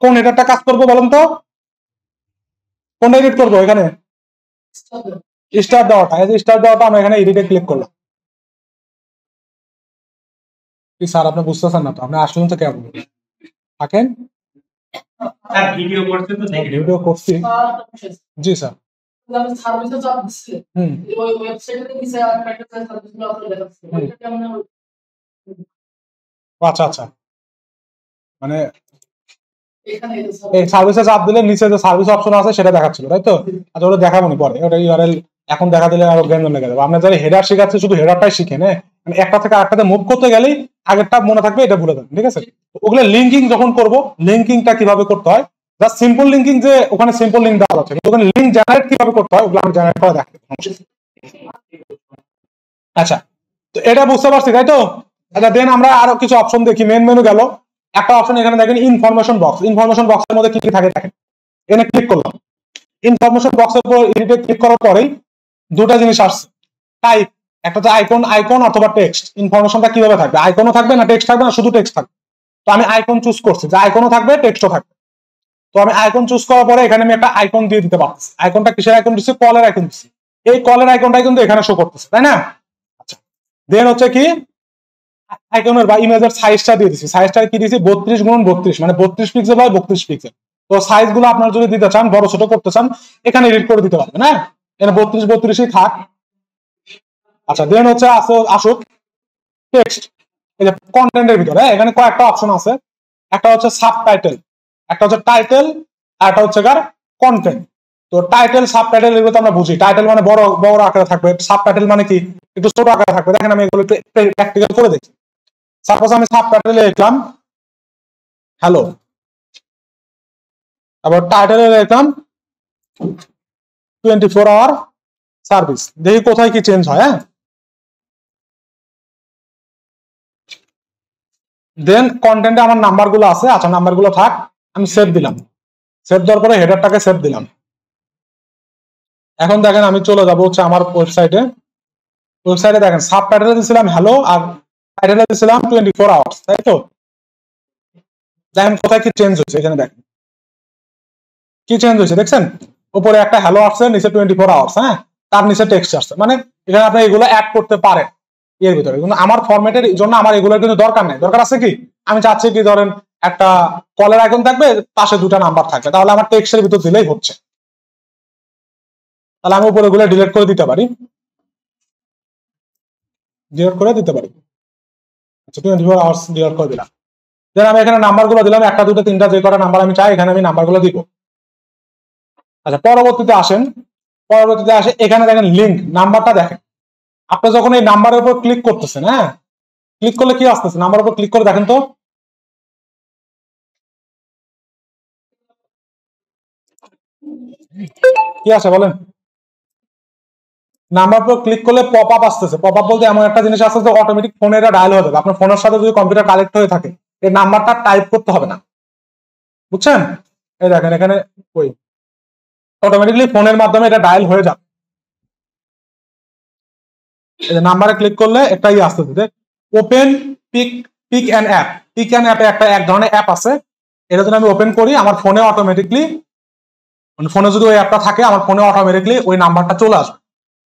কোন হেডারটা কাজ করবো বলেন তো? কোনটা এডিট করবো? এখানে স্টার দেওয়াটা, এই যে স্টার দেওয়াটা আমরা এখানে এডিটে ক্লিক করলাম। স্যার আপনি বুঝতেছেন না তো, আপনি আসলেন তো কেমন থাকেন? ভিডিও করছি, জি স্যার। আচ্ছা আচ্ছা, মানে এই সার্ভিসে চাপ দিলে নিচে যে সার্ভিস অপশন আছে সেটা দেখাচ্ছিল, তাই তো? আচ্ছা, ওটা দেখাবো না পরে, ওটা ইউআরএল এখন দেখা দিলে আরো জ্ঞান লেগে যাবে। আমরা যারা হেডার শেখাচ্ছি শুধু হেডারটাই শিখেন, মানে একটা থেকে আরেকটাতে মুভ করতে গেলেই আগেরটা মনে থাকবে, এটা ভুলে যাবেন, ঠিক আছে? ওগুলো লিঙ্কিং যখন করবো, লিঙ্কিংটা কিভাবে করতে হয়, জাস্ট সিম্পল লিঙ্কিং, যে ওখানে সিম্পল লিঙ্ক দেওয়া আছে, ওখানে লিঙ্ক জেনারেট কিভাবে করতে হয় ওগুলো আমি জেনারেট করে দেখাবো। আচ্ছা, তো এটা বুঝতে পারছি, তাই তো? আচ্ছা, দেন আমরা আরো কিছু অপশন দেখি। মেন মেনু গেল, একটা অপশন এখানে দেখেন ইনফরমেশন বক্স। ইনফরমেশন বক্সের মধ্যে কি কি থাকে দেখেন, এখানে ক্লিক করলাম, ইনফরমেশন বক্সের উপর এডিটে ক্লিক করার পরেই দুটা জিনিস আসছে, টাইপ, একটা হচ্ছে আইকন অথবা টেক্সট। ইনফরমেশনটা কিভাবে থাকবে, আইকনও থাকবে না, টেক্সট থাকবে না, শুধু টেক্সট থাকবে। তো আমি আইকন চুজ করছি, যে আইকনও থাকবে টেক্সটও থাকবে। তো আমি আইকন চুজ করার পরে এখানে আমি একটা আইকন দিয়ে দিতে পারতেছি। আইকনটা কিসের আইকন দিচ্ছি? কলের আইকন দিচ্ছি। এই কলের আইকনটাই কিন্তু এখানে শো করতেছে, তাই না? আচ্ছা, দেন হচ্ছে কি আইকনের বা ইমেজের সাইজটা দিয়ে দিচ্ছি। সাইজটা কি দিয়েছি? 32x32, মানে 32 পিক্সেল বাই 32 পিক্সেল। তো সাইজ গুলো আপনারা যদি দিতে চান, বড় ছোট করতে চান, এখানে এডিট করে দিতে পারবেন। হ্যাঁ, এখানে 32-32ই থাক। আচ্ছা, দেন হচ্ছে আসুক টেক্সট। এই যে কন্টেন্টের ভিতরে এখানে কয়েকটা অপশন আছে। একটা হচ্ছে সাবটাইটেল, একটা হচ্ছে টাইটেল, আর একটা হচ্ছে কন্টেন্ট। তো টাইটেল সাবটাইটেল এগুলো তো আমরা বুঝি। টাইটেল মানে বড় বড় আকারে থাকবে, সাবটাইটেল মানে কি একটু ছোট আকারে থাকবে। দেখেন আমি এগুলো একটু প্র্যাকটিক্যাল করে দেখি। সাপোজ আমি সাবটাইটেলে লিখলাম হ্যালো, আবার টাইটেলে লিখলাম 24 আওয়ার সার্ভিস। দেখি কোথায় কি চেঞ্জ হয়। হ্যাঁ, দেন কন্টেন্টে আমার নাম্বারগুলো আছে। আচ্ছা, নাম্বারগুলো থাক, আমি সেভ দিলাম। সেভ দেওয়ার পরে হেডারটাকে সেভ দিলাম। এখন দেখেন আমি চলে যাব হচ্ছে আমার ওয়েবসাইটে। ওয়েবসাইটে দেখেন সাবটাইটেলে দিয়েছিলাম হ্যালো, আর টাইটেলে দিয়েছিলাম 24 আওয়ার্স, তাই তো? দেখেন কোথায় কি চেঞ্জ হচ্ছে। এখানে দেখেন কি চেঞ্জ হয়েছে, দেখছেন? উপরে একটা হ্যালো আসছে, নিচে 24 আওয়ার্স। হ্যাঁ, তার নিচে টেক্সট আসছে। মানে এখানে আপনি এগুলো অ্যাড করতে পারেন এর ভিতরে, কিন্তু আমার ফরম্যাটের জন্য আমার এগুলোর কিন্তু দরকার নেই। দরকার আছে কি, আমি চাচ্ছি কি ধরেন একটা কলের আইকন থাকবে, পাশে দুটো নাম্বার থাকবে, তাহলে আমার টেক্সটের ভিতর দিলেই হচ্ছে। তাহলে আমি উপরে এগুলো ডিলিট করে দিতে পারি, ডিলিট করে দিতে পারি। আচ্ছা, 24 আওয়ার্স ডিলিট করে দিলাম। দেন আমি এখানে নাম্বারগুলো দিলাম, একটা দুটো তিনটা যে কটা নাম্বার আমি চাই এখানে আমি নাম্বারগুলো দিব। আচ্ছা, পরবর্তীতে আসেন। পরবর্তীতে আসে এখানে দেখেন লিঙ্ক নাম্বারটা দেখেন। আপনি যখন এই নাম্বারের উপর ক্লিক করতেছেন, হ্যাঁ, ক্লিক করলে কি আসতেছে? নাম্বারের উপর ক্লিক করে দেখেন তো কি আসে বলেন। নাম্বার উপর ক্লিক করলে পপ আপ আসতেছে। পপ আপ বলতে এমন একটা জিনিস আসছে যে অটোমেটিক ফোনে এটা ডায়াল হয়ে যাবে। আপনার ফোনের সাথে যদি কম্পিউটার কানেক্ট হয়ে থাকে, এই নাম্বারটা টাইপ করতে হবে না, বুঝছেন? এই দেখেন এখানে ওই অটোমেটিকলি ফোনের মাধ্যমে এটা ডায়াল হয়ে যাবে। এই যে নাম্বারে ক্লিক করলে একটা আসতেছে open pick and app. Pick and অ্যাপে একটা এক ধরনের অ্যাপ আছে, এটা যদি আমি ওপেন করি আমার ফোনে অটোমেটিকলি, মানে ফোনে যদি ওই অ্যাপটা থাকে আমার ফোনে অটোমেটিকলি ওই নাম্বারটা চলে আসবে।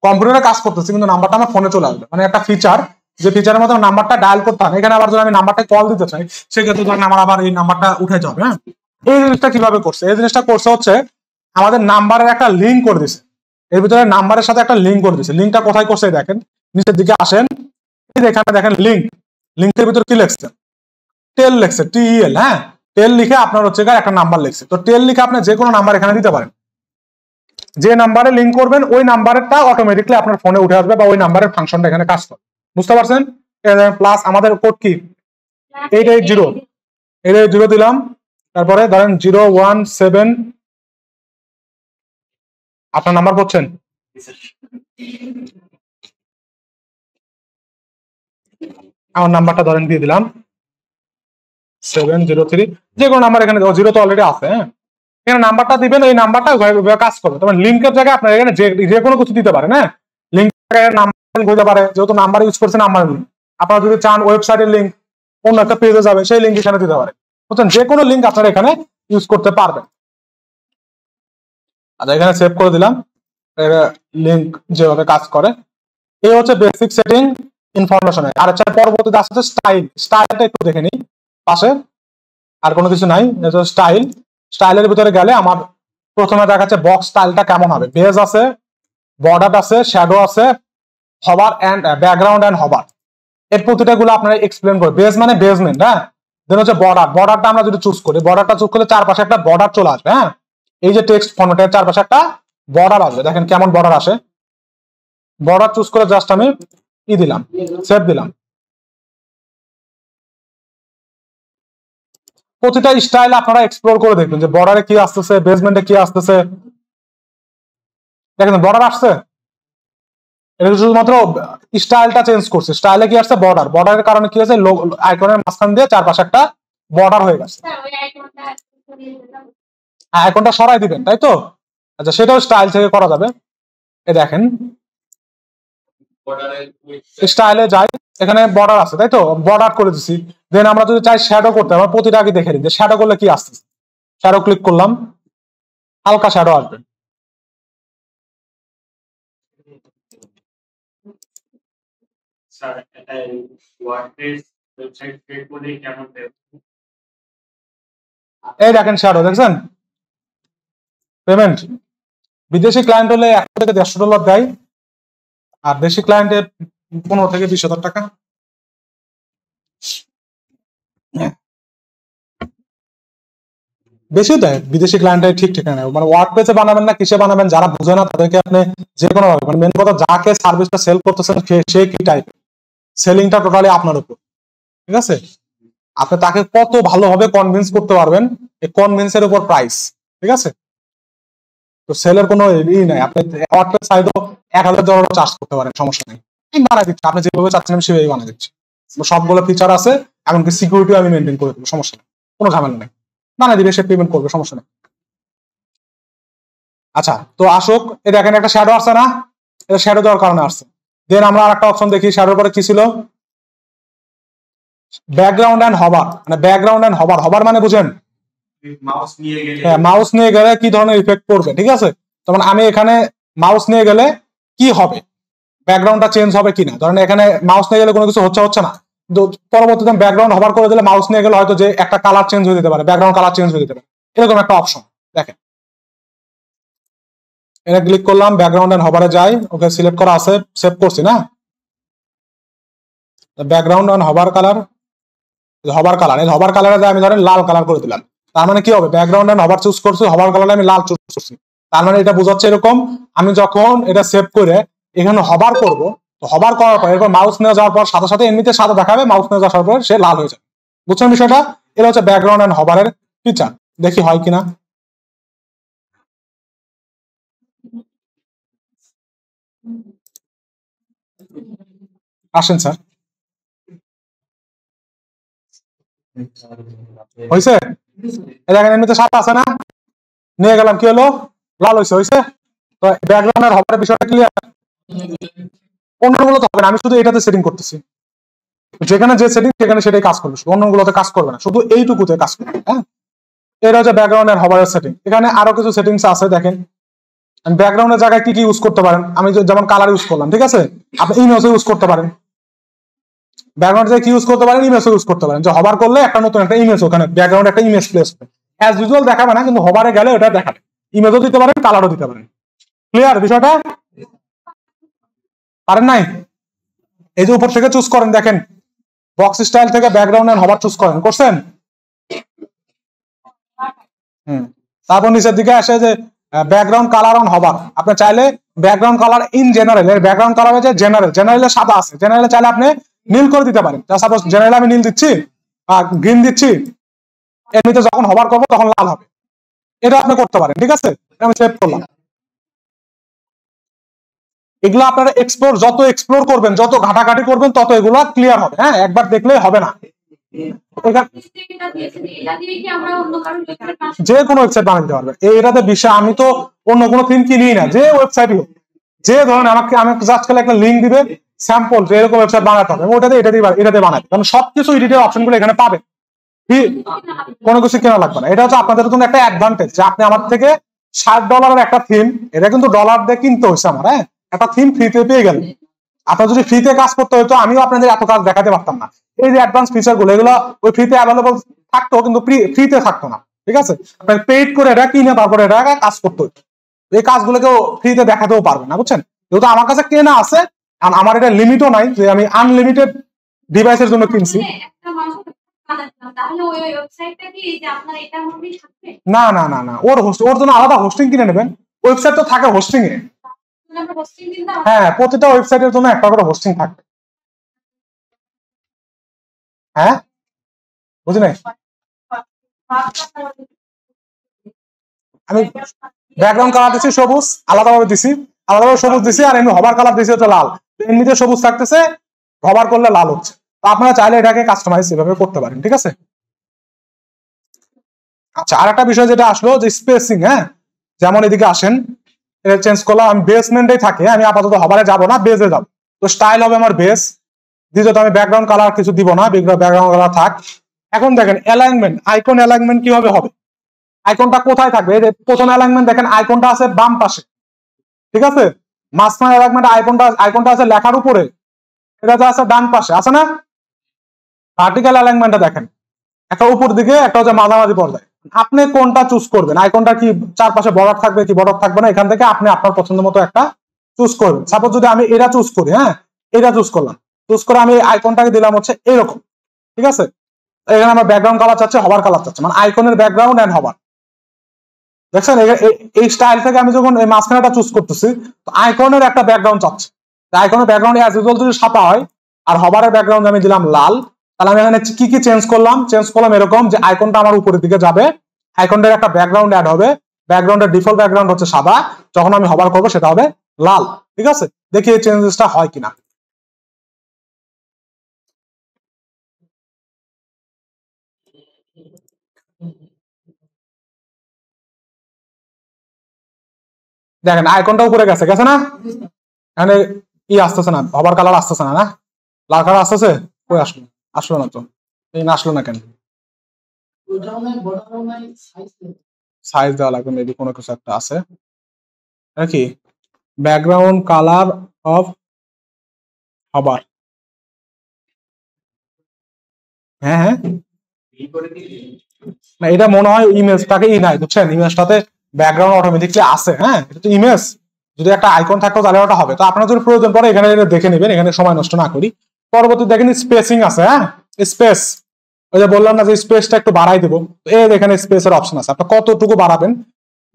কম্পিউটারে কাজ করতেছি কিন্তু নাম্বারটা আমার ফোনে চলে আসবে। মানে একটা ফিচার, যে ফিচারের মধ্যে নাম্বারটা ডায়াল করতে হবে। এখানে আবার যদি আমি নাম্বারটা কল দিতে চাই, সেক্ষেত্রে ধরেন আমার আবার এই নাম্বারটা উঠে যাবে। হ্যাঁ, এই জিনিসটা কিভাবে করছে? এই জিনিসটা করছে হচ্ছে আমাদের নাম্বারের একটা লিঙ্ক করে দিছে। এর ভিতরে নাম্বারের সাথে একটা লিঙ্ক করে দিছে। লিঙ্কটা কোথায় করছে দেখেন, নিচের দিকে আসেন, এখানে দেখেন লিঙ্ক। লিঙ্কের ভিতরে কি লিখছে? টেল লিখছে, TEL। হ্যাঁ, টেল লিখে আপনার হচ্ছে একটা নাম্বার লিখছে। তো টেল লিখে আপনি যে কোনো নাম্বার এখানে দিতে পারেন। যে নাম্বারে লিঙ্ক করবেন ওই নাম্বারটা অটোমেটিকলি আপনার ফোনে উঠে আসবে, বা ওই নাম্বারের ফাংশনটা এখানে কাজ করে। বুঝতে পারছেন? প্লাস আমাদের কোড কি 880 দিলাম। তারপরে ধরেন 017 আপনার নাম্বার করছেন, আমার নাম্বারটা ধরেন দিয়ে দিলাম 703। যে কোনো নাম্বার এখানে 0 তো অলরেডি আছে। হ্যাঁ, এখানে নাম্বারটা দিবেন, এই নাম্বারটা কাজ করবে। তবে লিঙ্কের জায়গায় আপনার এখানে যে কোনো কিছু দিতে পারেন। হ্যাঁ, লিঙ্ক নাম্বার হতে পারে, যেহেতু নাম্বার ইউজ করছে নাম্বার লিঙ্ক। আপনারা যদি চান ওয়েবসাইটের লিঙ্ক অন্য একটা পেজে যাবে, সেই লিঙ্ক এখানে দিতে পারে। বুঝছেন? যে কোনো লিঙ্ক আপনারা এখানে ইউজ করতে পারবেন। আচ্ছা, এখানে সেভ করে দিলাম। লিঙ্ক যেভাবে কাজ করে, এই হচ্ছে বেসিক সেটিং ইনফরমেশন। আর আচ্ছা, পরবর্তীতে আসছে স্টাইল। স্টাইলটা একটু দেখে নিই পাশে, আর কোনো কিছু নাই। স্টাইল, স্টাইলের ভিতরে গেলে আমার প্রথমে দেখাচ্ছে বক্স স্টাইলটা কেমন হবে। বেজ আছে, বর্ডার আছে, শ্যাডো আছে, হবার এন্ড ব্যাকগ্রাউন্ড এন্ড হবার। এর প্রতিটা গুলো আপনারা এক্সপ্লেন করবে। বেজ মানে বেসমেন্ট। হ্যাঁ, দেন হচ্ছে বর্ডার। বর্ডারটা আমরা যদি চুজ করি, বর্ডারটা চুজ করলে চারপাশে একটা বর্ডার চলে আসবে। হ্যাঁ, এই যে টেক্সট ফরম্যাটের চারপাশে একটা বর্ডার আসবে। দেখেন কেমন বর্ডার আসে। বর্ডার চুজ করে জাস্ট আমি দিলাম, সেভ দিলাম। প্রতিটা স্টাইল আপনারা এক্সপ্লোর করে দেখবেন যে বর্ডারে কি আসতেছে, বেসমেন্টে কি আসতেছে। দেখেন বর্ডার আসছে, এটা শুধুমাত্র স্টাইলটা চেঞ্জ করছে। স্টাইলে কি আসছে? বর্ডার। বর্ডারের কারণে কি হয়েছে? আইকনের মাঝখান দিয়ে চারপাশে একটা বর্ডার হয়ে গেছে। আইকনটা সরাই দিবেন, তাই তো? আচ্ছা, সেটাও স্টাইল থেকে করা যাবে। এ দেখেন স্টাইলে যাই, এখানে বর্ডার আছে তাই তো, বর্ডার করে দিছি। দেন আমরা যদি চাই শ্যাডো করতে, আমরা প্রতিটা আগে দেখে নিই যে শ্যাডো করলে কি আসছে। শ্যাডো ক্লিক করলাম, হালকা শ্যাডো আসবে। স্যার এটা ওয়ার্ডপ্রেস ওয়েবসাইট ক্রিয়েট করলে কেমন দেব? এই দেখেন শ্যাডো দেখছেন। পেমেন্ট বিদেশি ক্লায়েন্ট হলে $100 থেকে $150 দেয়, আর দেশি ক্লায়েন্টের 15 থেকে 20,000 টাকা। বেশি দেয় বিদেশি ক্লায়েন্টের ঠিক ঠিকানা নেই। মানে ওয়ার্ডপ্রেসে বানাবেন না কিসে বানাবেন, যারা বুঝে না তাদেরকে আপনি যে কোনো ভাবে, মানে মেন কথা যাকে সার্ভিসটা সেল করতেছেন সে কি টাইপ, সেলিংটা টোটালি আপনার উপর, ঠিক আছে। আপনি তাকে কত ভালোভাবে কনভিন্স করতে পারবেন, এই কনভিন্সের উপর প্রাইস, ঠিক আছে। তো সেলের কোনো ই নাই, আপনি ওয়ার্ডপ্রেস সাইটও $1,000 চার্জ করতে পারেন, সমস্যা নেই। আমি বানাই দিচ্ছি, আপনি যেভাবে চাচ্ছেন আমি সেভাবেই বানাই দিচ্ছি। সবগুলো ফিচার আছে, এমনকি সিকিউরিটিও আমি মেনটেন করে দেবো, সমস্যা নেই, কোনো ঝামেলা নেই। বানাই দিবে, সে পেমেন্ট করবে, সমস্যা নেই। আচ্ছা, তো আসুক, এটা এখানে একটা শ্যাডো আসছে না, এটা শ্যাডো দেওয়ার কারণে আসছে। দেন আমরা আরেকটা অপশন দেখি, শ্যাডোর পরে কি ছিল, ব্যাকগ্রাউন্ড এন্ড হবার। মানে ব্যাকগ্রাউন্ড এন্ড হবার, হবার মানে বুঝেন, মাউস নিয়ে গেলে হ্যাঁ, মাউস নিয়ে গেলে কি ধরনের ইফেক্ট পড়বে, ঠিক আছে। যেমন আমি এখানে মাউস নিয়ে গেলে কি হবে, ব্যাকগ্রাউন্ডটা চেঞ্জ হবে কিনা। ধরেন এখানে মাউস নিয়ে গেলে কোনো কিছু হচ্ছে না, পরবর্তীতে ব্যাকগ্রাউন্ড হবার করে দিলে মাউস নিয়ে গেলে হয়তো যে একটা কালার চেঞ্জ হয়ে যেতে পারে, ব্যাকগ্রাউন্ড কালার চেঞ্জ হয়ে যেতে পারে, এরকম একটা অপশন দেখেন। এটা ক্লিক করলাম, ব্যাকগ্রাউন্ড এন্ড হবারে যাই, ওকে সিলেক্ট করা আছে, সেভ করছি না। ব্যাকগ্রাউন্ড এন্ড হবার কালার, হবার কালার, এই হবার কালারে আমি ধরেন লাল কালার করে দিলাম। তার মানে কি হবে, ব্যাকগ্রাউন্ড এন্ড হবার চুজ করছি, হবার কালারে আমি লাল চুজ করছি। তার মানে এটা বোঝাচ্ছে এরকম, আমি যখন এটা সেভ করে এখানে হবার করব, তো হবার করার পর এরপর মাউস নিয়ে যাওয়ার পর সাথে সাথে এমনিতে সাদা দেখাবে, মাউস নিয়ে যাওয়ার পর সে লাল হয়ে যাবে। বুঝছেন বিষয়টা? এটা হচ্ছে ব্যাকগ্রাউন্ড এন্ড হবারের ফিচার। দেখি হয় কিনা। আসেন স্যার, হয়েছে? দেখেন এমনিতে সাদা আছে না, নিয়ে গেলাম কি হলো, লাল হয়েছে। তো ব্যাকগ্রাউন্ড এর হবারের বিষয়টা ক্লিয়ার। অন্যগুলো তো হবে না, আমি শুধু এটাতে সেটিং করতেছি, যেখানে যে সেটিং সেখানে সেটাই কাজ করবে, অন্যগুলোতে কাজ করবে না, শুধু এইটুকুতে কাজ করবে। হ্যাঁ, এটা হচ্ছে ব্যাকগ্রাউন্ড এর হবারের সেটিং। এখানে আরো কিছু সেটিংস আছে, দেখেন ব্যাকগ্রাউন্ডের জায়গায় কি কি ইউজ করতে পারেন। আমি যেমন কালার ইউজ করলাম, ঠিক আছে, আপনি ইমেজও ইউজ করতে পারেন। ব্যাকগ্রাউন্ড কি ইউজ করতে পারেন, ইমেজও ইউজ করতে পারেন। যে হবার করলে একটা নতুন একটা ইমেজ, ওখানে ব্যাকগ্রাউন্ড একটা ইমেজ প্লেস হবে, অ্যাজ ইউজুয়াল দেখাবে না, কিন্তু হবারে গেলে ওটা দেখাবে, ইমেজও দিতে পারেন, কালারও দিতে পারেন। ক্লিয়ার বিষয়টা? পারেন নাই? এই যে উপর থেকে চুজ করেন, দেখেন বক্স স্টাইল থেকে ব্যাকগ্রাউন্ড এন্ড হবার চুজ করেন, করছেন? তারপর নিচের দিকে আসে যে ব্যাকগ্রাউন্ড কালার অন হবার। আপনি চাইলে ব্যাকগ্রাউন্ড কালার ইন জেনারেল, এর ব্যাকগ্রাউন্ড কালার হচ্ছে জেনারেলে সাদা আছে, জেনারেলে চাইলে আপনি নীল করে দিতে পারেন। সাপোজ জেনারেলে আমি নীল দিচ্ছি আর গ্রিন দিচ্ছি, এমনিতে যখন হবার করবো তখন লাল হবে, এটা আপনি করতে পারেন, ঠিক আছে। আমি সেভ করলাম। এগুলো আপনারা যত এক্সপ্লোর করবেন, যত ঘাটাঘাটি করবেন, তত এগুলো ক্লিয়ার হবে। হ্যাঁ, একবার দেখলেই হবে না। যে কোনো ওয়েবসাইট বানাতে পারবে, এটাতে বিষয় আমি তো অন্য কোনো থিম কিনি না, যে ওয়েবসাইটই হোক, যে ধরেন আমাকে জাস্ট খালি একটা লিঙ্ক দিবে, স্যাম্পল যে এরকম ওয়েবসাইট বানাতে হবে, ওটাতে এটাতে বানাবে, কারণ সবকিছু এডিটের অপশনগুলো এখানে পাবেন, কোনো কিছু কেনা লাগবে না। এটা হচ্ছে আপনাদের জন্য একটা অ্যাডভান্টেজ, যে আপনি আমার থেকে $60 একটা থিম, এটা কিন্তু ডলার দিয়ে কিনতে হয়েছে আমার, হ্যাঁ, একটা থিম ফ্রিতে পেয়ে গেলেন। আপনার যদি ফ্রিতে কাজ করতে হতো, আমিও আপনাদের এত কাজ দেখাতে পারতাম না। এই যে অ্যাডভান্স ফিচার গুলো, এগুলো ওই ফ্রিতে অ্যাভেলেবল থাকতো, কিন্তু ফ্রিতে থাকতো না, ঠিক আছে। আপনার পেইড করে এটা কিনে তারপরে এটা কাজ করতে হতো। এই কাজগুলোকেও ফ্রিতে দেখাতেও পারবেন না, বুঝছেন। যেহেতু আমার কাছে কেনা আছে, আমার এটা লিমিটও নাই যে আমি আনলিমিটেড ডিভাইসের জন্য কিনছি। না না না না, ওর জন্য আলাদা হোস্টিং কিনে নেবেন। ওয়েবসাইট তো থাকে হোস্টিং এ, হ্যাঁ, প্রতিটা ওয়েবসাইটের জন্য একটা করে হোস্টিং থাকবে। হ্যাঁ, বুঝি নাই। আমি ব্যাকগ্রাউন্ড কালার দিচ্ছি সবুজ, আলাদাভাবে দিছি, আলাদাভাবে সবুজ দিছি, আর এমনি হবার কালার দিছি হচ্ছে লাল। এমনিতে সবুজ থাকতেছে, হবার করলে লাল হচ্ছে। তো আপনারা চাইলে এটাকে কাস্টমাইজ এভাবে করতে পারেন, ঠিক আছে। আচ্ছা, আর একটা বিষয় যেটা আসলো, যে স্পেসিং। হ্যাঁ, যেমন এদিকে আসেন, এটা চেঞ্জ করলাম, আমি বেসমেন্টেই থাকে, আমি আপাতত হবারে যাব না, বেজে যাব। তো স্টাইল হবে আমার বেস, দ্বিতীয়ত আমি ব্যাকগ্রাউন্ড কালার কিছু দিব না, ব্যাকগ্রাউন্ড কালার থাক। এখন দেখেন অ্যালাইনমেন্ট, আইকন অ্যালাইনমেন্ট কিভাবে হবে, আইকনটা কোথায় থাকবে? এই যে প্রথম অ্যালাইনমেন্ট দেখেন আইকনটা আছে বাম পাশে, ঠিক আছে। মাঝখানে অ্যালাইনমেন্ট আইকনটা আছে লেখার উপরে, এটা তো আছে ডান পাশে, আছে না? ভার্টিক্যাল অ্যালাইনমেন্টটা দেখেন একটা উপর দিকে, একটা হচ্ছে মাঝামাঝি পর্যায়ে। আপনি কোনটা চুজ করবেন? আইকনটা কি চারপাশে বর্ডার থাকবে কি বর্ডার থাকবে না, এখান থেকে আপনি আপনার পছন্দ মতো একটা চুজ করবেন। সাপোজ যদি আমি এটা চুজ করি, হ্যাঁ এটা চুজ করলাম, চুজ করে আমি আইকনটাকে দিলাম হচ্ছে এরকম, ঠিক আছে। এখানে আমার ব্যাকগ্রাউন্ড কালার চাচ্ছে, হভার কালার চাচ্ছে, মানে আইকনের ব্যাকগ্রাউন্ড এন্ড হভার। দেখছেন এই স্টাইল থেকে আমি যখন এই মাঝখানেটা চুজ করতেছি, তো আইকনের একটা ব্যাকগ্রাউন্ড চাচ্ছে। আইকনের ব্যাকগ্রাউন্ড অ্যাজ ইউজুয়াল যদি সাদা হয় আর হভারের ব্যাকগ্রাউন্ড আমি দিলাম লাল, তাহলে আমি এখানে কি কি চেঞ্জ করলাম এরকম যে আইকনটা আমার উপরের দিকে যাবে, আইকনের একটা ব্যাকগ্রাউন্ড অ্যাড হবে, ব্যাকগ্রাউন্ডের ডিফল্ট ব্যাকগ্রাউন্ড হচ্ছে সাদা, যখন আমি হভার করবো সেটা হবে লাল, ঠিক আছে। দেখি এই চেঞ্জেসটা হয় কিনা। দেখেন আইকনটা উপরে গেছে না, এখানে ই আসতেছে না, হভার কালার আসতেছে না, না লাল কালার আসতেছে, কই আসলো না তো, এই না আসলো না কেন? সাইজ দেওয়া লাগবে, মেবি কোনো কিছু একটা আছে নাকি। ব্যাকগ্রাউন্ড কালার অফ হভার, হ্যাঁ হ্যাঁ না, এটা মনে হয় ইমেজটাকে নাই, বুঝছেন, ইমেজটাতে ব্যাকগ্রাউন্ড অটোমেটিকলি আসে। হ্যাঁ এটা তো ইমেজ, যদি একটা আইকন থাকতো তাহলে ওটা হবে। তো আপনার যদি প্রয়োজন পড়ে এখানে দেখে নেবেন, এখানে সময় নষ্ট না করি। পরবর্তী দেখেন স্পেসিং আছে, হ্যাঁ স্পেস, ওই যে বললাম না যে স্পেসটা একটু বাড়াই দেবো, এই এখানে স্পেসের অপশন আছে, আপনি কতটুকু বাড়াবেন,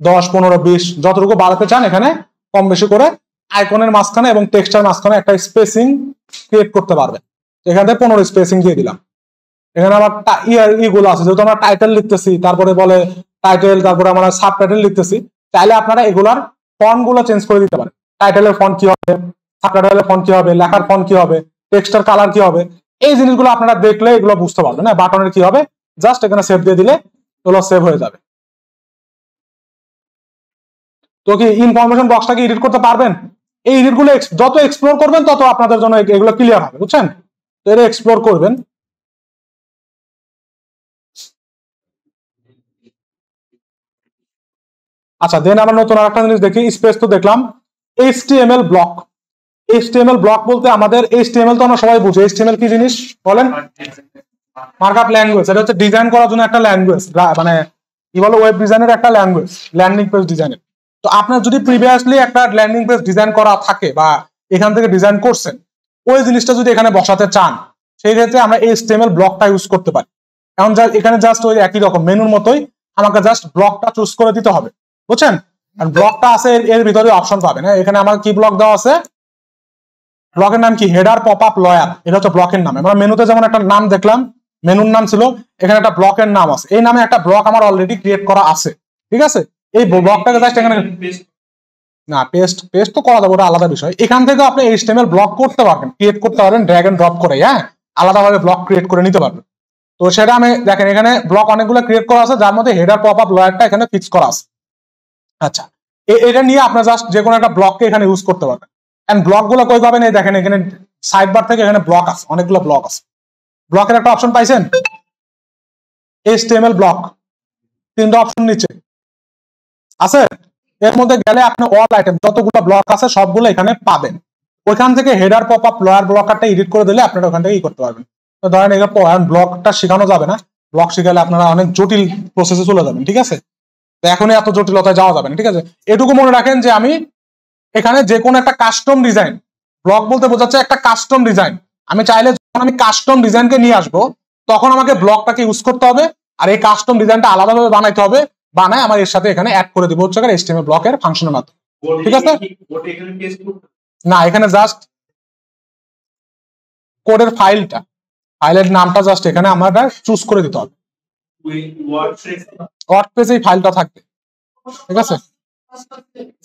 10, 15, 20 যতটুকু বাড়াতে চান এখানে কম বেশি করে আইকনের মাঝখানে এবং টেক্সটের মাঝখানে একটা স্পেসিং ক্রিয়েট করতে পারবেন। এখান থেকে 15 স্পেসিং দিয়ে দিলাম। এখানে আমার ইগুলো আছে, যেহেতু আমরা টাইটেল লিখতেছি, তারপরে বলে টাইটেল, তারপরে আমরা সাব টাইটেল লিখতেছি, চাইলে আপনারা এগুলার ফন্ট গুলো চেঞ্জ করে দিতে পারেন। টাইটেলের ফন্ট কি হবে, সাব টাইটেলের ফন্ট কি হবে, লেখার ফন্ট কি হবে, টেক্সটের কালার কি হবে, এই জিনিসগুলো আপনারা দেখলে এগুলো বুঝতে পারবেন। না বাটনের কি হবে, জাস্ট এখানে সেভ দিয়ে দিলে এগুলো সেভ হয়ে যাবে। তো কি ইনফরমেশন বক্সটাকে এডিট করতে পারবেন? এই এডিট গুলো যত এক্সপ্লোর করবেন তত আপনাদের জন্য এগুলো ক্লিয়ার হবে, বুঝছেন। তো এটা এক্সপ্লোর করবেন। আচ্ছা দেন আমরা নতুন আরেকটা জিনিস দেখি, স্পেস তো দেখলাম। HTML ব্লক, HTML ব্লক বলতে আমাদের HTML তো আমরা সবাই বুঝি, HTML কি জিনিস বলেন? Markup language. এটা হচ্ছে ডিজাইন করার জন্য একটা ল্যাঙ্গুয়েজ, মানে কি বলে ওয়েব ডিজাইনের একটা ল্যাঙ্গুয়েজ, ল্যান্ডিং পেজ ডিজাইনের। তো আপনার যদি প্রিভিয়াসলি একটা ল্যান্ডিং পেজ ডিজাইন করা থাকে বা এখান থেকে ডিজাইন করছেন, ওই জিনিসটা যদি এখানে বসাতে চান, সেই ক্ষেত্রে আমরা HTML ব্লকটা ইউজ করতে পারি। এখন এখানে জাস্ট ওই একই রকম মেনুর মতোই আমাকে জাস্ট ব্লকটা চুজ করে দিতে হবে, বুঝছেন। আর ব্লকটা আছে এর ভিতরে অপশন পাবেন। হ্যাঁ এখানে আমার কি ব্লক দেওয়া আছে, ব্লকের নাম কি হেডার পপ আপ লয়ার, এটা হচ্ছে ব্লকের নাম। আমরা মেনুতে যেমন একটা নাম দেখলাম, মেনুর নাম ছিল, এখানে একটা ব্লকের নাম আছে, এই নামে একটা ব্লক আমার অলরেডি ক্রিয়েট করা আছে, ঠিক আছে। এই ব্লকটাকে জাস্ট এখানে না পেস্ট তো করা যাবে, ওটা আলাদা বিষয়। এখান থেকে আপনি HTML ব্লক করতে পারবেন, ক্রিয়েট করতে পারবেন ড্র্যাগ এন্ড ড্রপ করে, হ্যাঁ আলাদাভাবে ব্লক ক্রিয়েট করে নিতে পারবেন। তো সেটা আমি দেখেন এখানে ব্লক অনেকগুলো ক্রিয়েট করা আছে, যার মধ্যে হেডার পপ আপ লয়ারটা এখানে ফিক্স করা আছে। আচ্ছা এটা নিয়ে আপনার জাস্ট যে কোনো একটা ব্লককে এখানে ইউজ করতে পারবেন। এন্ড ব্লক গুলো কই পাবেন, এই দেখেন এখানে সাইড বার থেকে এখানে ব্লক আছে, অনেকগুলো ব্লক আছে। ব্লকের একটা অপশন পাইছেন HTML ব্লক, 3টা অপশন নিচে আছে। এর মধ্যে গেলে আপনি অল আইটেম যতগুলো ব্লক আছে সবগুলো এখানে পাবেন। ওইখান থেকে হেডার পপ আপ লয়ার ব্লকারটা এডিট করে দিলে আপনারা ওখান থেকে ই করতে পারবেন। তো ধরেন এখানে ব্লকটা শেখানো যাবে না, ব্লক শিখালে আপনারা অনেক জটিল প্রসেসে চলে যাবেন, ঠিক আছে। তো এখনই এত জটিলতায় যাওয়া যাবে না, ঠিক আছে। এটুকু মনে রাখেন যে আমি এখানে যে কোনো একটা কাস্টম ডিজাইন, ব্লক বলতে বোঝাচ্ছে একটা কাস্টম ডিজাইন, আমি চাইলে যখন আমি কাস্টম ডিজাইনকে নিয়ে আসবো তখন আমাকে ব্লকটাকে ইউজ করতে হবে, আর এই কাস্টম ডিজাইনটা আলাদাভাবে বানাইতে হবে, বানায় আমার এর সাথে এখানে অ্যাড করে দিব হচ্ছে HTML ব্লকের ফাংশনের মাধ্যমে, ঠিক আছে। না এখানে জাস্ট কোডের ফাইলের নামটা জাস্ট এখানে আমরা চুজ করে দিতে হবে, ওয়ার্ডপ্রেসে এই ফাইলটা থাকবে, ঠিক আছে,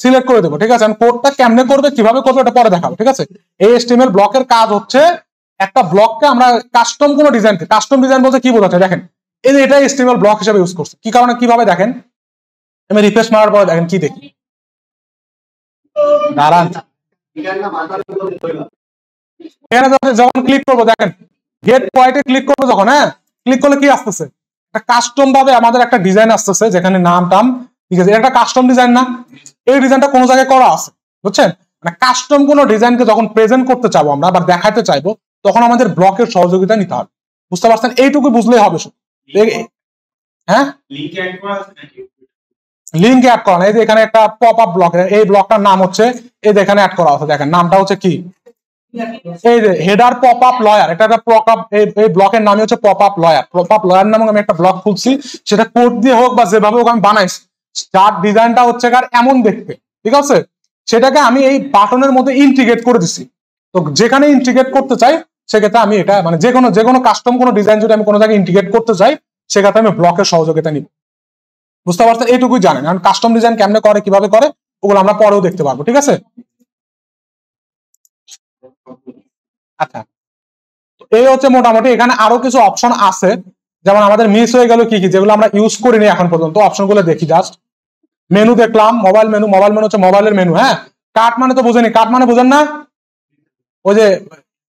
সিলেক্ট করে দেবো, ঠিক আছে। কোডটা কেমনে করবে কিভাবে করবে এটা পরে দেখাবো, ঠিক আছে। এই HTML ব্লকের কাজ হচ্ছে একটা ব্লককে আমরা কাস্টম কোনো ডিজাইনকে, কাস্টম ডিজাইন বলতে কি বোঝাচ্ছে দেখেন, এই যে এটা HTML ব্লক হিসেবে ইউজ করছে, কি কারণে কিভাবে দেখেন, আমি রিফ্রেশ মারার পরে দেখেন কি দেখি, দাঁড়ান এখানে যখন ক্লিক করবো দেখেন গেট পয়েন্টে ক্লিক করবো যখন, হ্যাঁ ক্লিক করলে কি আসতেছে, একটা কাস্টম ভাবে আমাদের একটা ডিজাইন আসতেছে, যেখানে নাম টাম, ঠিক আছে, এটা একটা কাস্টম ডিজাইন না, এই ডিজাইনটা কোনো জায়গায় করা আছে, বুঝছেন? মানে কাস্টম কোনো ডিজাইনকে যখন প্রেজেন্ট করতে চাবো আমরা বা দেখাতে চাইবো, তখন আমাদের ব্লকের সহযোগিতা নিতে হবে, বুঝতে পারছেন? এইটুকু বুঝলেই হবে শুধু। হ্যাঁ, লিঙ্ক অ্যাড করা, এই যে এখানে একটা পপ আপ ব্লক, এই ব্লকটার নাম হচ্ছে, এই যে এখানে অ্যাড করা আছে, দেখেন নামটা হচ্ছে কি, এই যে হেডার পপ আপ লয়ার, এটা একটা পপ আপ, এই ব্লকের নামই হচ্ছে pop up lawyer. Pop up lawyer নামে আমি একটা ব্লক খুলছি, সেটা কোড দিয়ে হোক বা যেভাবে হোক আমি বানাইছি, যার ডিজাইনটা হচ্ছে কার এমন দেখতে, ঠিক আছে, সেটাকে আমি এই বাটনের মধ্যে ইন্টিগ্রেট করে দিছি। তো যেখানে ইন্টিগ্রেট করতে চাই সেক্ষেত্রে আমি এটা মানে যে কোনো কাস্টম কোনো ডিজাইন যদি আমি কোনো জায়গায় ইন্টিগ্রেট করতে চাই, সেক্ষেত্রে আমি ব্লকের সহযোগিতা নিব, বুঝতে পারছেন? এইটুকুই জানেন। কারণ কাস্টম ডিজাইন কেমনে করে, কিভাবে করে, ওগুলো আমরা পরেও দেখতে পারবো, ঠিক আছে? আচ্ছা, এই হচ্ছে মোটামুটি। এখানে আরো কিছু অপশন আছে, যেমন আমাদের মিস হয়ে গেল কি কি, যেগুলো আমরা ইউজ করিনি এখন পর্যন্ত। অপশনগুলো দেখি জাস্ট। মেনু দেখলাম, মোবাইল মেনু, মোবাইল মেনু হচ্ছে মোবাইলের মেনু। হ্যাঁ, কার্ট মানে তো বুঝেনি, কার্ট মানে বুঝেন না, ওই যে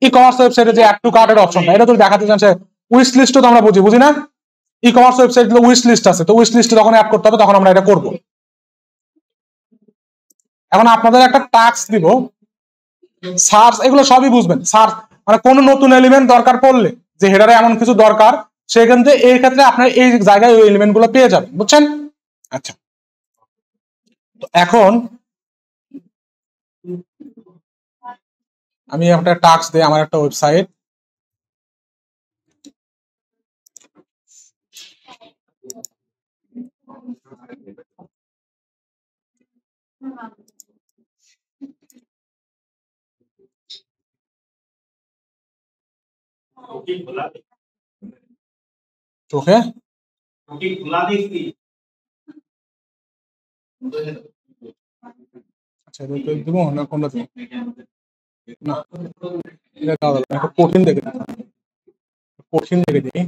ই কমার্স ওয়েবসাইটে যে অ্যাড টু কার্টের অপশনটা, এটা যদি দেখাতে চান, সে উইশ লিস্টও তো আমরা বুঝি না, e commerce website wish list আছে, তো উইশ লিস্টে যখন অ্যাড করতে হবে তখন আমরা এটা করব। এখন আপনাদের একটা টাস্ক দিব, সার্চ, এগুলো সবই বুঝবেন। সার্চ মানে কোন নতুন এলিমেন্ট দরকার পড়লে, যে হেডারে এমন কিছু দরকার, সেখান থেকে এই ক্ষেত্রে আপনার এই জায়গায় ওই এলিমেন্ট গুলো পেয়ে যাবেন, বুঝছেন? আচ্ছা, তো এখন আমি একটা টাস্ক দিই, আমার একটা ওয়েবসাইট, চোখে আচ্ছা দিব না, কোনটা দিব না, এটা দাও, একটা কঠিন দেখে দিই, কঠিন দেখে দিই।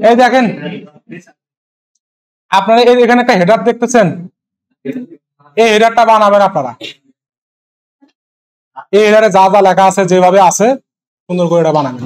এই দেখেন আপনারা এখানে একটা হেডার দেখতেছেন, এই হেডারটা বানাবেন আপনারা। এই হেডারে যা যা লেখা আছে যেভাবে আছে সুন্দর করে এটা বানাবেন।